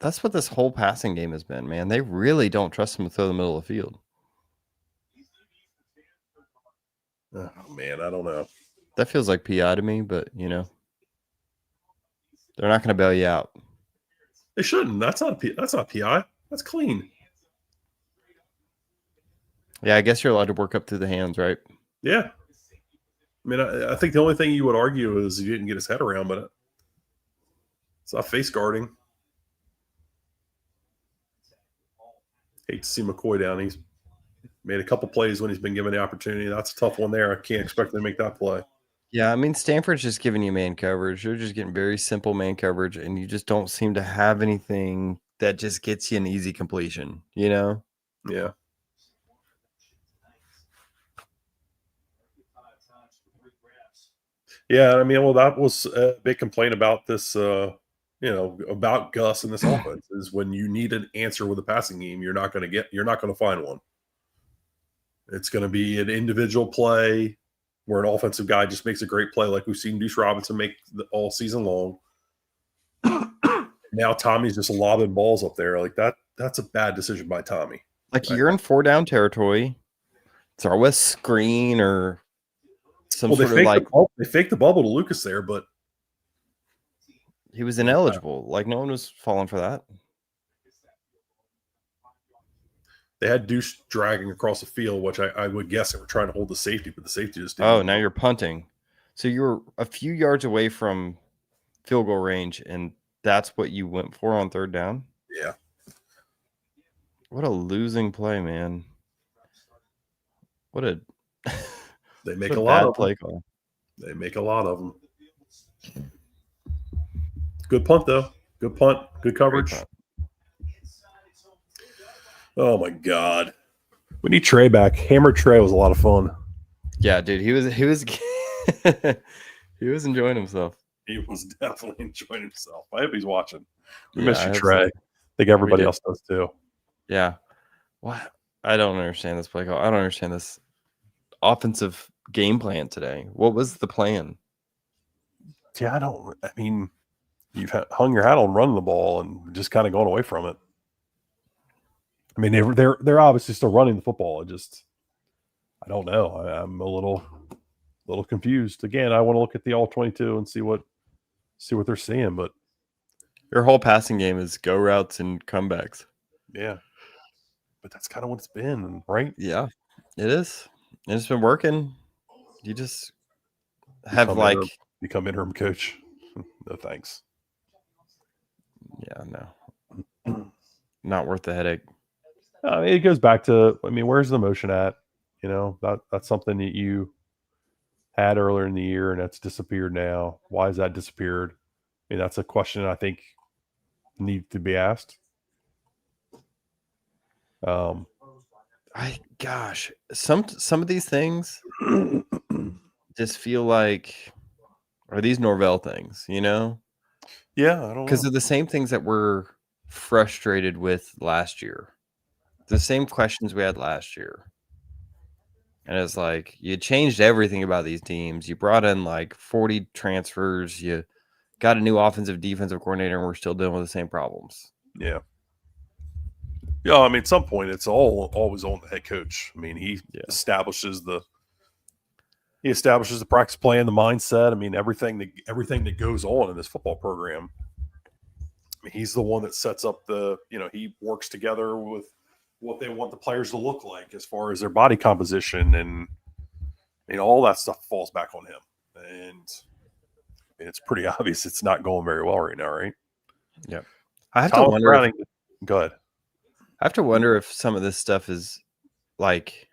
that's what this whole passing game has been, man. They really don't trust him to throw the middle of the field. Oh man, I don't know. That feels like PI to me, but they're not going to bail you out. They shouldn't. That's not PI. That's clean. Yeah, I guess you're allowed to work up through the hands, right? Yeah. I mean, I think the only thing you would argue is he didn't get his head around, but it's not face guarding. Hate to see McCoy down. He's made a couple plays when he's been given the opportunity. That's a tough one there. I can't expect him to make that play. Yeah, I mean, Stanford's just giving you man coverage. You're just getting very simple man coverage, and you just don't seem to have anything that just gets you an easy completion, Yeah. Yeah, I mean, well, that was a big complaint about this, about Gus and this offense is when you need an answer with a passing game, you're not going to find one. It's going to be an individual play where an offensive guy just makes a great play, like we've seen Deuce Robinson make all season long. Now Tommy's just lobbing balls up there like that. That's a bad decision by Tommy. Like you're in 4-down territory. Throw a screen or some sort of they faked the bubble to Lucas there, but he was ineligible. Like no one was falling for that. They had Deuce dragging across the field, which I would guess they were trying to hold the safety, but the safety just didn't. Oh, now you're punting. So you were a few yards away from field goal range, and that's what you went for on 3rd down? Yeah. What a losing play, man. What a they make a lot of play call. They make a lot of them. Good punt, though. Good punt. Good coverage. Oh, my God. We need Trey back. Hammer Trey was a lot of fun. Yeah, dude. He was he was enjoying himself. He was definitely enjoying himself. I hope he's watching. We miss you, Trey. I think everybody else does, too. Yeah. What? I don't understand this play call. I don't understand this offensive game plan today. What was the plan? Yeah, I mean, you've hung your hat on running the ball and just kind of going away from it. I mean, they're obviously still running the football. I don't know. I'm a little confused. Again, I want to look at the all 22 and see what they're seeing. But your whole passing game is go routes and comebacks. Yeah, but that's kind of what it's been, right? Yeah, it is. And it's been working. You just have become interim coach. No thanks. Yeah, no. Not worth the headache. I mean, it goes back to, where's the motion at? That's something that you had earlier in the year and that's disappeared now. Why has that disappeared? That's a question I think needs to be asked. Some of these things just feel like, are these Norvell things, Yeah, I don't know. Because they're the same things that we're frustrated with last year. The same questions we had last year. And it's like, you changed everything about these teams. You brought in like 40 transfers. You got a new offensive defensive coordinator, and we're still dealing with the same problems. Yeah. Yeah, at some point, it's always on the head coach. He establishes the practice plan, the mindset. Everything that goes on in this football program. He's the one that sets up he works together with what they want the players to look like as far as their body composition, and all that stuff falls back on him. And it's pretty obvious it's not going very well right now, right? Yeah. I have to wonder. Go ahead. I have to wonder if some of this stuff is like,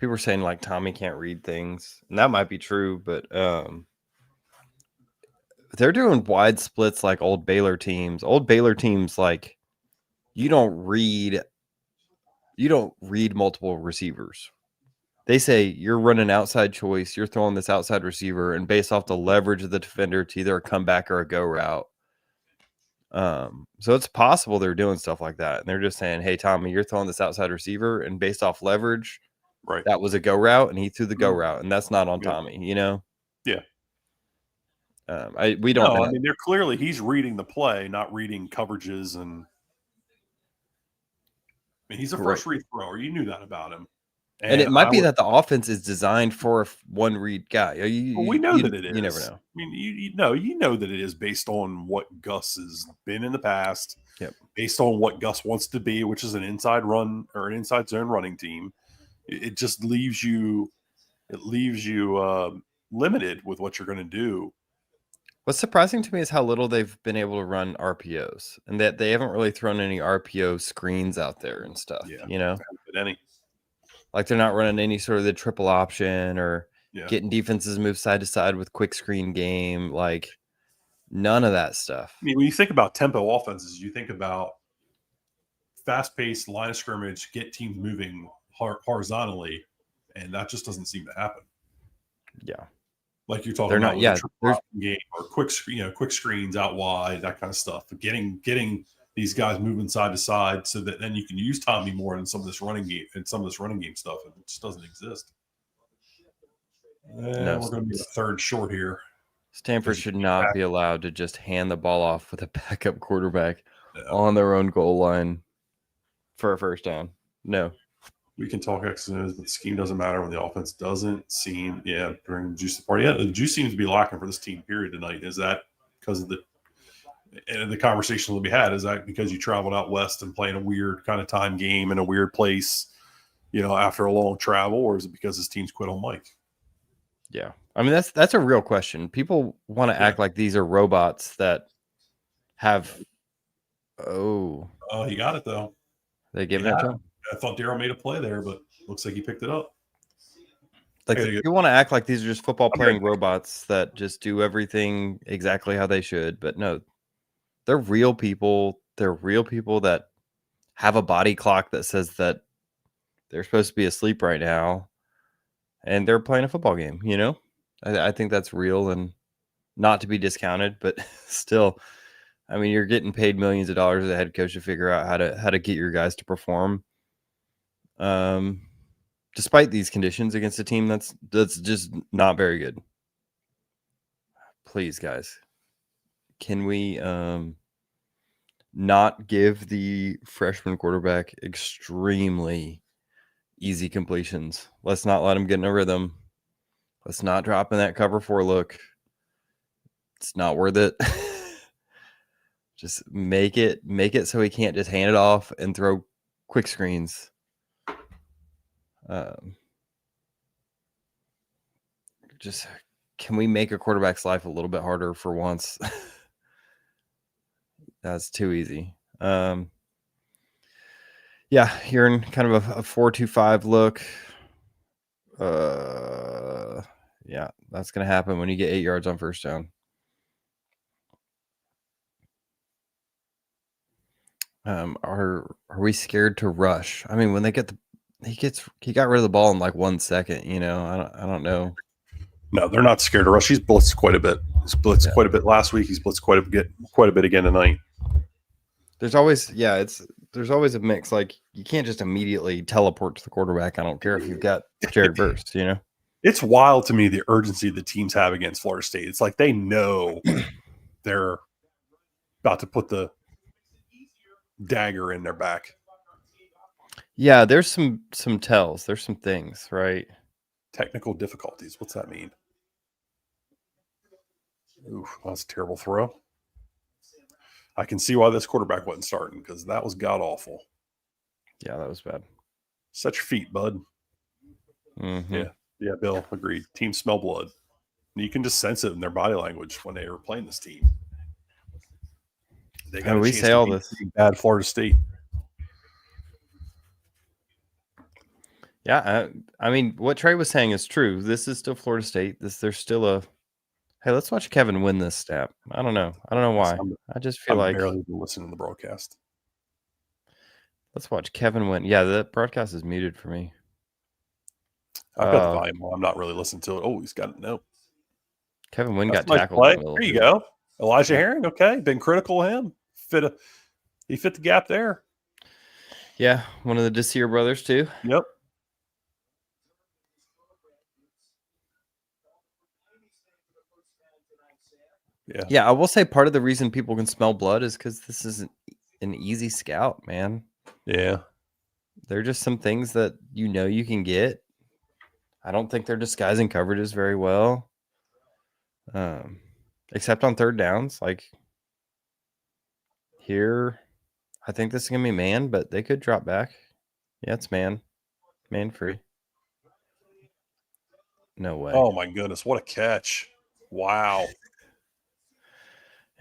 people are saying like Tommy can't read things, and that might be true, but they're doing wide splits like old Baylor teams. Old Baylor teams, like, you don't read multiple receivers. They say you're running outside choice, you're throwing this outside receiver, and based off the leverage of the defender, it's either a comeback or a go route. So it's possible they're doing stuff like that, and they're just saying, "Hey, Tommy, you're throwing this outside receiver, and based off leverage, right, that was a go route, and he threw the go route, and that's not on Tommy." Yeah. We don't know. They're clearly, he's reading the play, not reading coverages, and he's a first read thrower. You knew that about him. And it might be that the offense is designed for a one read guy. We know that it is. You never know. You know that it is based on what Gus has been in the past. Yep. Based on what Gus wants to be, which is an inside run or an inside zone running team. It just leaves you. It leaves you limited with what you're going to do. What's surprising to me is how little they've been able to run RPOs, and that they haven't really thrown any RPO screens out there and stuff. Yeah, any. Like, they're not running any sort of the triple option or getting defenses move side to side with quick screen game. Like, none of that stuff. When you think about tempo offenses, you think about fast-paced line of scrimmage, get teams moving horizontally, and that just doesn't seem to happen. Yeah. Like you're talking about triple game or quick screens out wide, that kind of stuff. Getting these guys moving side to side so that then you can use Tommy more in some of this running game stuff. And it just doesn't exist. No, we're going to be a third short here. Stanford should not be allowed to just hand the ball off with a backup quarterback on their own goal line for a first down. No. We can talk X's and O's, but the scheme doesn't matter when the offense doesn't seem, during the juice the party. Yeah, the juice seems to be lacking for this team, period, tonight. Is that because of the conversation that we had? Is that because you traveled out west and playing a weird kind of time game in a weird place, after a long travel, or is it because his team's quit on Mike? Yeah. That's a real question. People want to act like these are robots that have. Oh, he got it, though. They gave it to him? I thought Darryl made a play there, but looks like he picked it up. Like, you want to act like these are just football playing robots that just do everything exactly how they should, but no, they're real people. They're real people that have a body clock that says that they're supposed to be asleep right now, and they're playing a football game. I think that's real and not to be discounted, but still, you're getting paid millions of dollars as a head coach to figure out how to get your guys to perform. Despite these conditions against a team that's just not very good. Please, guys, can we not give the freshman quarterback extremely easy completions? Let's not let him get in a rhythm. Let's not drop in that cover 4 look. It's not worth it. Just make it so he can't just hand it off and throw quick screens. Just, can we make a quarterback's life a little bit harder for once? That's too easy. Yeah, you're in kind of a 4-2-5 look. Yeah, that's gonna happen when you get 8 yards on first down. Are we scared to rush? I mean, when they get he got rid of the ball in like 1 second. You know, I don't know. No, they're not scared to rush. He's blitzed quite a bit. He's blitzed quite a bit last week. He's blitzed quite a bit again tonight. There's always there's always a mix. Like you can't just immediately teleport to the quarterback. I don't care if you've got Jared Verse, you know. It's wild to me the urgency the teams have against Florida State. It's like they know they're about to put the dagger in their back. Yeah, there's some tells. There's some things, right? Technical difficulties. What's that mean? Oof, that's a terrible throw. I can see why this quarterback wasn't starting because that was god awful. Yeah, that was bad. Set your feet, bud. Mm-hmm. Yeah, Bill, agreed. Teams smell blood. You can just sense it in their body language when they were playing this team. They got we say all this bad Florida State. Yeah, I mean, what Trey was saying is true. This is still Florida State. There's still a. Hey, let's watch Kevin win this snap. I don't know why. I just feel like barely listening to the broadcast. Let's watch Kevin win. Yeah, the broadcast is muted for me. I've got the volume on. I'm not really listening to it. Oh, he's got it. Nope. Kevin Wynn got tackled. There you go. Elijah Herring. Okay. Been critical of him. He fit the gap there. Yeah. One of the Desir brothers, too. Yep. Yeah. I will say part of the reason people can smell blood is because this isn't an easy scout, man. Yeah. There are just some things that you can get. I don't think they're disguising coverages very well. Except on third downs. Like here, I think this is going to be man, but they could drop back. Yeah, it's man. Man free. No way. Oh, my goodness. What a catch. Wow.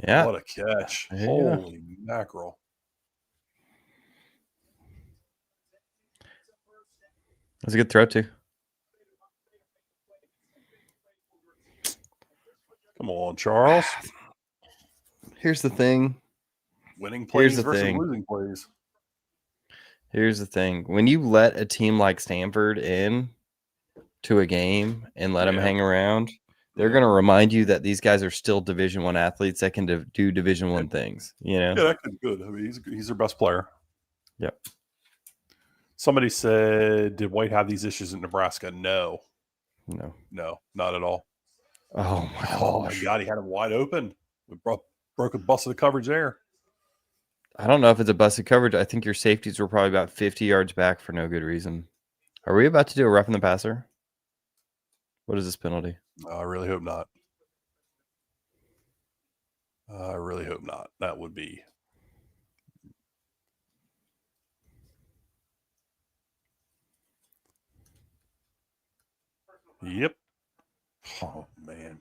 Yeah. What a catch. Holy mackerel. That's a good throw, too. Come on, Charles. Here's the thing. Winning plays versus losing plays. Here's the thing. When you let a team like Stanford in to a game and let them hang around, they're going to remind you that these guys are still Division I athletes that can do Division I things. You know? Yeah, that could be good. I mean, he's their best player. Yep. Somebody said, did White have these issues in Nebraska? No, not at all. Oh my God, he had him wide open. We broke a bust of the coverage there. I don't know if it's a busted coverage. I think your safeties were probably about 50 yards back for no good reason. Are we about to do a roughing the passer? What is this penalty? I really hope not. I really hope not. That would be. Yep. Oh, man.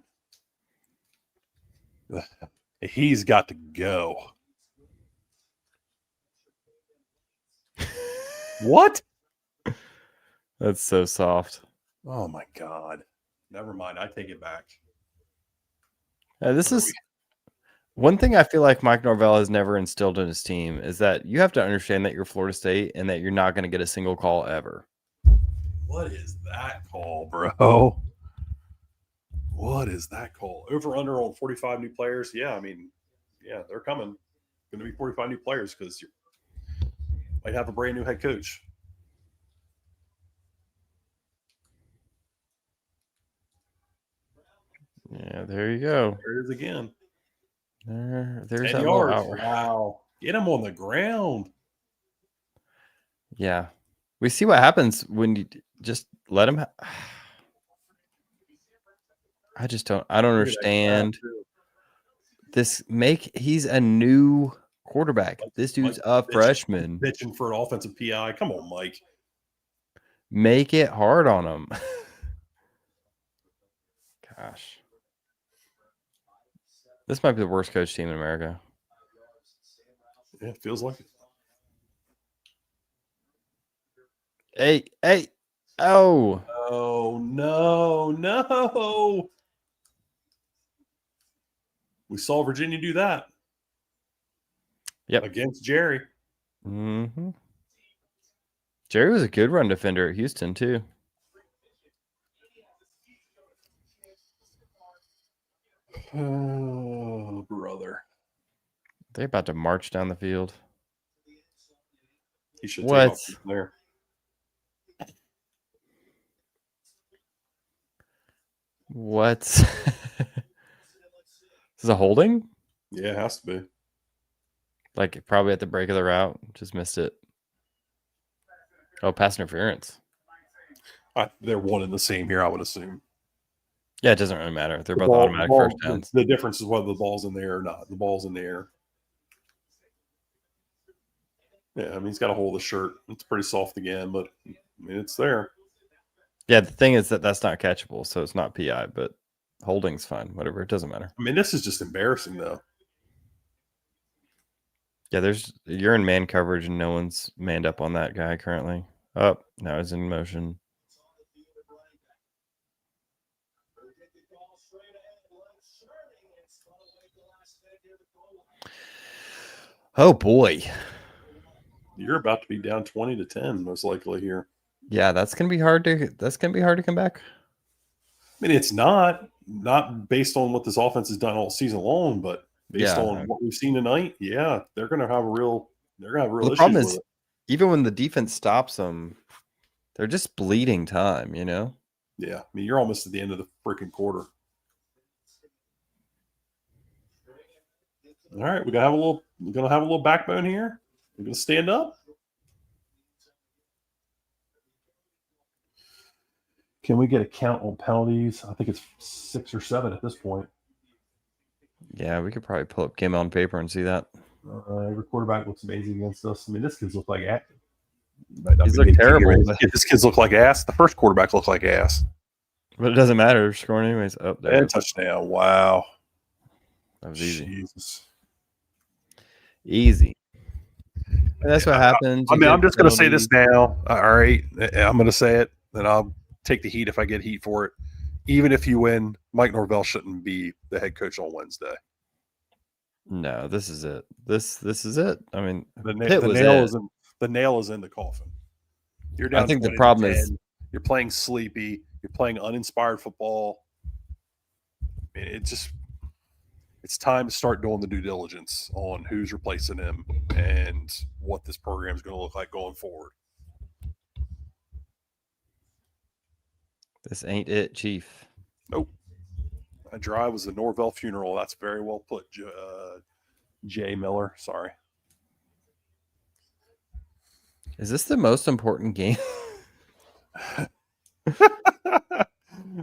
He's got to go. What? That's so soft. Oh, my God. Never mind. I take it back. This is one thing I feel like Mike Norvell has never instilled in his team is that you have to understand that you're Florida State and that you're not going to get a single call ever. What is that call, bro? What is that call? Over under on 45 new players? Yeah, I mean, yeah, they're coming. Going to be 45 new players because you might have a brand new head coach. Yeah, there you go. There it is again. There's 10 yards. Wow. Get him on the ground. Yeah. We see what happens when you just let him. I don't understand this. He's a new quarterback. This dude's a freshman. Bitching for an offensive PI. Come on, Mike. Make it hard on him. Gosh. This might be the worst coach team in America. Yeah, it feels like it. Hey. Oh. Oh, no. We saw Virginia do that. Yep. Against Jerry. Mm-hmm. Jerry was a good run defender at Houston, too. Oh, brother. They're about to march down the field. He should take off from there. What? This is a holding? Yeah, it has to be. Like probably at the break of the route. Just missed it. Oh, pass interference. They're one and the same here, I would assume. Yeah, it doesn't really matter. They're both automatic first downs. The difference is whether the ball's in there or not. The ball's in the air. Yeah, I mean, he's got a hole in the shirt. It's pretty soft again, but I mean, it's there. Yeah, the thing is that that's not catchable, so it's not PI, but holding's fine. Whatever, it doesn't matter. I mean, this is just embarrassing, though. Yeah, you're in man coverage and no one's manned up on that guy currently. Oh, now he's in motion. Oh boy. You're about to be down 20-10, most likely here. Yeah, that's gonna be hard to come back. I mean, it's not based on what this offense has done all season long, but based on what we've seen tonight, yeah, they're gonna have real issues. The problem is, even when the defense stops them, they're just bleeding time, you know? Yeah, I mean, you're almost at the end of the freaking quarter. All right, we're gonna have a little backbone here. We're gonna stand up. Can we get a count on penalties? I think it's 6 or 7 at this point. Yeah, we could probably pull up game on paper and see that. Every quarterback looks amazing against us. I mean, this kids look like ass. These look terrible. This kids look like ass. The first quarterback looked like ass. But it doesn't matter. They're scoring anyways. Oh, there. And touchdown. Wow. That was easy. Jesus. Easy. And that's what happens. I mean, I'm just going to say this now. All right. I'm going to say it, and I'll take the heat if I get heat for it. Even if you win, Mike Norvell shouldn't be the head coach on Wednesday. No, this is it. This is it. I mean, the nail is in the coffin. You're down. I think the problem is you're playing sleepy. You're playing uninspired football. I mean, it's time to start doing the due diligence on who's replacing him and what this program is going to look like going forward. This ain't it, Chief. Nope. That drive was the Norvell funeral. That's very well put, Jay Miller. Sorry. Is this the most important game?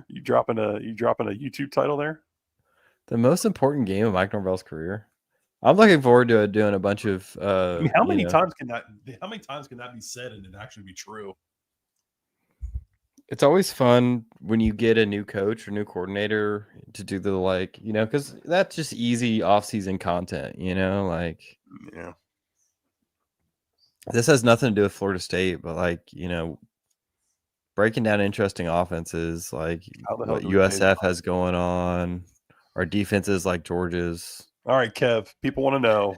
You dropping a YouTube title there? The most important game of Mike Norvell's career. I'm looking forward to doing a bunch of. I mean, how many times can that be said and it actually be true? It's always fun when you get a new coach or new coordinator to do the because that's just easy off-season content, yeah. This has nothing to do with Florida State, but breaking down interesting offenses, like what USF has going on, or defenses like Georgia's. All right, Kev. People want to know.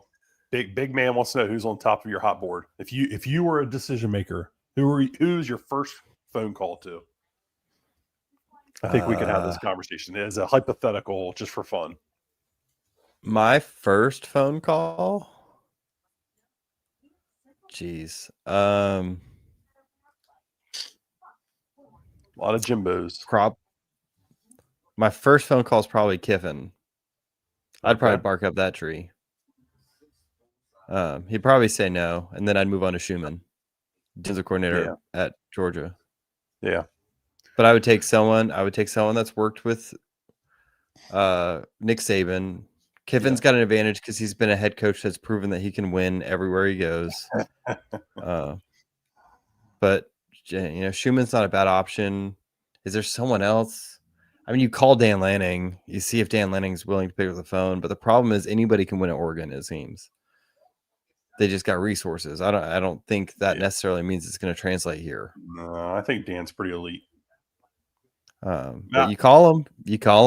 Big man wants to know who's on top of your hot board. If you were a decision maker, who's your first phone call to? I think we could have this conversation as a hypothetical, just for fun. My first phone call. Jeez. A lot of Jimbos. My first phone call is probably Kiffin. I'd probably bark up that tree. He'd probably say no, and then I'd move on to Schumann, defensive coordinator at Georgia. Yeah. But I would take someone that's worked with Nick Saban. Kiffin's got an advantage because he's been a head coach that's proven that he can win everywhere he goes. But Schumann's not a bad option. Is there someone else? I mean, you call Dan Lanning. You see if Dan Lanning's willing to pick up the phone. But the problem is anybody can win at Oregon, it seems. they just got resources. I don't think that necessarily means it's going to translate here. No, I think Dan's pretty elite. But you call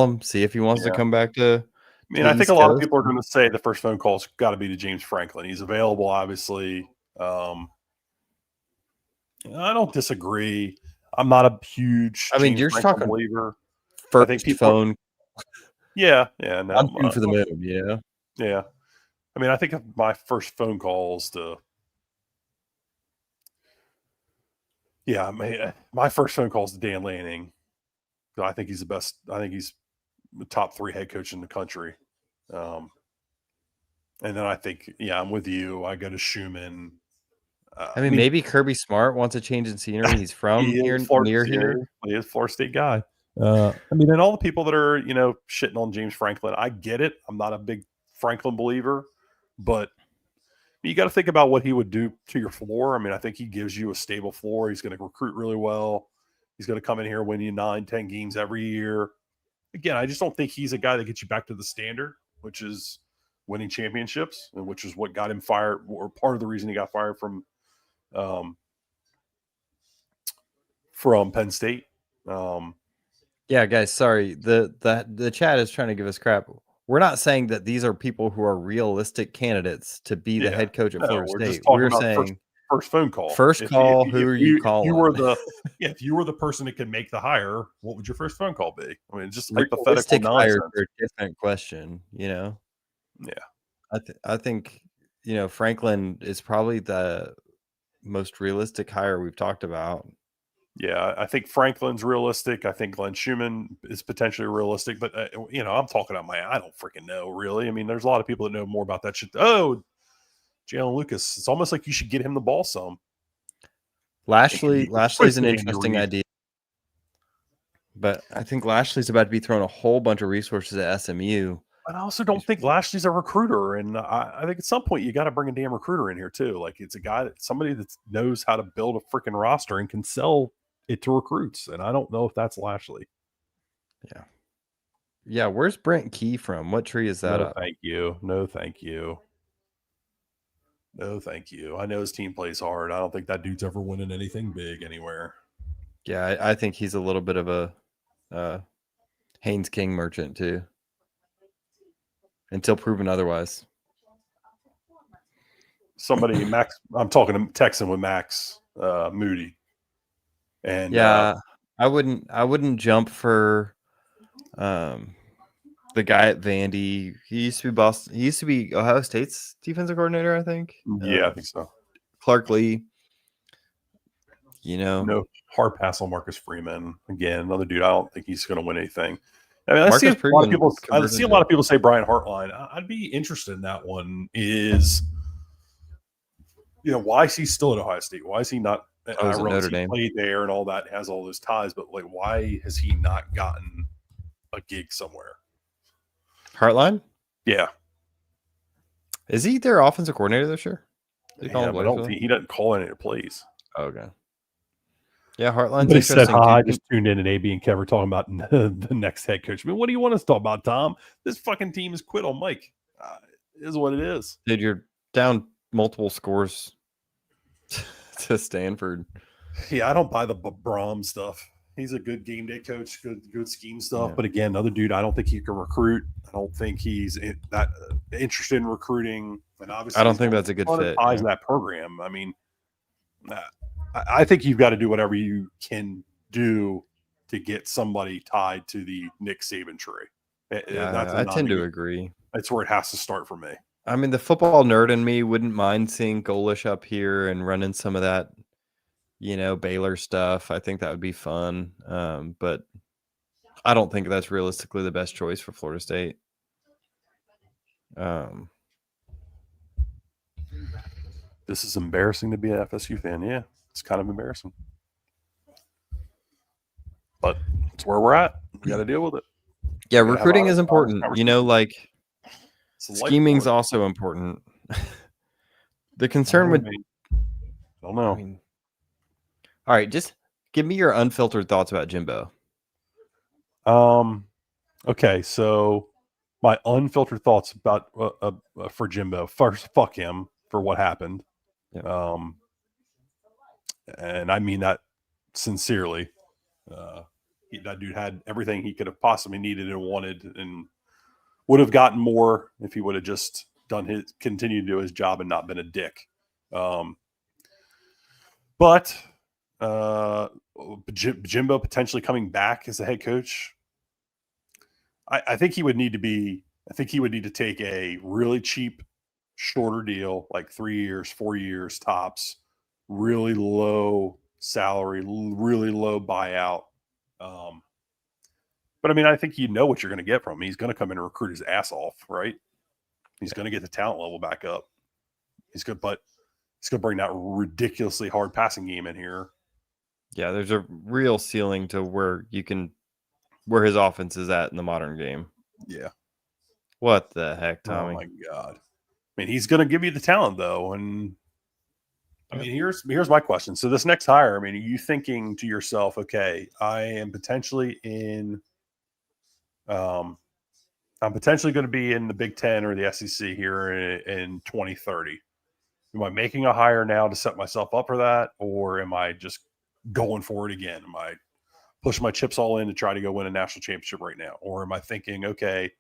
him, see if he wants to come back to. I mean, I think a lot of people are going to say the first phone call's got to be to James Franklin. He's available, obviously. I don't disagree. I'm not a huge. I mean, James you're Franklin talking believer. First I think people phone. No, I'm shooting for the moon. Yeah. I mean, I think my first phone calls to. Yeah, my first phone calls to Dan Lanning. I think he's the best. I think he's the top 3 head coach in the country. And then I think, I'm with you. I go to Schumann. I mean, maybe Kirby Smart wants a change in scenery. He's from here, near here. He is a Florida State guy. I mean, and all the people that are, shitting on James Franklin, I get it. I'm not a big Franklin believer, but you got to think about what he would do to your floor. I mean, I think he gives you a stable floor. He's going to recruit really well. He's going to come in here and win you 9-10 games every year. Again, I just don't think he's a guy that gets you back to the standard, which is winning championships, and which is what got him fired, or part of the reason he got fired from Penn State. Yeah, guys, sorry. The chat is trying to give us crap. We're not saying that these are people who are realistic candidates to be the head coach at Florida State. We're saying first phone call. First call. Who are you calling? If you were the person that could make the hire, what would your first phone call be? I mean, just hypothetical nonsense. A different question, Yeah. I think Franklin is probably the most realistic hire we've talked about. Yeah, I think Franklin's realistic. I think Glenn Schumann is potentially realistic, but I'm talking about I don't freaking know, really. I mean, there's a lot of people that know more about that shit. Oh, Jalen Lucas. It's almost like you should get him the ball some. Lashley's an interesting idea, but I think Lashley's about to be throwing a whole bunch of resources at SMU. But I also don't think Lashley's a recruiter, and I think at some point you got to bring a damn recruiter in here too. Like, it's somebody that knows how to build a freaking roster and can sell it to recruits, and I don't know if that's Lashley. Yeah. Where's Brent Key from? What tree is that up? Thank you. No, thank you. No, thank you. I know his team plays hard. I don't think that dude's ever winning anything big anywhere. Yeah, I think he's a little bit of a Haynes King merchant too, until proven otherwise. Somebody, Max. I'm texting with Max Moody, and I wouldn't jump for the guy at Vandy. He used to be Boston. He used to be Ohio State's defensive coordinator, I think. Yeah, I think so. Clark Lee. No hard pass on Marcus Freeman. Again, another dude. I don't think he's going to win anything. I mean, I see a lot of people say Brian Hartline. I'd be interested in that one. Is why is he still at Ohio State? Why is he not? I realize he played there and all that, has all those ties, but like, why has he not gotten a gig somewhere? Hartline? Yeah. Is he their offensive coordinator this year? He doesn't call any plays. Okay. Yeah, Hartline's They said, I just tuned in, and AB and Kev are talking about the next head coach. I mean, what do you want us to talk about, Tom? This fucking team is quit on Mike. It is what it is. Dude, you're down multiple scores to Stanford. Yeah, I don't buy the Braum stuff. He's a good game day coach, good scheme stuff. Yeah. But again, another dude, I don't think he can recruit. I don't think he's that interested in recruiting. And obviously, I don't think that's a good fit. Ties in that program. I mean, I think you've got to do whatever you can do to get somebody tied to the Nick Saban tree. I tend to agree. That's where it has to start for me. I mean, the football nerd in me wouldn't mind seeing Golish up here and running some of that, Baylor stuff. I think that would be fun. But I don't think that's realistically the best choice for Florida State. This is embarrassing to be an FSU fan. Yeah, it's kind of embarrassing. But it's where we're at. We got to deal with it. Yeah, recruiting is important. Scheming's also important. The concern would be, I don't know. All right, just give me your unfiltered thoughts about Jimbo. Okay, so my unfiltered thoughts about for Jimbo. First, fuck him. for what happened. Yeah. And I mean that sincerely. That dude had everything he could have possibly needed and wanted, and would have gotten more if he would have just continued to do his job and not been a dick. But Jimbo potentially coming back as a head coach, I think he would need to take a really cheap, shorter deal, like 3 years, 4 years tops, really low salary, really low buyout. But I mean, I think you know what you're going to get from him. He's going to come in and recruit his ass off, right? He's going to get the talent level back up. He's going to bring that ridiculously hard passing game in here. Yeah, there's a real ceiling to where his offense is at in the modern game. Yeah. What the heck, Tommy? Oh my God. I mean, he's going to give you the talent though. And I mean, here's my question. So this next hire, I mean, are you thinking to yourself, okay, I'm potentially going to be in the Big Ten or the SEC here in 2030. Am I making a hire now to set myself up for that? Or am I just going for it again? Am I pushing my chips all in to try to go win a national championship right now? Or am I thinking, okay,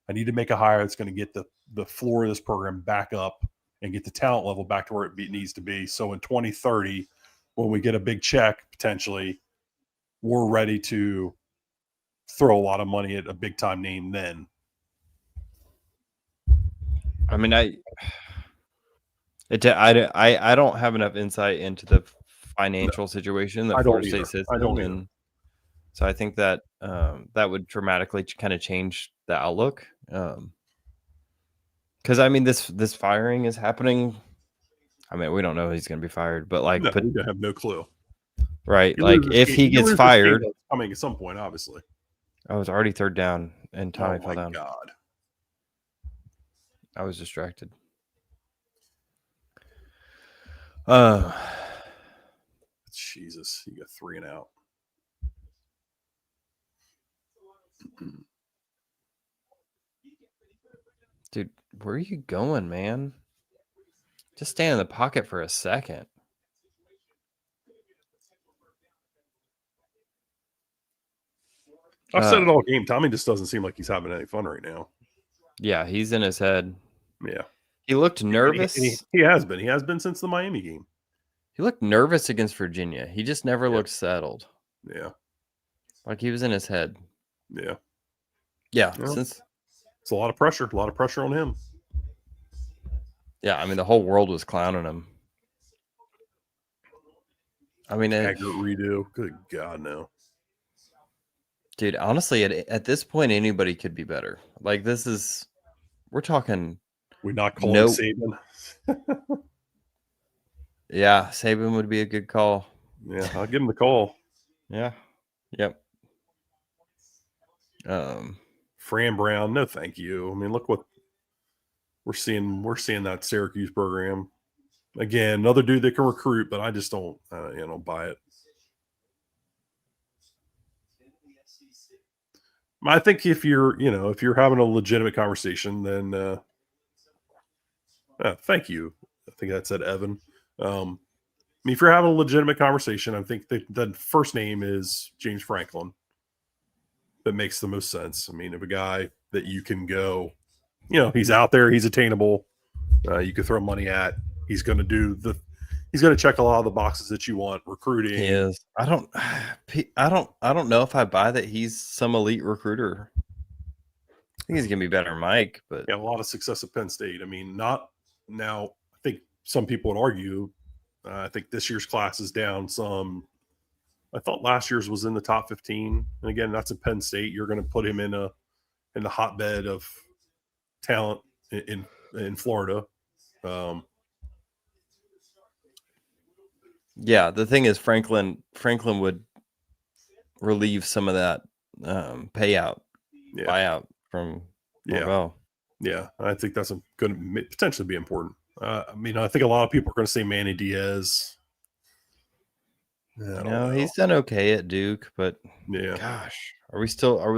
I need to make a hire that's going to get the floor of this program back up and get the talent level back to where it needs to be. So in 2030, when we get a big check, potentially, we're ready to throw a lot of money at a big time name then. I mean, I don't have enough insight into the financial situation that Florida State sits in. So I think that that would dramatically kind of change the outlook. Because I mean, this firing is happening. I mean, we don't know he's going to be fired, but like, we have no clue, right? Like, if he gets fired, coming at some point, obviously. I was already third down, and Tommy fell down. God, I was distracted. Jesus, you got 3 and out. Dude, where are you going, man? Just stand in the pocket for a second. I've said it all game. Tommy just doesn't seem like he's having any fun right now. Yeah, he's in his head. Yeah. He looked nervous. He has been. He has been since the Miami game. He looked nervous against Virginia. He just never looked settled. Yeah. Like he was in his head. Yeah. Yeah. Well, it's a lot of pressure. A lot of pressure on him. Yeah, I mean, the whole world was clowning him. I mean, redo. Good God, no. Dude, honestly, at this point, anybody could be better. Like, we're talking. We're not calling Saban. Yeah, Saban would be a good call. Yeah, I'll give him the call. Yeah. Yep. Fran Brown, no thank you. I mean, look what we're seeing that Syracuse program. Again, another dude that can recruit, but I just don't buy it. I think if you're having a legitimate conversation, then thank you. I think that said Evan. I mean, if you're having a legitimate conversation, I think the first name is James Franklin. That makes the most sense. I mean, if a guy that you can go, he's out there, he's attainable. You could throw money at. He's going to check a lot of the boxes that you want. Recruiting. He is. I don't know if I buy that he's some elite recruiter. I think he's going to be better than Mike, but a lot of success at Penn State. I mean, not now. I think some people would argue. I think this year's class is down some. I thought last year's was in the top 15. And again, that's at Penn State. You're going to put him in the hotbed of talent in Florida. Yeah, the thing is Franklin would relieve some of that buyout from Norvell. Yeah, I think that's going to potentially be important. I mean, I think a lot of people are going to say Manny Diaz. He's done okay at Duke, but gosh, are we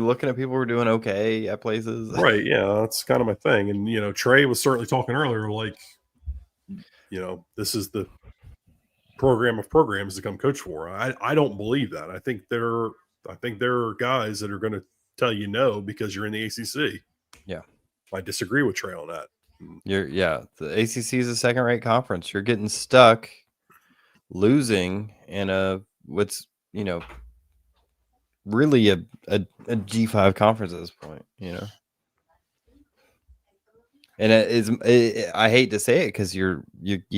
looking at people who are doing okay at places? Right, yeah, that's kind of my thing. And Trey was certainly talking earlier, like this is the program of programs to come coach for. I don't believe that. I think there are guys that are going to tell you no because you're in the ACC. Yeah. I disagree with Trey on that. The ACC is a second-rate conference. You're getting stuck losing in really a G5 conference at this point, And I hate to say it because you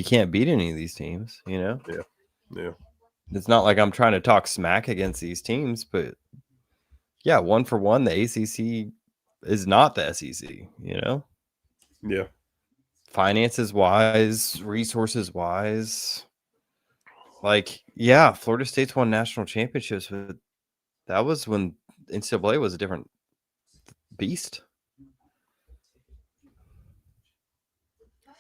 can't beat any of these teams, Yeah. It's not like I'm trying to talk smack against these teams, but yeah, 1 for 1, the ACC is not the SEC, Yeah. Finances wise, resources wise. Florida State's won national championships, but that was when NCAA was a different beast.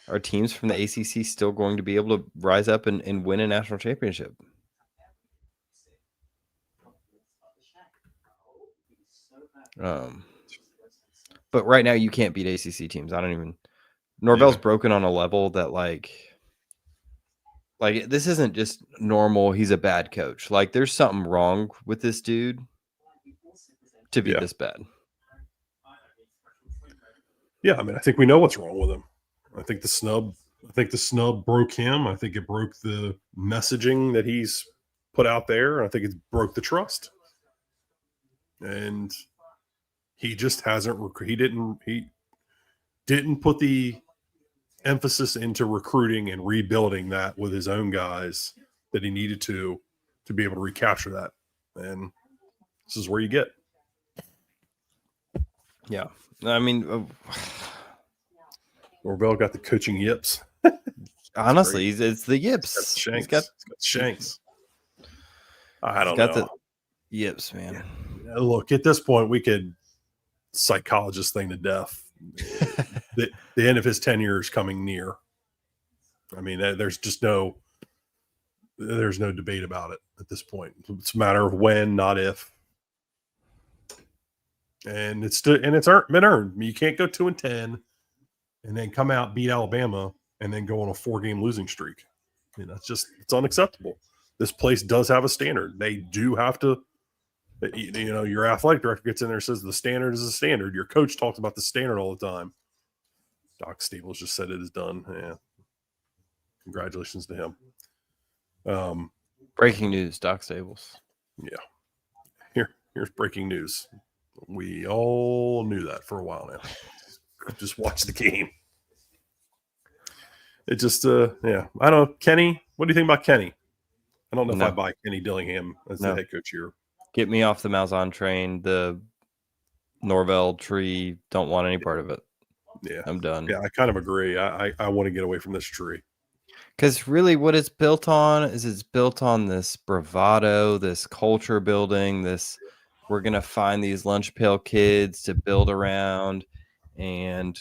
Are teams from the ACC still going to be able to rise up and win a national championship? But right now you can't beat ACC teams. Norvell's broken on a level that like this isn't just normal. He's a bad coach. There's something wrong with this dude to be this bad. Yeah, I think we know what's wrong with him. I think the snub broke him. I think it broke the messaging that he's put out there. I think it broke the trust. And he just hasn't he didn't put the emphasis into recruiting and rebuilding that with his own guys that he needed to be able to recapture that. And this is where you get. Yeah. Norvell got the coaching yips. Honestly, it's the yips. He's got shanks. I don't know. The yips, man. Yeah, look, at this point, we could psychologist thing to death. The end of his tenure is coming near. There's no debate about it at this point. It's a matter of when, not if. And it's been earned. You can't go 2-10 and then come out, beat Alabama, and then go on a 4-game losing streak. It's unacceptable. This place does have a standard. They do have to. Your athletic director gets in there and says the standard is the standard. Your coach talks about the standard all the time. Doc Staples just said it is done. Yeah. Congratulations to him. Breaking news, Doc Staples. Yeah. Here's breaking news. We all knew that for a while now. Just watch the game. It just, I don't know. Kenny, what do you think about Kenny? I don't know if I buy Kenny Dillingham as the head coach here. Get me off the Malzahn train. The Norvell tree, don't want any part of it. Yeah. I'm done. Yeah, I kind of agree. I want to get away from this tree. Because really what it's built on is it's built on this bravado, this culture building, this we're going to find these lunch pail kids to build around and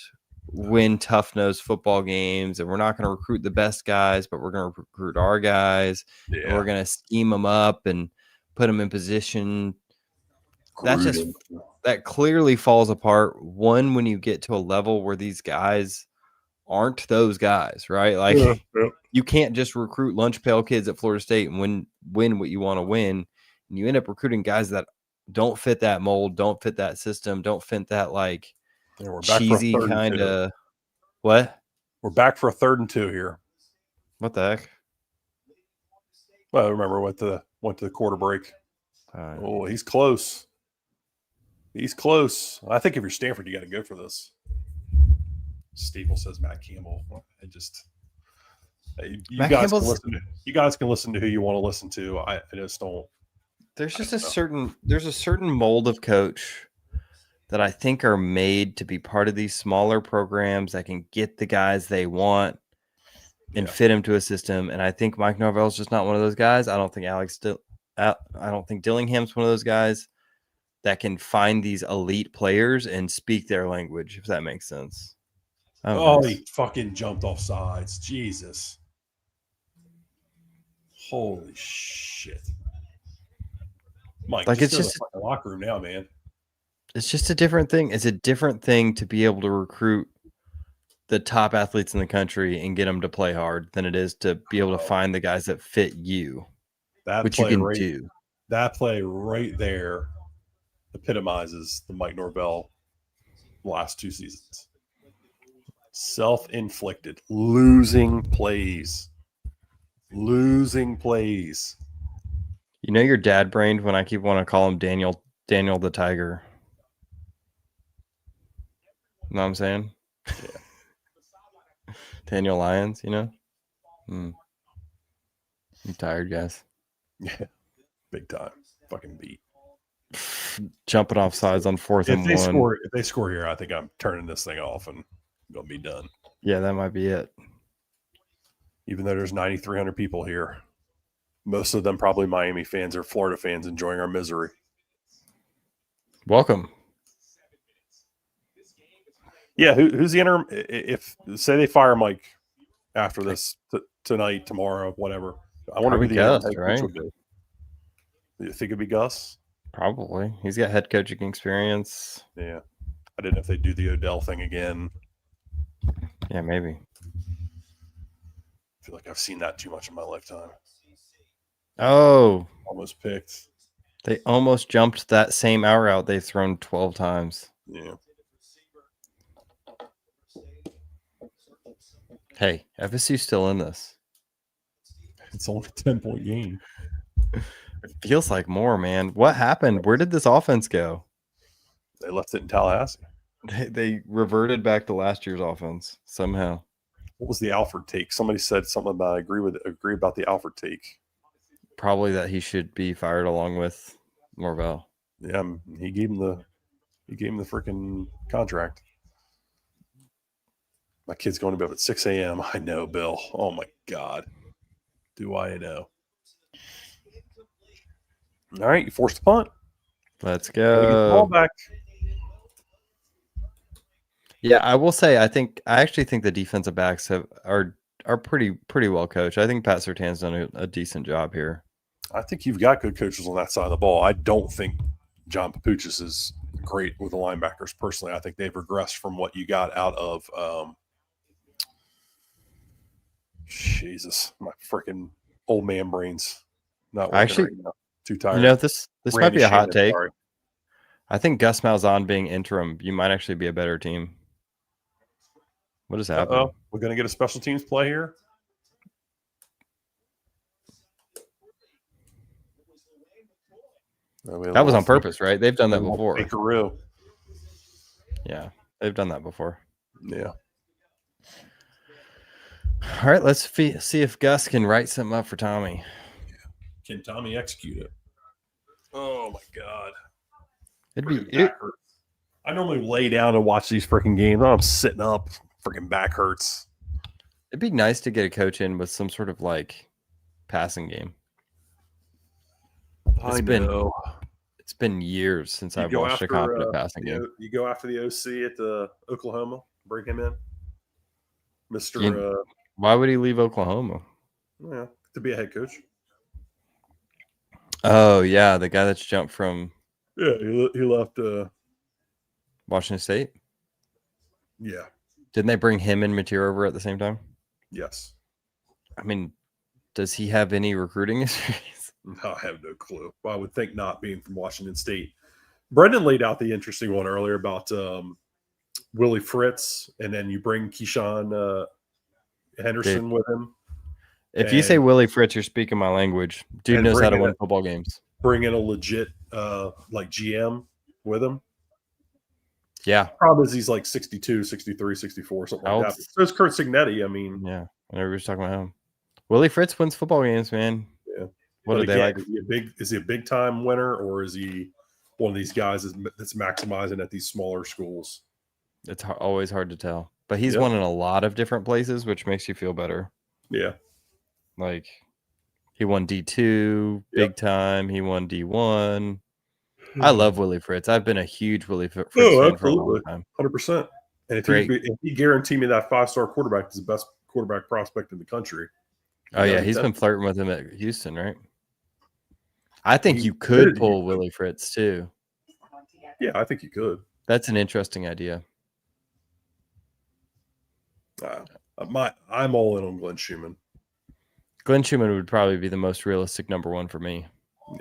win tough-nosed football games. And we're not going to recruit the best guys, but we're going to recruit our guys. Yeah. And we're going to scheme them up and put them in position. That clearly falls apart. One, when you get to a level where these guys aren't those guys, right? You can't just recruit lunch pail kids at Florida State and win what you want to win. And you end up recruiting guys that don't fit that mold, don't fit that system, don't fit that cheesy kind of what? We're back for a 3rd and 2 here. What the heck? Well, I remember went to the quarter break. Oh, he's close. He's close. I think if you're Stanford, you got to go for this. Staples says Matt Campbell. You guys can listen to who you want to listen to. I just don't. There's a certain mold of coach that I think are made to be part of these smaller programs that can get the guys they want and fit them to a system. And I think Mike Norvell's just not one of those guys. I don't think Dillingham's one of those guys that can find these elite players and speak their language, if that makes sense. He fucking jumped off sides. Jesus. Holy shit. Mike, it's just a locker room now, man. It's just a different thing. It's a different thing to be able to recruit the top athletes in the country and get them to play hard than it is to be able to find the guys that fit you, which you can do. That play right there epitomizes the Mike Norvell last 2 seasons. Self-inflicted, losing plays. You know, you're dad brained when I keep wanting to call him Daniel the Tiger. You know what I'm saying? Yeah. Daniel Lyons, you know? You tired, guys? Yeah. Big time. Fucking beat. Jumping off sides on 4th and 1. If they score here, I think I'm turning this thing off and gonna be done. Yeah, that might be it. Even though there's 9,300 people here, most of them probably Miami fans or Florida fans enjoying our misery. Welcome. Yeah, who's the interim? If say they fire Mike after this tonight, tomorrow, whatever, I wonder who the Gus, head coach would be. You think it'd be Gus? Probably. He's got head coaching experience. Yeah, I didn't know if they do the Odell thing again. Yeah, maybe. I feel like I've seen that too much in my lifetime. Oh, almost picked. They almost jumped that same out route they've thrown 12 times. Yeah. Hey, FSU's still in this. It's only a 10-point game. It feels like more, man. What happened? Where did this offense go? They left it in Tallahassee. They reverted back to last year's offense somehow. What was the Alfred take? Somebody said something about agree about the Alfred take. Probably that he should be fired along with Norvell. Yeah, he gave him the freaking contract. My kid's going to bed at 6 a.m. I know, Bill. Oh my God. Do I know? All right, you forced the punt. Let's Get the ball go. back. Yeah, I will say I actually think the defensive backs are pretty well coached. I think Pat Surtain's done a decent job here. I think you've got good coaches on that side of the ball. I don't think John Papuchis is great with the linebackers. Personally, I think they've regressed from what you got out of Jesus, my freaking old man brains. Not Actually, right now. Too tired. You know, this Randy might be a hot Shannon, take. sorry. I think Gus Malzahn being interim, you might actually be a better team. What is happening? We're going to get a special teams play here. That was on purpose, right? They've done that before. Bakeroo. Yeah, they've done that before. Yeah. All right, let's see if Gus can write something up for Tommy. Can Tommy execute it? Oh my God. I normally lay down and watch these freaking games. I'm sitting up. Freaking back hurts. It'd be nice to get a coach in with some sort of like passing game. I know. It's been years since I've watched a competent passing game. You go after the OC at the Oklahoma, bring him in, Mr. Why would he leave Oklahoma? Yeah, to be a head coach. Oh yeah, the guy that's jumped from. Yeah, he left. Washington State. Yeah. Didn't they bring him and Mateer over at the same time? Yes. I mean, does he have any recruiting experience? I have no clue. Well, I would think not, being from Washington State. Brendan laid out the interesting one earlier about Willie Fritz, and then you bring Keyshawn Henderson with him. If you say Willie Fritz, you're speaking my language. Dude knows how to win football games. Bring in a legit like GM with him. Yeah. Problem is he's like 62, 63, 64, something like that. So it's Kurt Signetti. I mean, yeah. Everybody's talking about him. Willie Fritz wins football games, man. Yeah. What are they like? Is he a big time winner, or is he one of these guys that's maximizing at these smaller schools? It's always hard to tell. But he's won in a lot of different places, which makes you feel better. Yeah. Like he won D2 big time. He won D1. I love Willie Fritz. I've been a huge Willie Fritz fan for a long time. 100%. And if he guaranteed me that 5-star quarterback is the best quarterback prospect in the country. Oh yeah, he's been flirting with him at Houston, right? I think you could pull Willie Fritz too. Yeah, I think you could. That's an interesting idea. I'm all in on Glenn Schumann. Glenn Schumann would probably be the most realistic number one for me.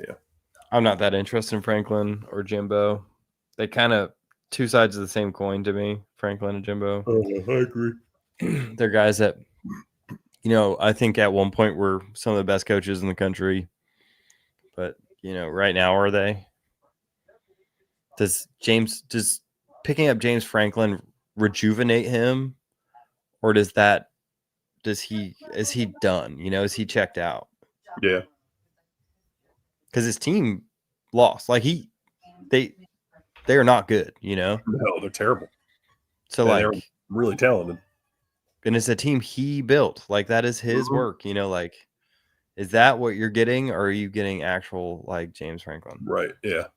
Yeah. I'm not that interested in Franklin or Jimbo. They kind of two sides of the same coin to me, Franklin and Jimbo. I agree. They're guys that, I think at one point were some of the best coaches in the country. But, right now, are they? Does picking up James Franklin rejuvenate him? Or is he done? Is he checked out? Yeah. Because his team lost. Like they are not good, No, they're terrible. So they're really talented. And it's a team he built. Like that is his work, is that what you're getting, or are you getting actual like James Franklin? Right. Yeah.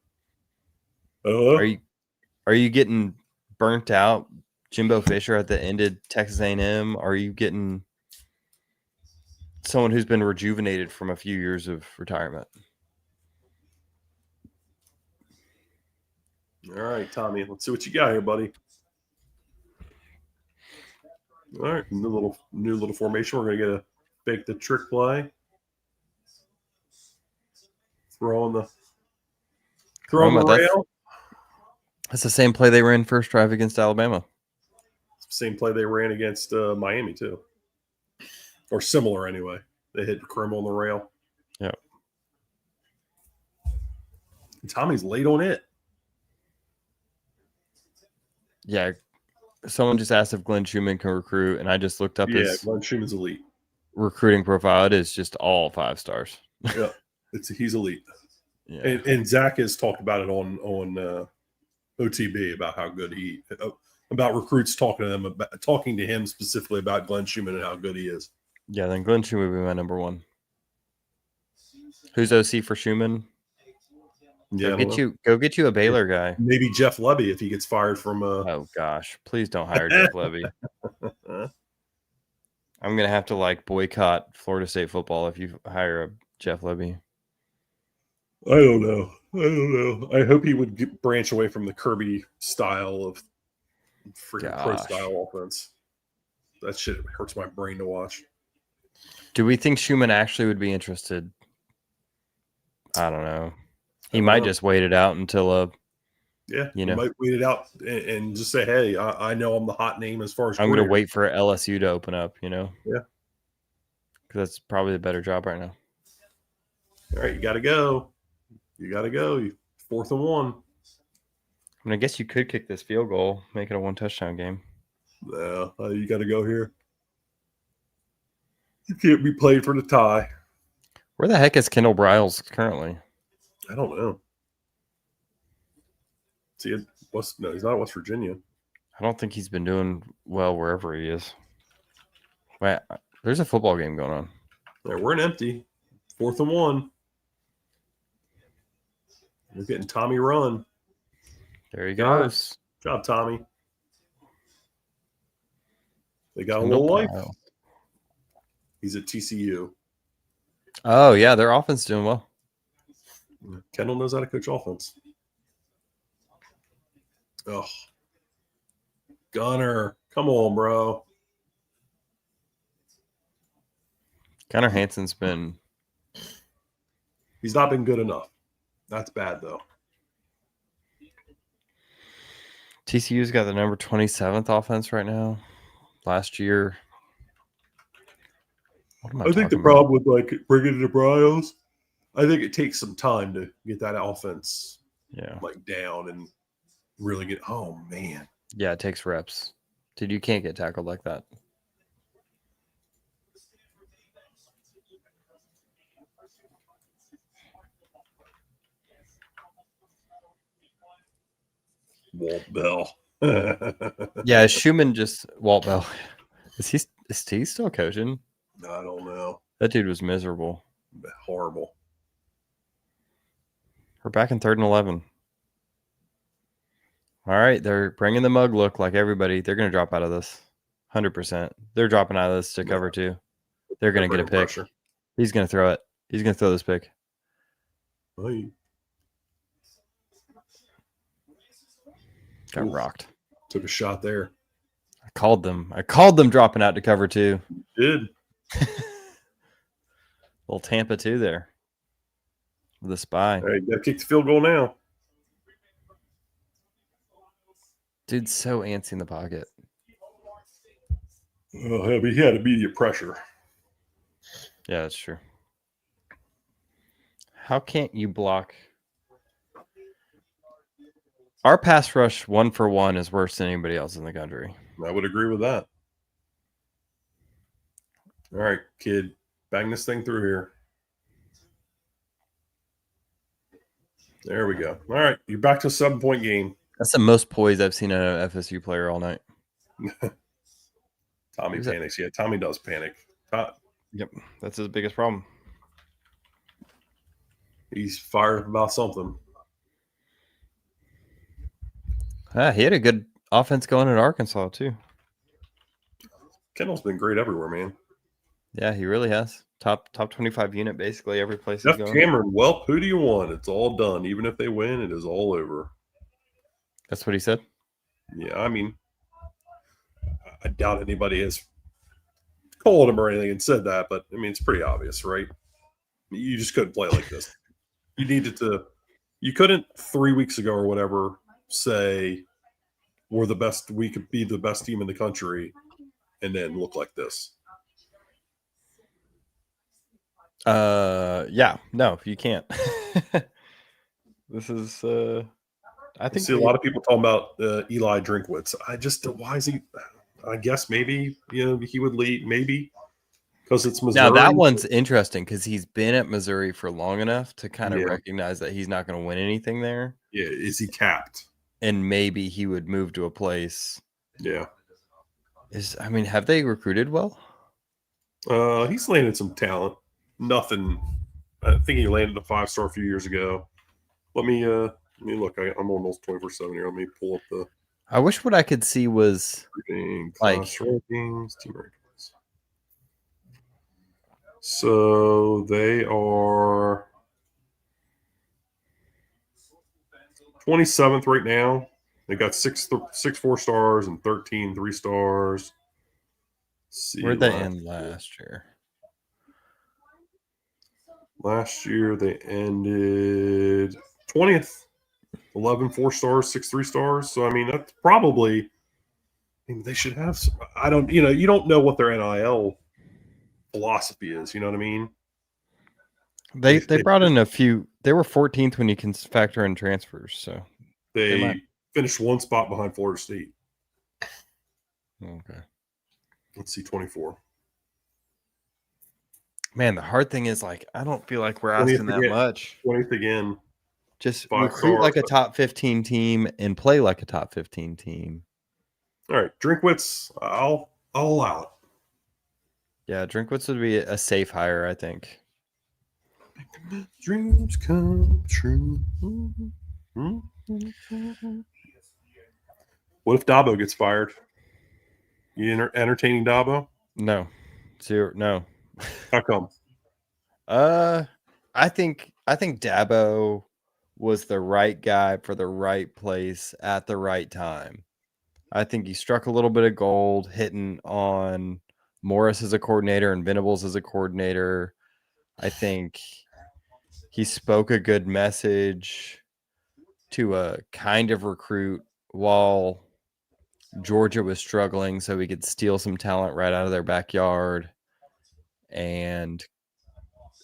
Are you getting burnt out Jimbo Fisher at the end of Texas A&M? Are you getting someone who's been rejuvenated from a few years of retirement? All right, Tommy, let's see what you got here, buddy. All right, new little formation. We're gonna get a fake the trick play. Throw on the rail. That's the same play they ran first drive against Alabama. Same play they ran against Miami too, or similar anyway. They hit Krim on the rail. Yeah. Tommy's late on it. Yeah. Someone just asked if Glenn Schumann can recruit, and I just looked up his Glenn Schumann's elite recruiting profile. It is just all 5 stars. Yeah, he's elite. Yeah. And Zach has talked about it on OTB about how good about recruits talking to him specifically about Glenn Schumann and how good he is. Yeah, then Glenn Schumann would be my number one. Who's OC for Schumann? Yeah, go get you a Baylor guy. Maybe Jeff Levy if he gets fired from. Oh gosh, please don't hire Jeff Levy. I'm gonna have to boycott Florida State football if you hire a Jeff Levy. I don't know. I hope he would branch away from the Kirby style of freaking pro style offense. That shit hurts my brain to watch. Do we think Schumann actually would be interested? I don't know. He might just wait it out until he might wait it out and just say, hey, I know I'm the hot name as far as I'm going to wait for LSU to open up, Yeah. Because that's probably the better job right now. All right, you got to go. You 4th and 1. I guess you could kick this field goal, make it a 1-touchdown game. Yeah, you got to go here. You can't be played for the tie. Where the heck is Kendall Briles currently? I don't know. See, he's not West Virginia. I don't think he's been doing well wherever he is. Wait, there's a football game going on. Yeah, we're in empty. 4th and 1. We're getting Tommy run. There he goes. Good job, Tommy. They got a little life. He's at TCU. Oh, yeah, their offense is doing well. Kendall knows how to coach offense. Oh. Gunner. Come on, bro. Gunner Hansen's been... He's not been good enough. That's bad, though. TCU's got the number 27th offense right now. Last year. I think the problem with bringing the Briles, I think it takes some time to get that offense down and really get. Oh man. Yeah, it takes reps. Dude, you can't get tackled like that. Walt Bell. Yeah, Schumann Walt Bell. Is he still coaching? I don't know. That dude was miserable. Horrible. We're back in 3rd and 11. All right, they're bringing the mug look like everybody. They're going to drop out of this. 100%. They're dropping out of this to cover 2. They're going to get a pick. Pressure. He's going to throw it. He's going to throw this pick. Got rocked. Took a shot there. I called them dropping out to cover 2. Did. Little Tampa 2 there. With a spy. All right, got to kick the field goal now. Dude's so antsy in the pocket. Well, he had immediate pressure. Yeah, that's true. How can't you block? Our pass rush 1-for-1 is worse than anybody else in the country. I would agree with that. All right, kid, bang this thing through here. There we go. All right, you're back to a 7-point game. That's the most poise I've seen in an FSU player all night. Tommy panics. Yeah, Tommy does panic. Yep, that's his biggest problem. He's fired about something. He had a good offense going in Arkansas, too. Kendall's been great everywhere, man. Yeah, he really has. Top 25 unit basically every place Jeff he's going. Cameron, well, who do you want? It's all done. Even if they win, it is all over. That's what he said? Yeah, I mean, I doubt anybody has called him or anything and said that, but, I mean, it's pretty obvious, right? You just couldn't play like this. You needed to – you couldn't 3 weeks ago or whatever say we're the best – we could be the best team in the country and then look like this. Yeah, no, you can't. This is I think see a lot of people talking about Eli Drinkwitz. I just why is he? I guess maybe he would lead, maybe because it's Missouri. Now that one's interesting because he's been at Missouri for long enough to kind of recognize that he's not going to win anything there. Yeah, is he capped? And maybe he would move to a place. Yeah. Have they recruited well? He's landed some talent. Nothing. I think he landed a 5-star a few years ago. Let me look. I'm on those 24/7 here. Let me pull up the. I wish what I could see was like rankings, team rankings. So they are 27th right now. They got 6 4-stars and 13 3-stars. Where'd they end last year? Last year they ended 20th, 11 4-stars, 6 3-stars. So I mean that's probably. I mean, they should have some. I don't. You don't know what their NIL philosophy is. You know what I mean? They brought in a few. They were 14th when you can factor in transfers. So they finished 1 spot behind Florida State. Okay. Let's see, 24. Man, the hard thing is I don't feel like we're asking that much. 20th again. Just recruit like a top 15 team and play like a top 15 team. All right, Drinkwitz, I'll allow it. Yeah, Drinkwitz would be a safe hire, I think. Dreams come true. What if Dabo gets fired? You entertaining Dabo? No. No. How come? I think Dabo was the right guy for the right place at the right time. I think he struck a little bit of gold hitting on Morris as a coordinator and Venables as a coordinator. I think he spoke a good message to a kind of recruit while Georgia was struggling, so we could steal some talent right out of their backyard. And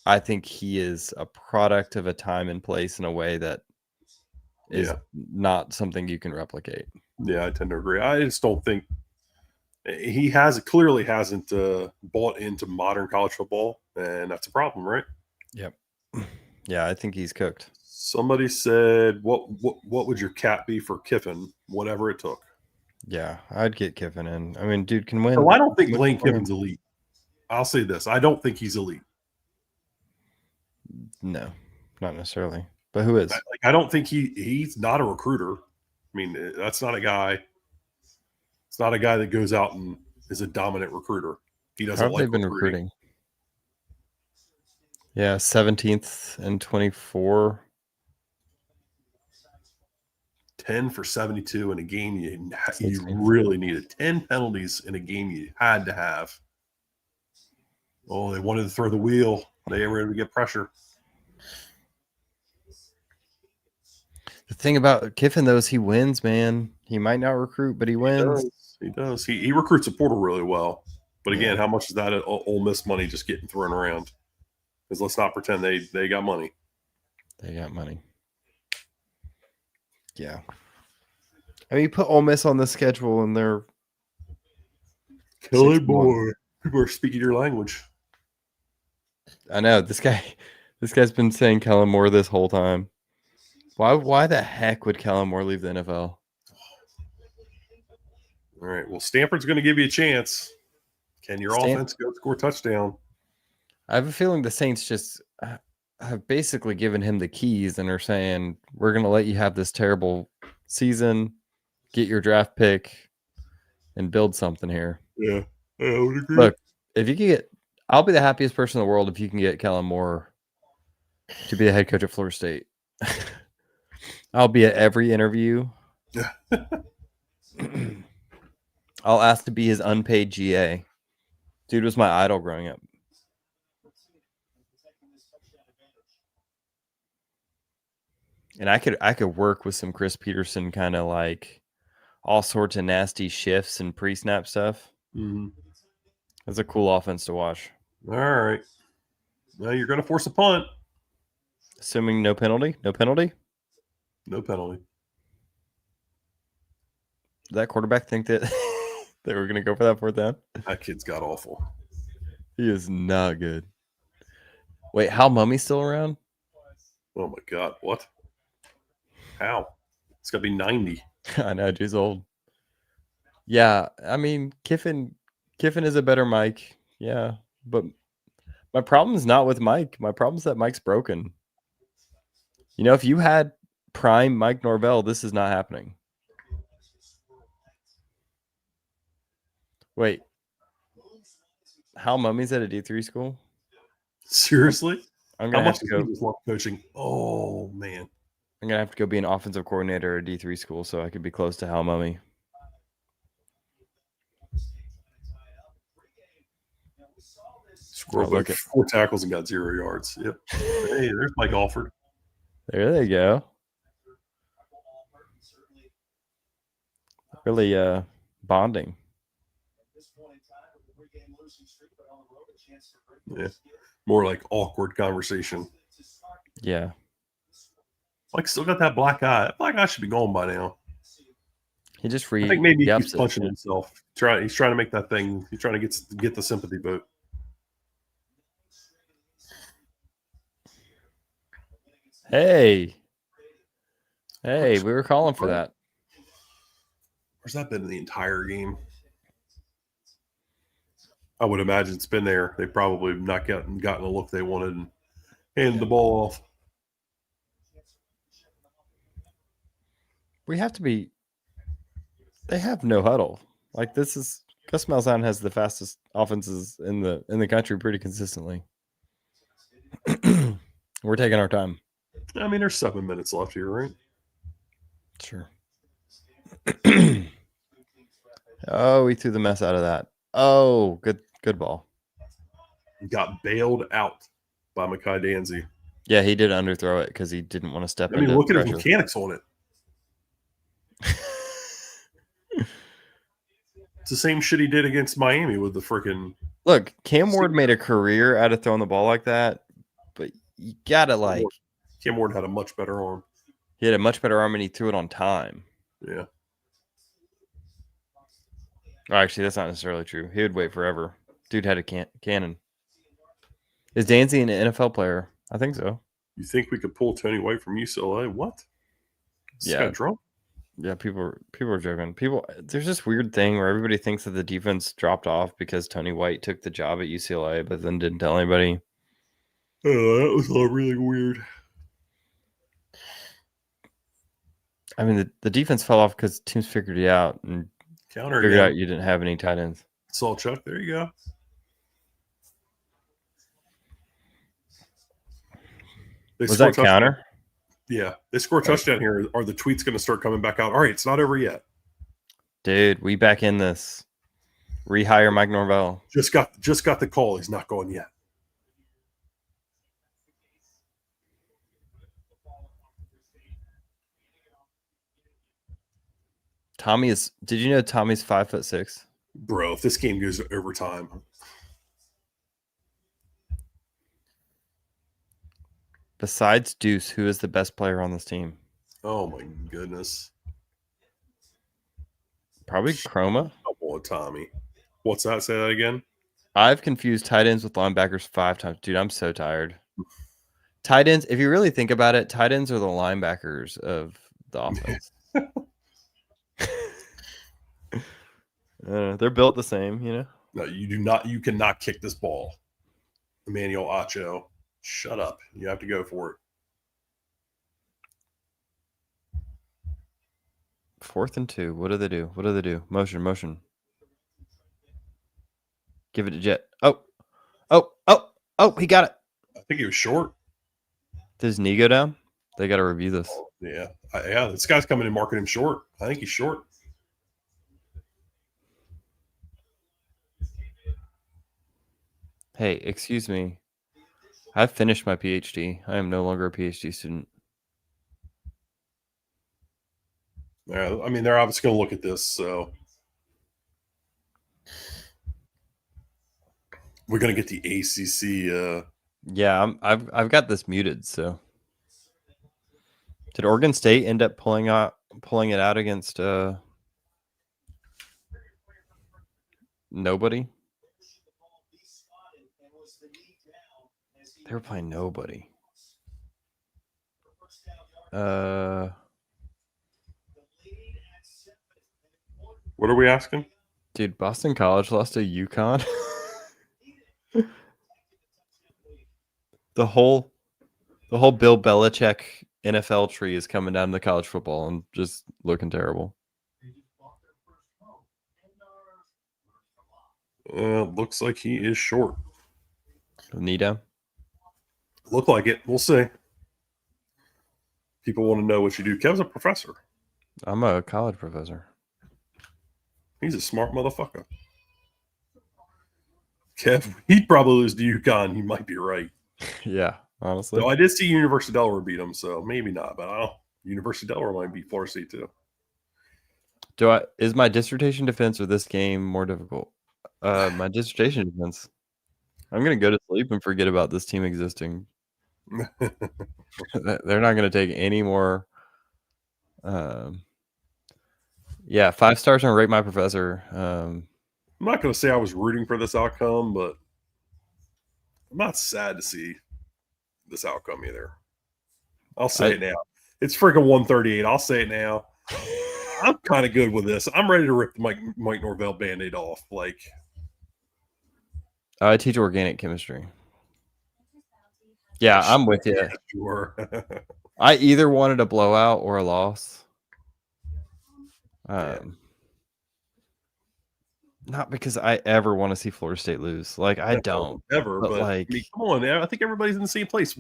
I think he is a product of a time and place in a way that is not something you can replicate. Yeah, I tend to agree. I just don't think he clearly hasn't bought into modern college football, and that's a problem, right? Yep. Yeah, I think he's cooked. Somebody said, "What would your cap be for Kiffin? Whatever it took." Yeah, I'd get Kiffin in. I mean, dude can win. So I don't think Lane Kiffin's elite. I'll say this: I don't think he's elite. No, not necessarily. But who is? I don't think he's not a recruiter. I mean, that's not a guy. It's not a guy that goes out and is a dominant recruiter. He doesn't like recruiting. Yeah, 17th and 24. 10 for 72 in a game you really needed. 10 penalties in a game you had to have. Oh, they wanted to throw the wheel. They were able to get pressure. The thing about Kiffin, though, is he wins, man. He might not recruit, but he wins. He does. He recruits a portal really well. But again, how much is that Ole Miss money just getting thrown around? Because let's not pretend they got money. They got money. Yeah. I mean, you put Ole Miss on the schedule, and they're Kelly boy. People are speaking your language. I know this guy's been saying Kellen Moore this whole time. Why the heck would Kellen Moore leave the NFL? All right. Well, Stanford's going to give you a chance. Can your offense go score a touchdown? I have a feeling the Saints just have basically given him the keys and are saying, we're going to let you have this terrible season, get your draft pick, and build something here. Yeah, I would agree. Look, if you can get, I'll be the happiest person in the world if you can get Kellen Moore to be the head coach at Florida State. I'll be at every interview. I'll ask to be his unpaid GA. Dude was my idol growing up. And I could work with some Chris Peterson kind of like all sorts of nasty shifts and pre-snap stuff. Mm-hmm. That's a cool offense to watch. All right. Well, you're going to force a punt. Assuming no penalty? No penalty? No penalty. Did that quarterback think that they were going to go for that fourth down? That kid's got awful. He is not good. Wait, Hal Mummy's still around? Oh, my God. What? How? It's got to be 90. I know, he's old. Yeah, I mean, Kiffin is a better Mike. Yeah, but my problem is not with Mike. My problem is that Mike's broken. You know, if you had prime Mike Norvell, this is not happening. Wait. Hal Mummy's at a D3 school? Seriously? I'm going to have to go. Love coaching. Oh, man. I'm going to have to go be an offensive coordinator at a D3 school so I could be close to Hal Mummy. Scored like 4 tackles and got 0 yards. Yep. Hey, there's Mike Alford. There they go. Really bonding. Yeah. More like awkward conversation. Yeah. Mike still got that black eye. That black eye should be gone by now. He just I think maybe he keeps punching himself. He's trying to make that thing. He's trying to get the sympathy vote. Hey, we were calling for that. Where's that been in the entire game? I would imagine it's been there. They probably not gotten a look they wanted and handed the ball off. We have to be. They have no huddle. Like this is Gus Malzahn has the fastest offenses in the country pretty consistently. We're taking our time. I mean, there's 7 minutes left here, right? Sure. Oh, we threw the mess out of that. Oh, good ball. Got bailed out by Mekhi Danzy. Yeah, he did underthrow it because he didn't want to step into look at pressure. his mechanics on it. It's the same shit he did against Miami with the freaking. Look, Cam Ward made a career out of throwing the ball like that, but you gotta like. Cam Ward had a much better arm. He had a much better arm and he threw it on time. Yeah. Oh, actually, that's not necessarily true. He would wait forever. Dude had a cannon. Is Danzy an NFL player? I think so. You think we could pull Tony White from UCLA? What? This guy drunk? Yeah, people are joking. There's this weird thing where everybody thinks that the defense dropped off because Tony White took the job at UCLA, but then didn't tell anybody. Oh, that was all really weird. I mean, the defense fell off because teams figured it out and figured out you didn't have any tight ends. Saul Chuck, there you go. Was that counter? Yeah, they score a touchdown here. Are the tweets going to start coming back out? All right, it's not over yet. Dude, we back in this. Rehire Mike Norvell. Just got the call. He's not going yet. Did you know Tommy's 5'6"? Bro, if this game goes to overtime. Besides Deuce, who is the best player on this team? Oh my goodness. Probably Chroma. Oh, Tommy. What's that? Say that again. I've confused tight ends with linebackers 5 times. Dude, I'm so tired. Tight ends, if you really think about it, tight ends are the linebackers of the offense. They're built the same, you know? No, you do not. You cannot kick this ball. Emmanuel Acho, shut up. You have to go for it. 4th and 2. What do they do? Motion. Give it to Jet. Oh, he got it. I think he was short. Did his knee go down? They got to review this. Oh, yeah. This guy's coming in marking him short. I think he's short. Hey, excuse me. I've finished my PhD. I am no longer a PhD student. Yeah, I mean, they're obviously going to look at this, so we're going to get the ACC. Yeah, I've got this muted. So, did Oregon State end up pulling it out against nobody? They were playing nobody. What are we asking? Dude, Boston College lost to UConn. The whole Bill Belichick NFL tree is coming down to college football and just looking terrible. Looks like he is short. Knee down. Look like it. We'll see. People want to know what you do. Kev's a professor. I'm a college professor. He's a smart motherfucker. Kev, he'd probably lose to UConn. You might be right. Yeah, honestly. So I did see University of Delaware beat him, so maybe not. But I don't know. University of Delaware might beat Florida State too. Is my dissertation defense or this game more difficult? My dissertation defense. I'm gonna go to sleep and forget about this team existing. They're not gonna take any more. Yeah, 5 stars on Rate My Professor. I'm not gonna say I was rooting for this outcome, but I'm not sad to see this outcome either. I'll say it now. It's freaking 138. I'll say it now. I'm kind of good with this. I'm ready to rip the Mike Norvell Band-Aid off. Like, I teach organic chemistry. Yeah, I'm with you. Sure. I either wanted a blowout or a loss. Not because I ever want to see Florida State lose. Like, I don't ever. But like, I mean, come on, I think everybody's in the same place.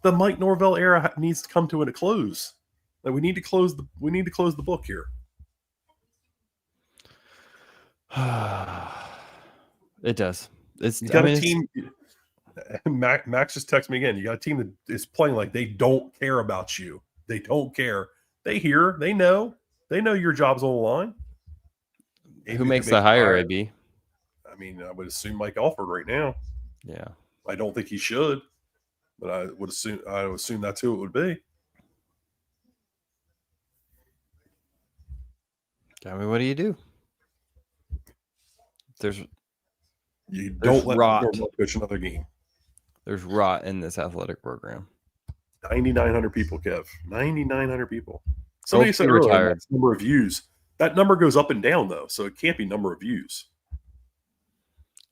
The Mike Norvell era needs to come to a close. Like, we need to close the book here. It does. You got a team. Max just texted me again. You got a team that is playing like they don't care about you. They don't care. They hear. They know. They know your job's on the line. Who makes the hire, AB? I mean, I would assume Mike Alford right now. Yeah. I don't think he should, but I would assume that's who it would be. I mean, what do you do? You don't let Norvell coach another game. There's rot in this athletic program. 9,900 people, Kev. 9,900 people. Somebody said retired. Earlier, number of views. That number goes up and down, though, so it can't be number of views.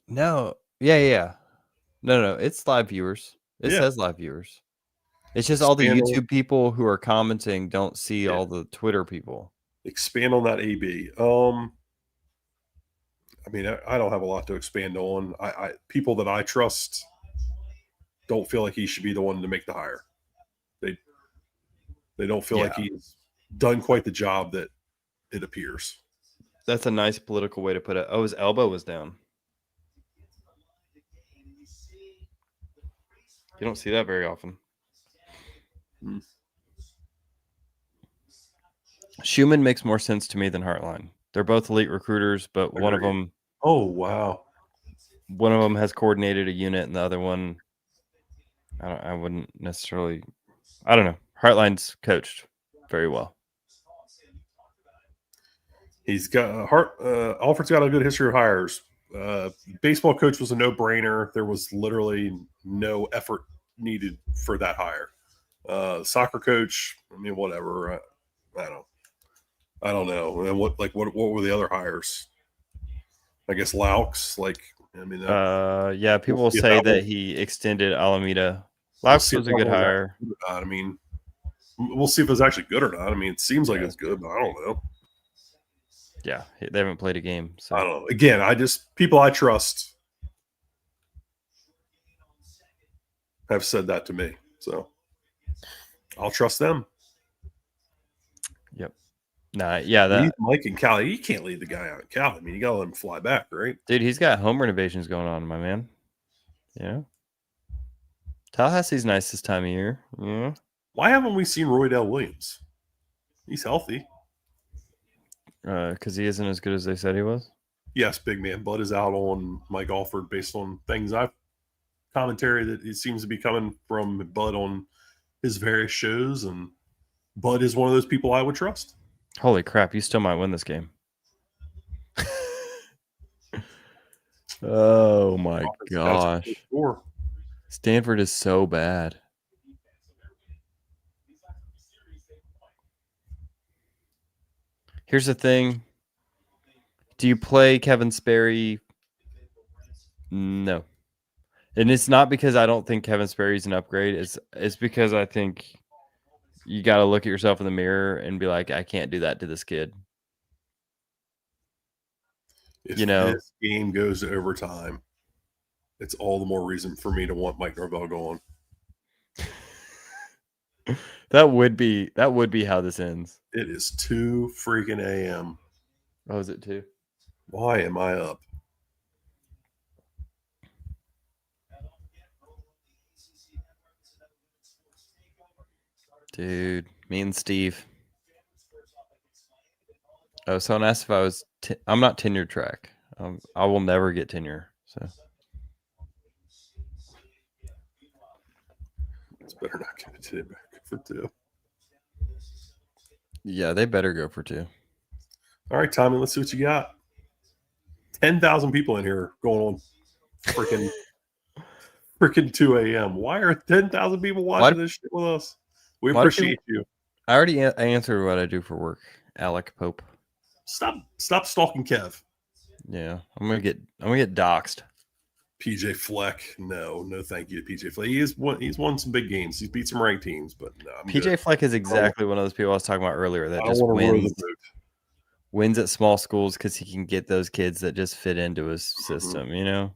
No. Yeah. No. It's live viewers. It says live viewers. It's just all the YouTube people who are commenting don't see all the Twitter people. Expand on that, AB. I mean, I don't have a lot to expand on. I people that I trust don't feel like he should be the one to make the hire. They don't feel like he's done quite the job that it appears. That's a nice political way to put it. Oh, his elbow was down. You don't see that very often. Schumann makes more sense to me than Hartline. They're both elite recruiters, but one of them. Oh, wow. One of them has coordinated a unit, and the other one, I wouldn't necessarily. I don't know. Hartline's coached very well. He's got Alfred's got a good history of hires. Baseball coach was a no-brainer. There was literally no effort needed for that hire. Soccer coach, I mean, whatever. I don't know. And what were the other hires? I guess Laux. Yeah, people will say that he extended Alameda. Laux was a good hire. I mean, we'll see if it's actually good or not. I mean, it seems like it's good, but I don't know. Yeah, they haven't played a game. So I don't know. Again, people I trust have said that to me. So I'll trust them. Yep. Nah, yeah, that Mike and Cal, you can't leave the guy out of Cal. I mean, you gotta let him fly back, right? Dude, he's got home renovations going on, my man. Yeah. Tallahassee's nice this time of year. Yeah. Why haven't we seen Roydell Williams? He's healthy. Because he isn't as good as they said he was. Yes, big man. Bud is out on Mike Alford based on things I've commentary that it seems to be coming from Bud on his various shows, and Bud is one of those people I would trust. Holy crap, you still might win this game. Oh my gosh. Stanford is so bad. Here's the thing. Do you play Kevin Sperry? No. And it's not because I don't think Kevin Sperry's an upgrade. It's because I think you got to look at yourself in the mirror and be like, I can't do that to this kid. If this game goes to overtime, it's all the more reason for me to want Mike Norvell going. That would be how this ends. It is 2 freaking a.m. Oh, is it 2? Why am I up? Dude, me and Steve. Oh, someone asked if I was. I'm not tenure track. I will never get tenure. So it's better not give it to him for 2. Yeah, they better go for 2. All right, Tommy, let's see what you got. 10,000 people in here going on freaking 2 a.m. Why are 10,000 people watching this shit with us? We appreciate you. I already answered what I do for work, Alec Pope. Stop stalking Kev. Yeah, I'm gonna get doxxed. PJ Fleck, no, thank you to PJ Fleck. He's won some big games. He's beat some ranked teams, but no. PJ Fleck is exactly one of those people I was talking about earlier that just wins at small schools because he can get those kids that just fit into his system. You know,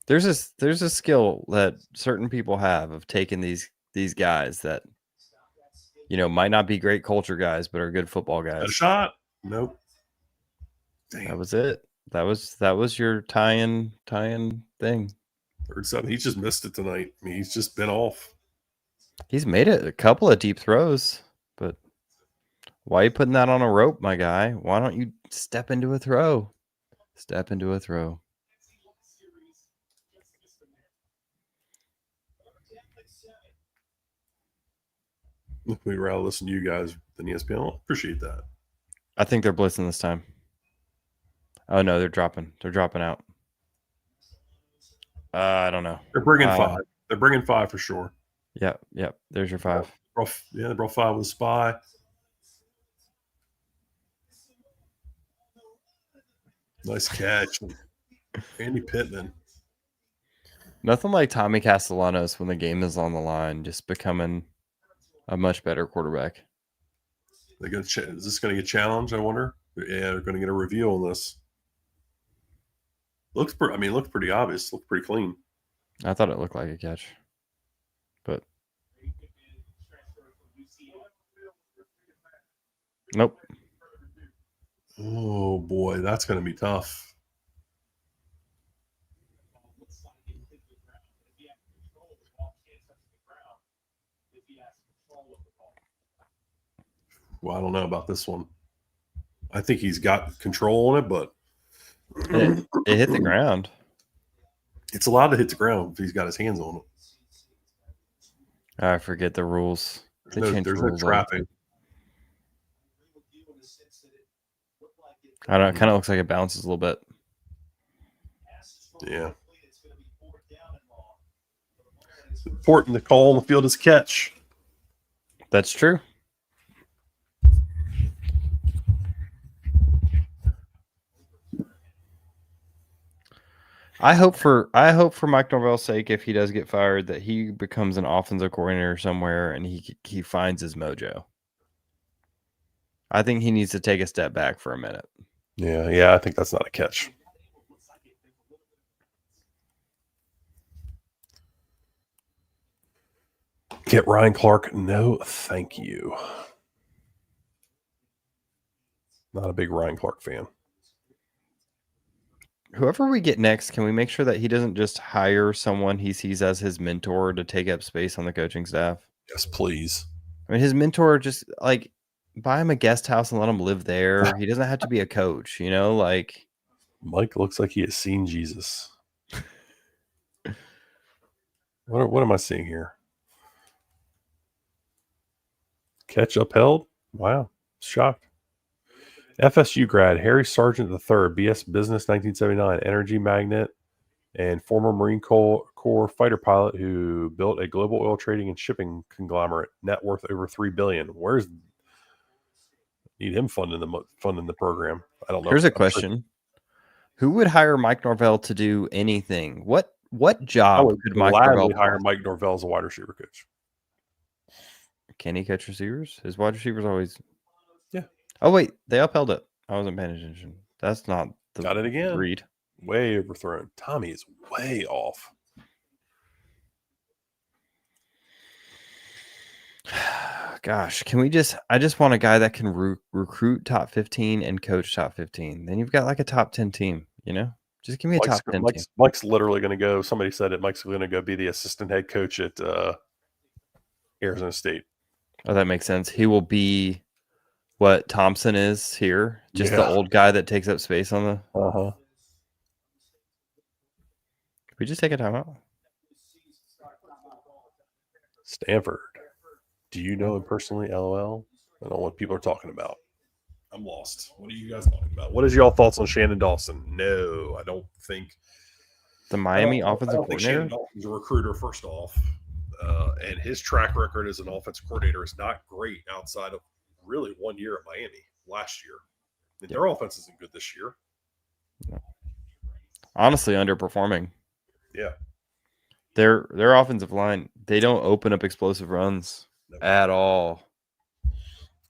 there's a skill that certain people have of taking these guys that might not be great culture guys, but are good football guys. A shot? Nope. Damn. That was it. That was your tie-in thing. 3rd 7. He's just missed it tonight. I mean, he's just been off. He's made it a couple of deep throws, but why are you putting that on a rope, my guy? Why don't you step into a throw? Step into a throw. We'd rather listen to you guys than ESPN. Appreciate that. I think they're blitzing this time. Oh no, they're dropping. They're dropping out. I don't know. They're bringing 5. They're bringing 5 for sure. Yep. There's your 5. They brought 5 with a spy. Nice catch, Andy Pittman. Nothing like Tommy Castellanos when the game is on the line, just becoming a much better quarterback. Is this going to get challenged? I wonder. Yeah, they're going to get a review on this. Looks pretty obvious. Looks pretty clean. I thought it looked like a catch, but Nope. Oh boy, that's going to be tough. Well, I don't know about this one. I think he's got control on it, but it hit the ground. It's allowed to hit the ground if he's got his hands on it. I forget the rules. There's no trapping. I don't know. It kind of looks like it bounces a little bit. Yeah. It's important the call on the field is catch. That's true. I hope for Mike Norvell's sake, if he does get fired, that he becomes an offensive coordinator somewhere and he finds his mojo. I think he needs to take a step back for a minute. Yeah, I think that's not a catch. Get Ryan Clark? No, thank you. Not a big Ryan Clark fan. Whoever we get next, can we make sure that he doesn't just hire someone he sees as his mentor to take up space on the coaching staff? Yes, please. I mean, his mentor just like buy him a guest house and let him live there. He doesn't have to be a coach, like. Mike looks like he has seen Jesus. What am I seeing here? Catch upheld? Wow. Shocked. FSU grad, Harry Sargent III, BS Business 1979, energy magnate, and former Marine Corps fighter pilot who built a global oil trading and shipping conglomerate, net worth over $3 billion. Need him funding the program? I don't know. Here's a question: who would hire Mike Norvell to do anything? What job could Mike Norvell hire Mike Norvell as a wide receiver coach? Can he catch receivers? His wide receivers always. Yeah. Oh wait, they upheld it. I wasn't paying attention. That's not the got it again. Read. Way overthrown. Tommy is way off. Gosh, can we I just want a guy that can recruit top 15 and coach top 15. Then you've got like a top 10 team, Just give me a top 10 team. Mike's literally going to go. Somebody said it. Mike's going to go be the assistant head coach at Arizona State. Oh, that makes sense. He will be what Thompson is here. Just the old guy that takes up space on the. Uh-huh. We just take a timeout. Stanford. Do you know him personally? LOL. I don't know what people are talking about. I'm lost. What are you guys talking about? What is y'all thoughts on Shannon Dawson? No, I don't think the Miami offensive coordinator. Shannon Dawson's a recruiter, first off, and his track record as an offensive coordinator is not great outside of really 1 year at Miami last year. And their offense isn't good this year. No. Honestly, underperforming. Yeah. Their offensive line, they don't open up explosive runs at all.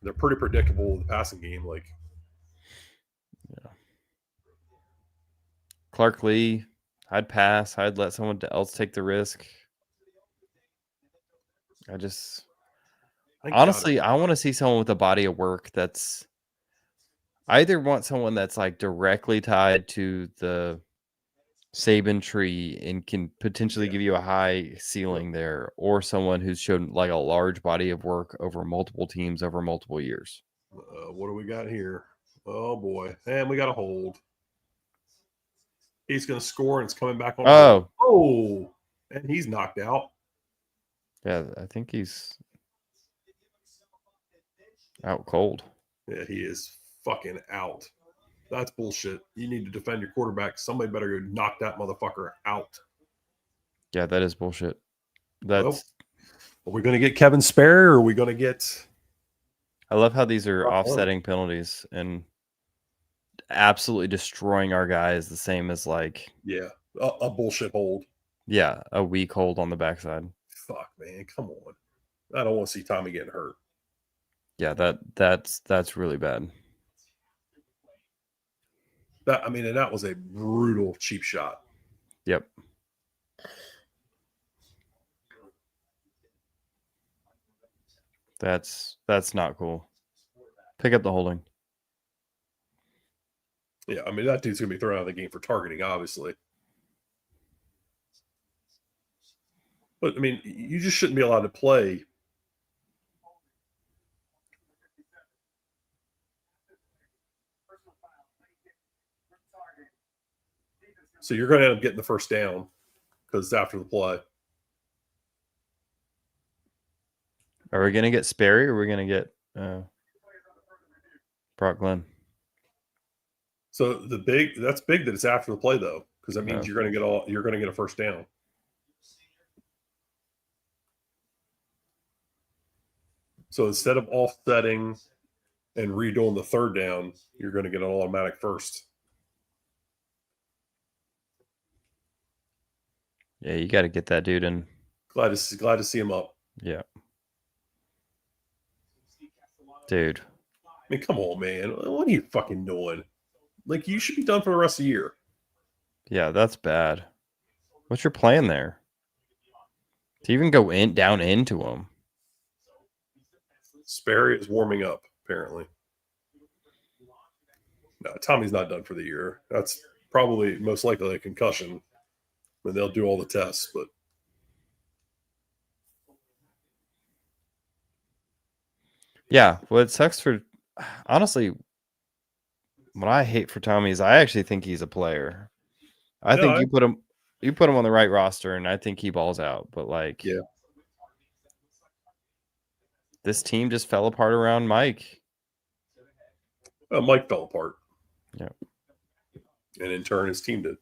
They're pretty predictable with the passing game. Clark Lee, I'd pass. I'd let someone else take the risk. Honestly, I want to see someone with a body of work that's. I either want someone that's like directly tied to the Saban tree and can potentially give you a high ceiling there, or someone who's shown like a large body of work over multiple teams over multiple years. What do we got here? Oh boy, and we got a hold. He's going to score and it's coming back on. Oh, and he's knocked out. Yeah, I think he's out cold. Yeah, he is fucking out. That's bullshit. You need to defend your quarterback. Somebody better go knock that motherfucker out. Yeah, that is bullshit. Are we going to get Kevin Sperry or are we going to get... I love how these are offsetting penalties and absolutely destroying our guys the same as like... Yeah, a bullshit hold. Yeah, a weak hold on the backside. Fuck, man. Come on. I don't want to see Tommy getting hurt. Yeah, that's really bad. And that was a brutal cheap shot. Yep. That's not cool. Pick up the holding. Yeah, I mean, that dude's going to be thrown out of the game for targeting, obviously. But, I mean, you just shouldn't be allowed to play. So you're going to end up getting the first down because it's after the play. Are we going to get Sperry or are we going to get Brock Glenn? So that's big that it's after the play though, because that means you're going to get a first down. So instead of offsetting and redoing the third down, you're going to get an automatic first. Yeah, you got to get that dude in. Glad to see him up. Yeah. Dude. I mean, come on, man. What are you fucking doing? Like, you should be done for the rest of the year. Yeah, that's bad. What's your plan there? To even go down into him? Sperry is warming up, apparently. No, Tommy's not done for the year. That's probably most likely a concussion. And they'll do all the tests, but yeah, well, it sucks for honestly. What I hate for Tommy is I actually think he's a player. I think you put him on the right roster, and I think he balls out. But like, yeah, this team just fell apart around Mike. Mike fell apart. Yeah, and in turn, his team did.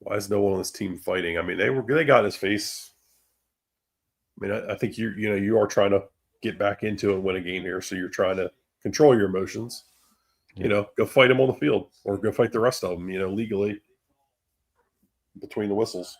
Why is no one on this team fighting? I mean, they got in his face. I mean, I think you are trying to get back into and win a game here, so you're trying to control your emotions. Yeah. Go fight them on the field or go fight the rest of them, legally between the whistles.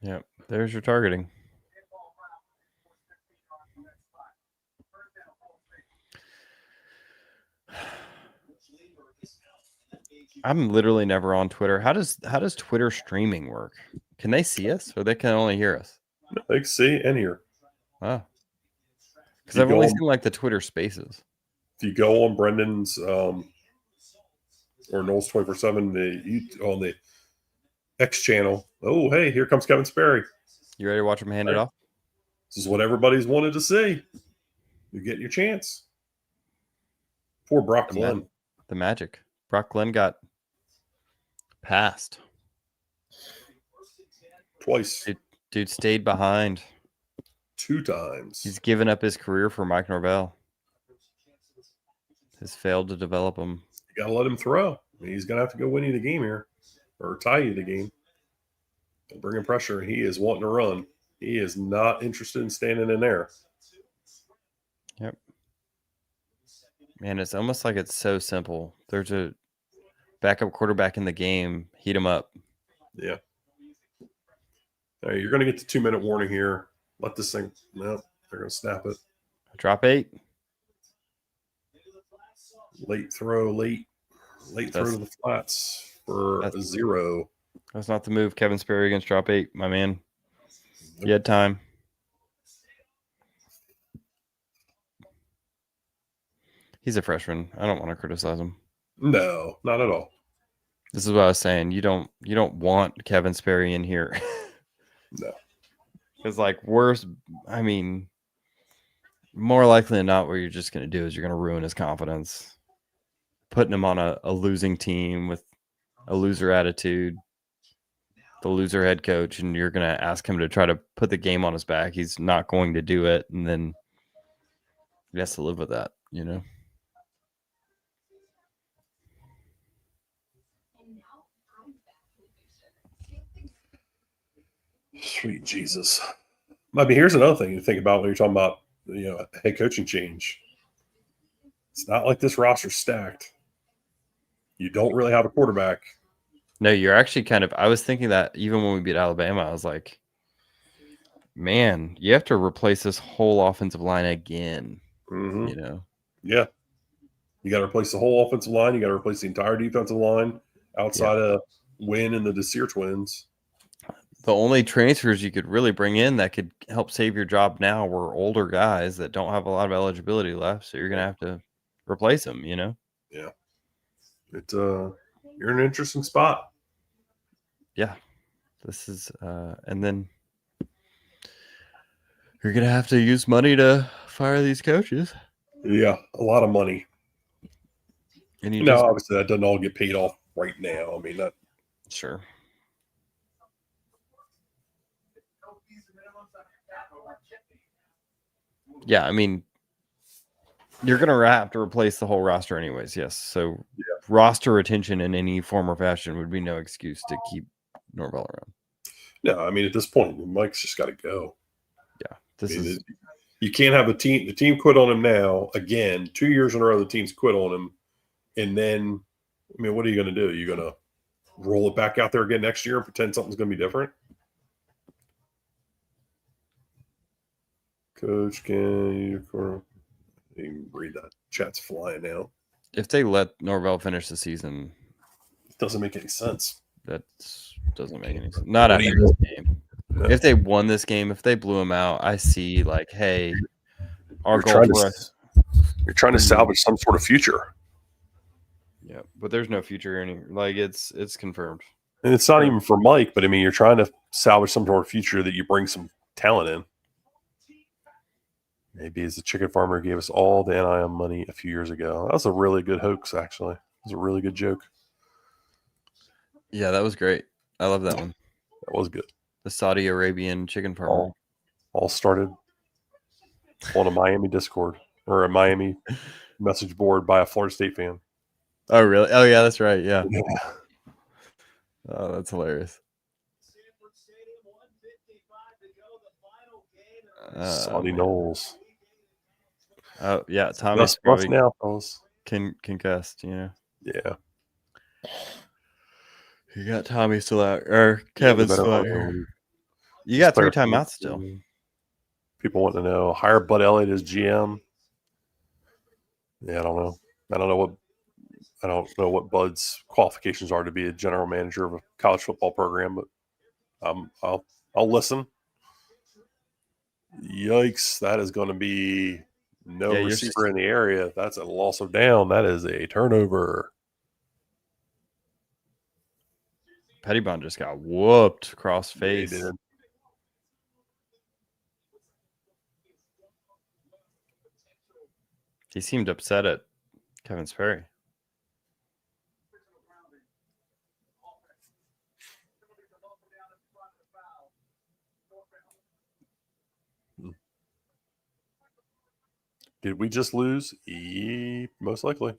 Yeah, there's your targeting. I'm literally never on Twitter. How does Twitter streaming work? Can they see us or they can only hear us? No, they can see and hear. Oh. Because I've only seen like the Twitter spaces. If you go on Brendan's or Noles 24/7 on the X channel, oh, hey, here comes Kevin Sperry. You ready to watch him hand it off? This is what everybody's wanted to see. You're getting your chance. Poor Brock Glenn. The magic. Brock Glenn got passed. Twice. Dude stayed behind. 2 times. He's given up his career for Mike Norvell. Has failed to develop him. You got to let him throw. I mean, he's going to have to go win you the game here or tie you the game. And bring him pressure. He is wanting to run. He is not interested in standing in there. Yep. Man, it's almost like it's so simple. There's a backup quarterback in the game. Heat him up. Yeah. All right, you're going to get the 2-minute warning here. Let this thing. No, they're going to snap it. Drop 8. Late throw to the flats for a 0. That's not the move. Kevin Sperry against drop 8, my man. You had time. He's a freshman. I don't want to criticize him. No, not at all. This is what I was saying. You don't want Kevin Sperry in here. No. Because more likely than not, what you're just going to do is you're going to ruin his confidence. Putting him on a losing team with a loser attitude, the loser head coach, and you're going to ask him to try to put the game on his back. He's not going to do it, and then he has to live with that, Sweet Jesus. I mean, here's another thing to think about when you're talking about, head coaching change. It's not like this roster's stacked. You don't really have a quarterback. No, you're actually kind of. I was thinking that even when we beat Alabama, I was like, man, you have to replace this whole offensive line again. Mm-hmm. You know? Yeah. You got to replace the whole offensive line. You got to replace the entire defensive line outside of Wynn and the Desir twins. The only transfers you could really bring in that could help save your job now were older guys that don't have a lot of eligibility left. So you're going to have to replace them, you know? Yeah. It's you're in an interesting spot. Yeah. This is, and then you're going to have to use money to fire these coaches. Yeah. A lot of money. And you No, obviously that doesn't all get paid off right now. I mean, that. Sure. Yeah, I mean, you're going to have to replace the whole roster anyways, yes. So roster retention in any form or fashion would be no excuse to keep Norvell around. No, I mean, at this point, Mike's just got to go. Yeah, you can't have the team quit on him now. Again, 2 years in a row, the team's quit on him. And then, I mean, what are you going to do? You're going to roll it back out there again next year and pretend something's going to be different? Coach, can you read that? Chat's flying now. If they let Norvell finish the season, it doesn't make any sense. That doesn't make any sense. Not after this game. No. If they won this game, if they blew him out, I see like, hey, our goal for us. You're trying to salvage some sort of future. Yeah, but there's no future any. Like it's confirmed. And it's not even for Mike, but I mean, you're trying to salvage some sort of future that you bring some talent in. Maybe as the chicken farmer gave us all the NIL money a few years ago. That was a really good hoax, actually. It was a really good joke. Yeah, that was great. I love that one. That was good. The Saudi Arabian chicken farmer. All started on a Miami Discord or a Miami message board by a Florida State fan. Oh, really? Oh, yeah, that's right. Yeah. Oh, that's hilarious. Saudi Noles. Oh, yeah. Tommy's probably now, fellas. Concussed, you know. Yeah. You got Tommy still out, or Kevin still out here. You got 3 timeouts still. People want to know, hire Bud Elliott as GM. Yeah, I don't know. I don't know what Bud's qualifications are to be a general manager of a college football program, but I'll listen. Yikes! That is going to be no receiver in the area. That's a loss of down. That is a turnover. Pettibon just got whooped across face. Yeah, he did. He seemed upset at Kevin Sperry. Did we just lose? Most likely.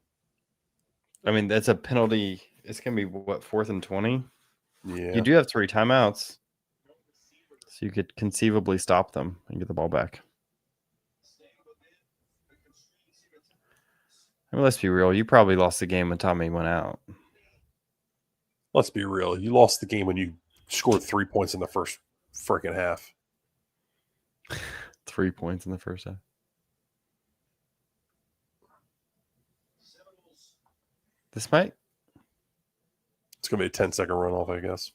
I mean, that's a penalty. It's going to be, what, 4th and 20? Yeah. You do have 3 timeouts. So you could conceivably stop them and get the ball back. I mean, let's be real. You probably lost the game when Tommy went out. Let's be real. You lost the game when you scored 3 points in the first freaking half. 3 points in the first half. This might. It's going to be a 10-second runoff, I guess.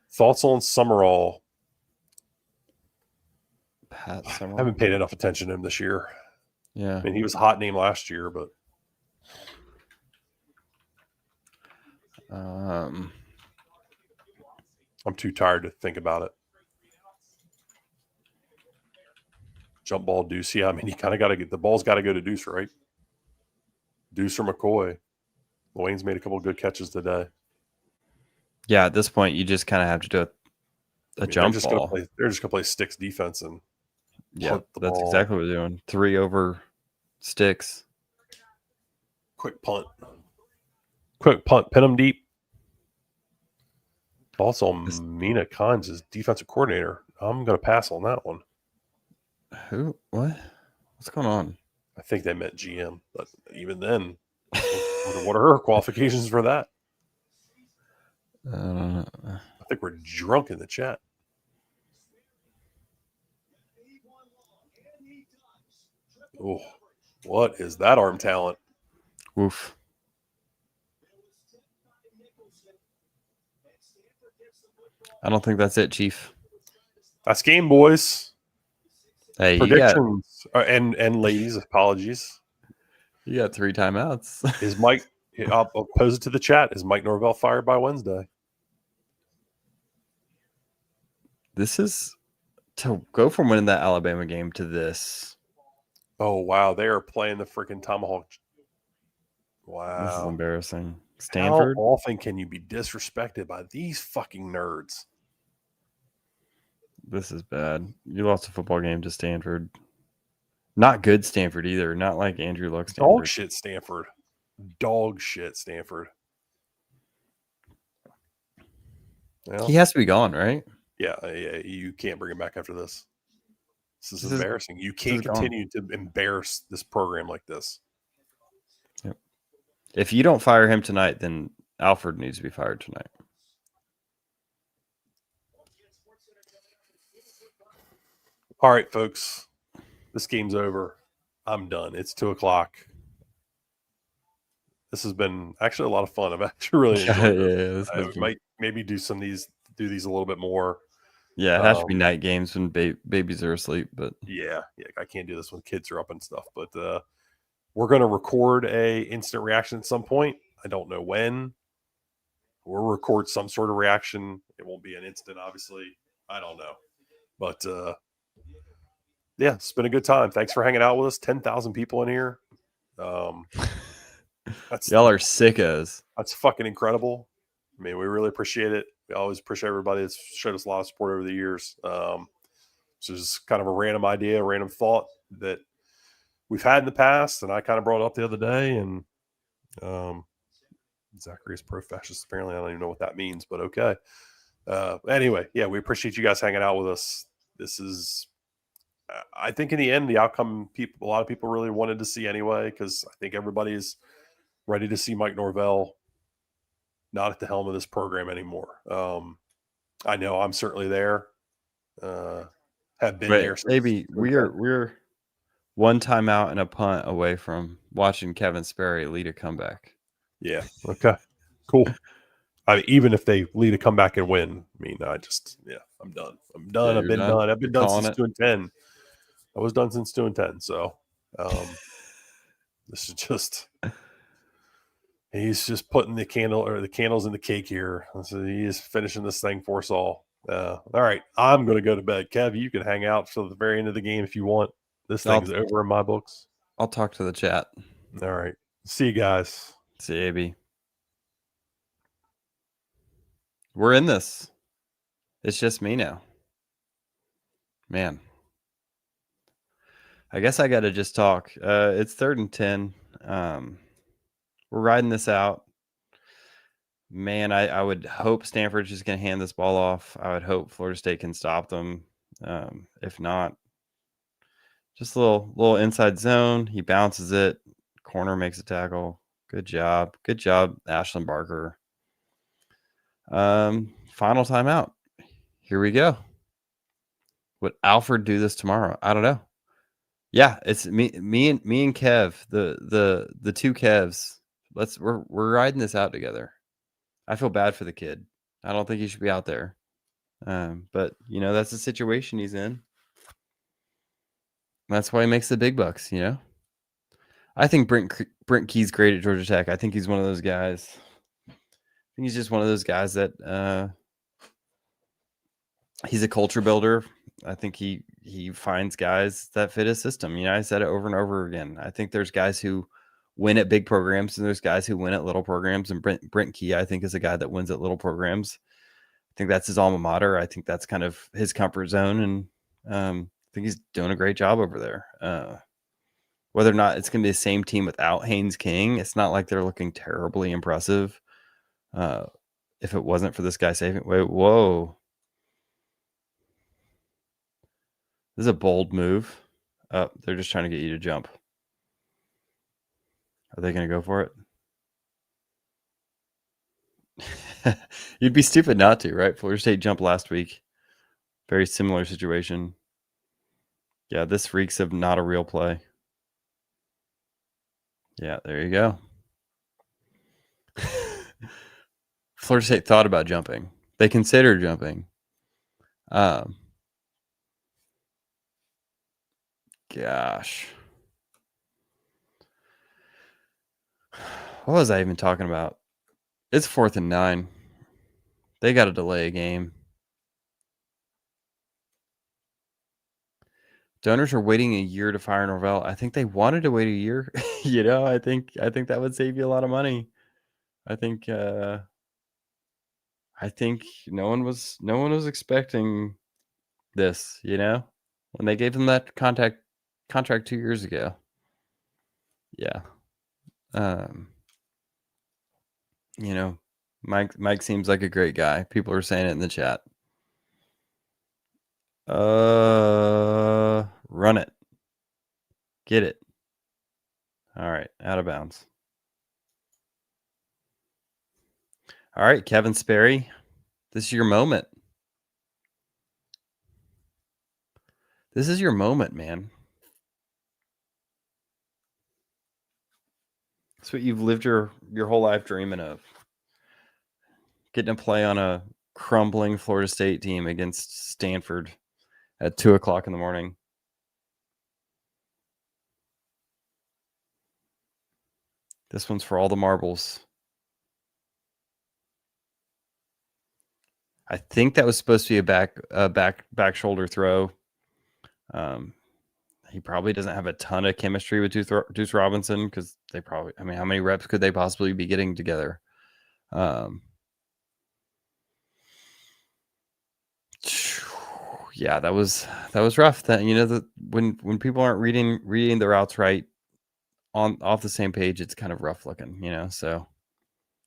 Thoughts on Summerall? Pat Summerall. I haven't paid enough attention to him this year. Yeah. I mean, he was a hot name last year, but. I'm too tired to think about it. Jump ball, Deuce. Yeah, I mean, you kind of got to get the ball's got to go to Deuce, right? Deuce or McCoy. Wayne's made a couple of good catches today. Yeah, at this point, you just kind of have to do a jump ball. They're just going to play sticks defense and yeah, that's exactly what they're doing. 3 over sticks. Quick punt. Pin them deep. Also, Mina Kimes is defensive coordinator. I'm going to pass on that one. Who? What? What's going on? I think they meant GM, but even then, what are her qualifications for that? I think we're drunk in the chat. Oh, what is that arm talent? Woof. I don't think that's it, Chief. That's game, boys. Hey, predictions and ladies, apologies. You got 3 timeouts. Is Mike? I'll pose it to the chat. Is Mike Norvell fired by Wednesday? This is to go from winning that Alabama game to this. Oh wow, they are playing the freaking Tomahawk. Wow, this is embarrassing. Stanford. How often can you be disrespected by these fucking nerds? This is bad. You lost a football game to Stanford. Not good Stanford either. Not like Andrew Luck Stanford. Dog shit Stanford. Dog shit Stanford. Well, he has to be gone, right? Yeah. You can't bring him back after this. This is embarrassing. You can't continue to embarrass this program like this. Yep. If you don't fire him tonight, then Alfred needs to be fired tonight. All right, folks. This game's over. I'm done. It's 2:00. This has been actually a lot of fun. I've actually really enjoyed it. I might maybe do these a little bit more. Yeah, it has to be night games when babies are asleep. But yeah, I can't do this when kids are up and stuff. But we're going to record a instant reaction at some point. I don't know when. We'll record some sort of reaction. It won't be an instant, obviously. I don't know. But yeah, it's been a good time. Thanks for hanging out with us. 10,000 people in here. Y'all are sickos. That's fucking incredible. I mean, we really appreciate it. We always appreciate everybody that's showed us a lot of support over the years. So it's kind of a random idea, a random thought that we've had in the past, and I kind of brought it up the other day. And Zachary is pro-fascist. Apparently, I don't even know what that means, but okay. Anyway, yeah, we appreciate you guys hanging out with us. This is, I think, in the end, the outcome a lot of people really wanted to see anyway, because I think everybody's ready to see Mike Norvell not at the helm of this program anymore. I know I'm certainly there. Have been there. Maybe we're one timeout and a punt away from watching Kevin Sperry lead a comeback. Yeah. Okay. Cool. I mean, even if they lead a comeback and win, I mean, I'm done. I'm done. Yeah, I've been done. I've been done since 2-10. I was done since 2-10. So this is just. He's just putting the candles in the cake here. So he is finishing this thing for us all. All right. I'm going to go to bed. Kev, you can hang out till the very end of the game if you want. This thing's over in my books. I'll talk to the chat. All right. See you guys. See you, AB. We're in this. It's just me now. Man. I guess I got to just talk. It's 3rd and 10. We're riding this out. Man, I would hope Stanford's just going to hand this ball off. I would hope Florida State can stop them. If not, just a little inside zone. He bounces it. Corner makes a tackle. Good job. Good job, Ashlyn Barker. Final timeout. Here we go. Would Alfred do this tomorrow? I don't know. Yeah, it's me and Kev, the two Kevs. We're riding this out together. I feel bad for the kid. I don't think he should be out there. But that's the situation he's in. That's why he makes the big bucks, I think Brent Key's great at Georgia Tech. I think he's one of those guys. I think he's just one of those guys that he's a culture builder. I think he finds guys that fit his system. I said it over and over again. I think there's guys who win at big programs and there's guys who win at little programs. And Brent Key, I think, is a guy that wins at little programs. I think that's his alma mater. I think that's kind of his comfort zone. And I think he's doing a great job over there. Whether or not it's going to be the same team without Haynes King, it's not like they're looking terribly impressive. If it wasn't for this guy saving, whoa. This is a bold move. They're just trying to get you to jump. Are they going to go for it? You'd be stupid not to, right? Florida State jumped last week. Very similar situation. Yeah, this reeks of not a real play. Yeah, there you go. Florida State thought about jumping. They considered jumping. Gosh. What was I even talking about? It's 4th and 9. They got to delay a game. Donors are waiting a year to fire Norvell. I think they wanted to wait a year. I think that would save you a lot of money. I think no one was expecting this, when they gave them that contract 2 years ago. Yeah. Mike seems like a great guy. People are saying it in the chat. Run it. Get it. All right, out of bounds. All right, Kevin Sperry, this is your moment. This is your moment, man. It's what you've lived your whole life dreaming of. Getting to play on a crumbling Florida State team against Stanford at 2:00 in the morning. This one's for all the marbles. I think that was supposed to be a back shoulder throw. He probably doesn't have a ton of chemistry with Deuce Robinson because they probably, how many reps could they possibly be getting together? Yeah, that was rough. That when people aren't reading the routes right off the same page, it's kind of rough looking, So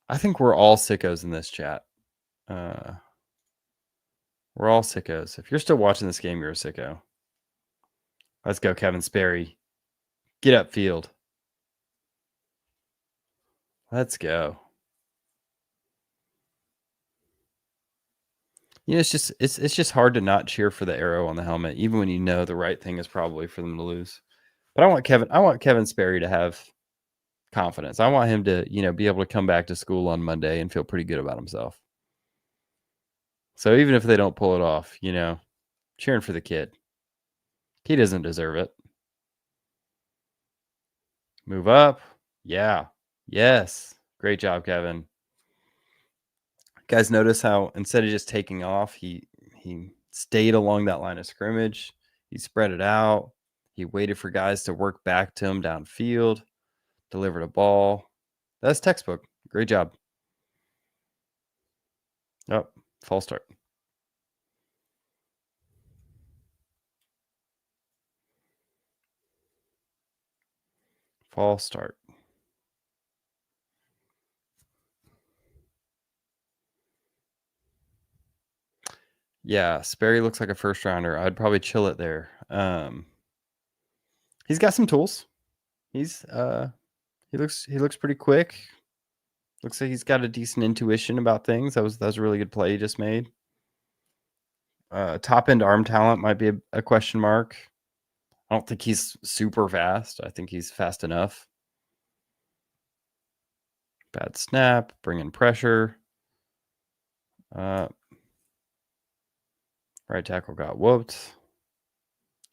I think we're all sickos in this chat. We're all sickos. If you're still watching this game, you're a sicko. Let's go, Kevin Sperry. Get up field. Let's go. It's just hard to not cheer for the arrow on the helmet, even when you know the right thing is probably for them to lose. But I want Kevin Sperry to have confidence. I want him to, be able to come back to school on Monday and feel pretty good about himself. So even if they don't pull it off, cheering for the kid. He doesn't deserve it. Move up. Yeah. Yes. Great job, Kevin. Guys, notice how instead of just taking off, he stayed along that line of scrimmage. He spread it out. He waited for guys to work back to him downfield, delivered a ball. That's textbook. Great job. Oh, false start. False start. Yeah, Sperry looks like a first rounder. I'd probably chill it there. He's got some tools. He looks pretty quick. Looks like he's got a decent intuition about things. That was a really good play he just made. Top end arm talent might be a question mark. I don't think he's super fast. I think he's fast enough. Bad snap, bring in pressure. Right tackle got whooped.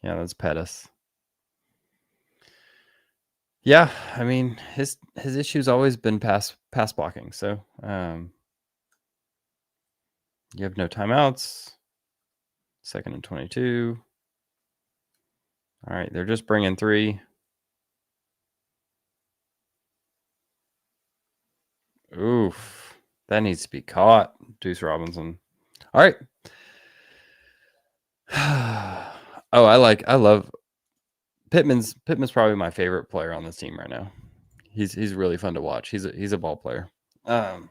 Yeah, that's Pettis. Yeah, his issue's always been pass blocking. So you have no timeouts. 2nd and 22. All right, they're just bringing 3. Oof, that needs to be caught, Deuce Robinson. All right. Oh, I love Pittman's probably my favorite player on this team right now. He's really fun to watch. He's a ball player. 3rd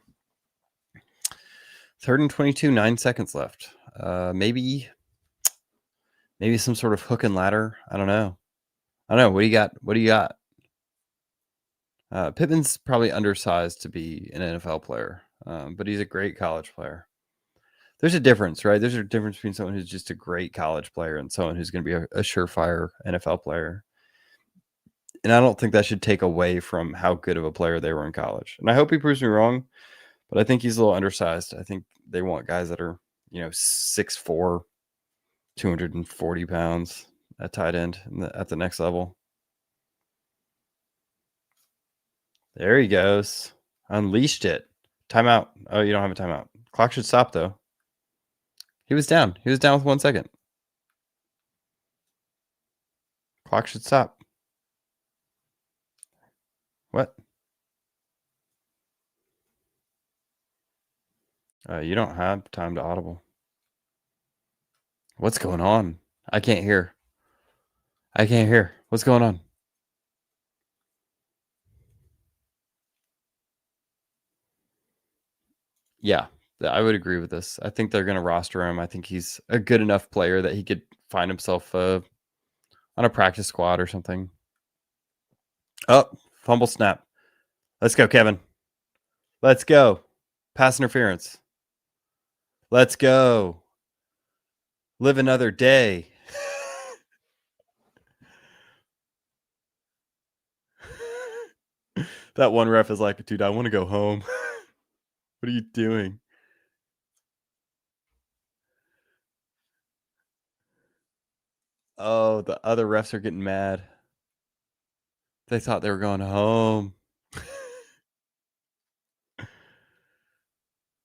and 22, 9 seconds left. Maybe some sort of hook and ladder. I don't know. What do you got? Pittman's probably undersized to be an NFL player. but he's a great college player. There's a difference, right? There's a difference between someone who's just a great college player and someone who's going to be a surefire NFL player. And I don't think that should take away from how good of a player they were in college. And I hope he proves me wrong, but I think he's a little undersized. I think they want guys that are, 6'4", 240 pounds at tight end at the next level. There he goes. Unleashed it. Timeout. Oh, you don't have a timeout. Clock should stop, though. He was down. He was down with 1 second. Clock should stop. What? You don't have time to audible. What's going on? I can't hear. What's going on? Yeah, I would agree with this. I think they're going to roster him. I think he's a good enough player that he could find himself on a practice squad or something. Oh, fumble snap. Let's go, Kevin. Let's go. Pass interference. Let's go. Live another day. That one ref is like, dude, I want to go home. What are you doing? Oh, the other refs are getting mad. They thought they were going home.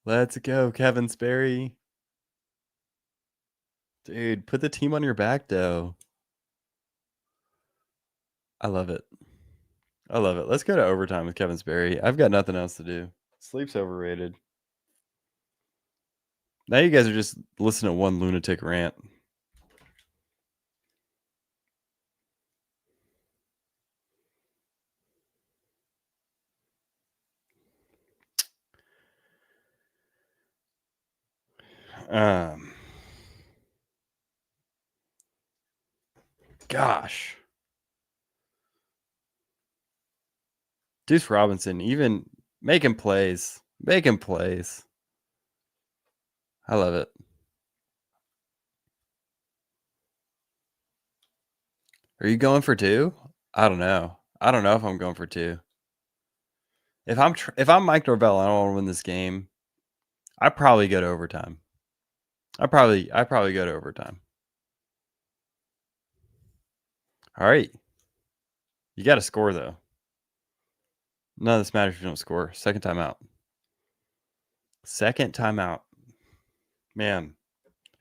Let's go, Kevin Sperry. Dude, put the team on your back, though. I love it. Let's go to overtime with Kevin Sperry. I've got nothing else to do. Sleep's overrated. Now you guys are just listening to one lunatic rant. Gosh. Deuce Robinson, even making plays. I love it. Are you going for 2? I don't know. If I'm going for 2. If I'm Mike Norvell, I don't want to win this game. I probably go to overtime. I probably go to overtime. All right. You got to score, though. None of this matters if you don't score. Second timeout. Man,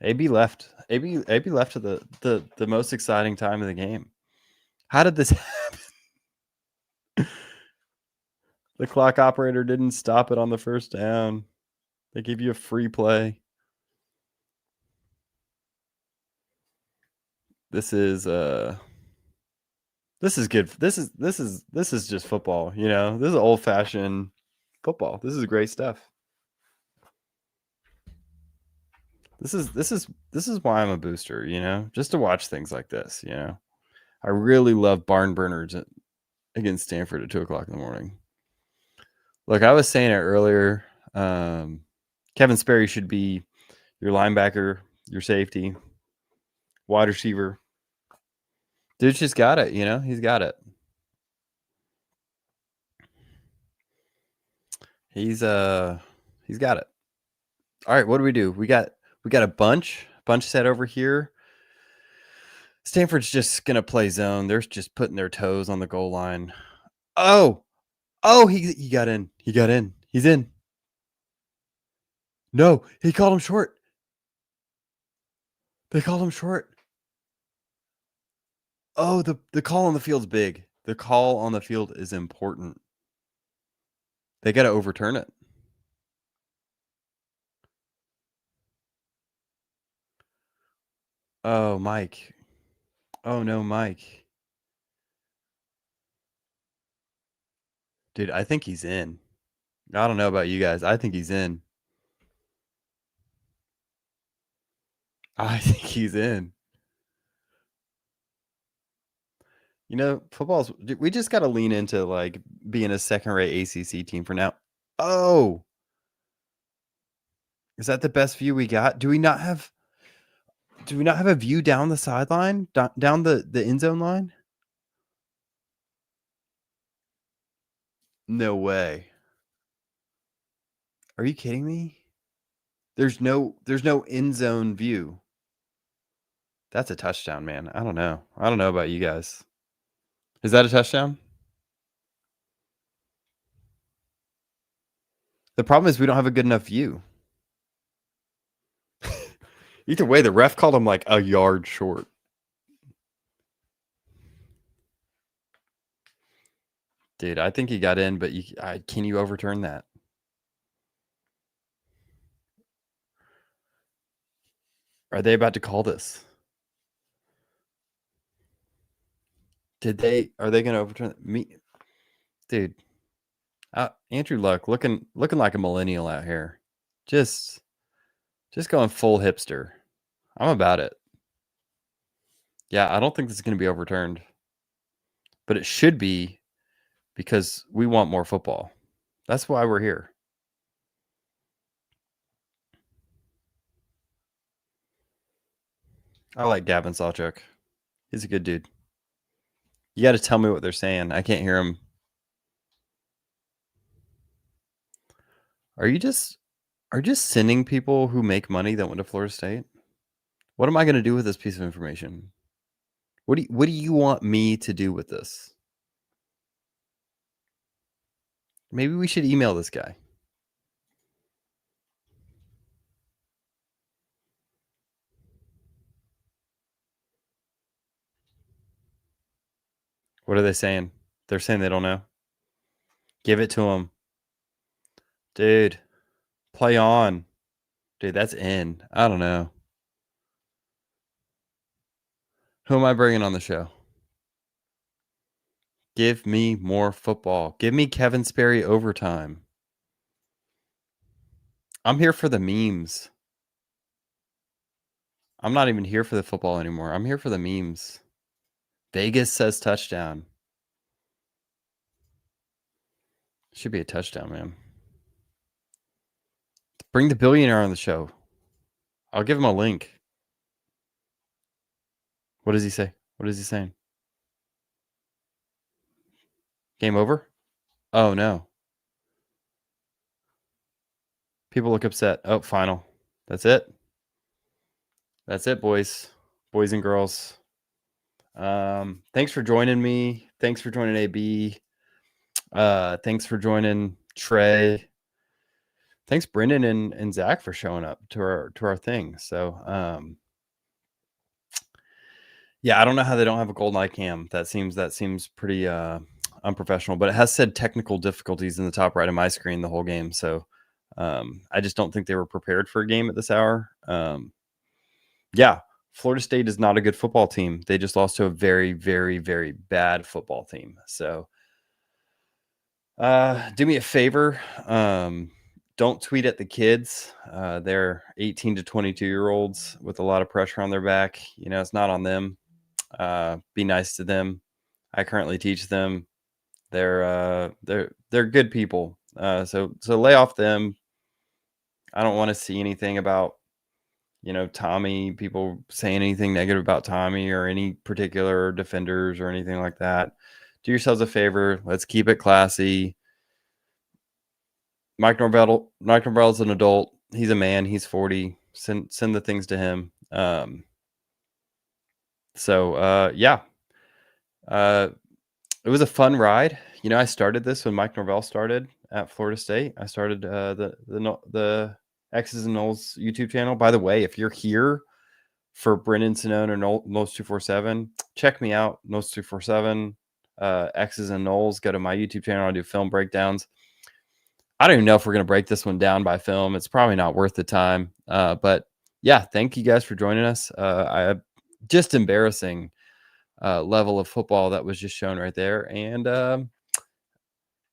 AB left. AB left to the most exciting time of the game. How did this happen? The clock operator didn't stop it on the first down. They gave you a free play. This is good. This is just football, This is old-fashioned football. This is great stuff. This is why I'm a booster, just to watch things like this, I really love barn burners against Stanford at 2:00 in the morning. Look, I was saying it earlier. Kevin Sperry should be your linebacker, your safety, wide receiver. Dude's just got it, He's got it. He's got it. All right, what do? We got a bunch set over here. Stanford's just gonna play zone. They're just putting their toes on the goal line. Oh, he got in. He's in. No, he called him short. They called him short. Oh, the call on the field's big. The call on the field is important. They got to overturn it. Oh, Mike. Oh, no, Mike. Dude, I think he's in. I don't know about you guys. I think he's in. I think he's in. Football's, we just got to lean into like being a second-rate ACC team for now. Oh, Is that the best view we got? Do we not have a view down the sideline, down the end zone line? No way. Are you kidding me? There's no end zone view. That's a touchdown, man. I don't know. I don't know about you guys. Is that a touchdown? The problem is we don't have a good enough view. Either way, the ref called him like a yard short. Dude, I think he got in, but can you overturn that? Are they about to call this? Are they going to overturn me? Dude, Andrew Luck looking like a millennial out here. Just going full hipster. I'm about it. Yeah, I don't think this is going to be overturned. But it should be, because we want more football. That's why we're here. I like Gavin Sawchuk. He's a good dude. You got to tell me what they're saying. I can't hear him. Are you just sending people who make money that went to Florida State? What am I going to do with this piece of information? What do you want me to do with this? Maybe we should email this guy. What are they saying? They're saying they don't know. Give it to them. Dude, play on. Dude, that's in. I don't know. Who am I bringing on the show? Give me more football. Give me Kevin Sperry overtime. I'm here for the memes. I'm not even here for the football anymore. I'm here for the memes. Vegas says touchdown. Should be a touchdown, man. Bring the billionaire on the show. I'll give him a link. What does he say? What is he saying? Game over? Oh, no. People look upset. Oh, final. That's it. That's it, boys. Boys and girls. Thanks for joining me. Thanks for joining AB. Thanks for joining Trey. Thanks, Brendan and Zach, for showing up to our thing. So, yeah, I don't know how they don't have a golden eye cam. That seems pretty unprofessional. But it has said technical difficulties in the top right of my screen the whole game. So, I just don't think they were prepared for a game at this hour. Yeah, Florida State is not a good football team. They just lost to a very, very, very bad football team. So, do me a favor. Don't tweet at the kids. They're 18 to 22-year-olds with a lot of pressure on their back. You know, it's not on them. Be nice to them. I currently teach them. They're good people. So lay off them. I don't want to see anything about, Tommy, people saying anything negative about Tommy or any particular defenders or anything like that. Do yourselves a favor. Let's keep it classy. Mike Norvell's an adult. He's a man. He's 40. Send the things to him. Yeah. It was a fun ride. I started this when Mike Norvell started at Florida State. I started the X's and Noles YouTube channel. By the way, if you're here for Brendan Sinone or Noles 247, check me out. Noles 247, X's and Noles. Go to my YouTube channel. I do film breakdowns. I don't even know if we're going to break this one down by film. It's probably not worth the time. But yeah, thank you guys for joining us. Just embarrassing level of football that was just shown right there. And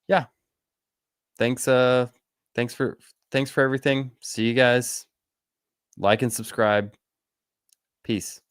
yeah, thanks for everything. See you guys. Like and subscribe. Peace.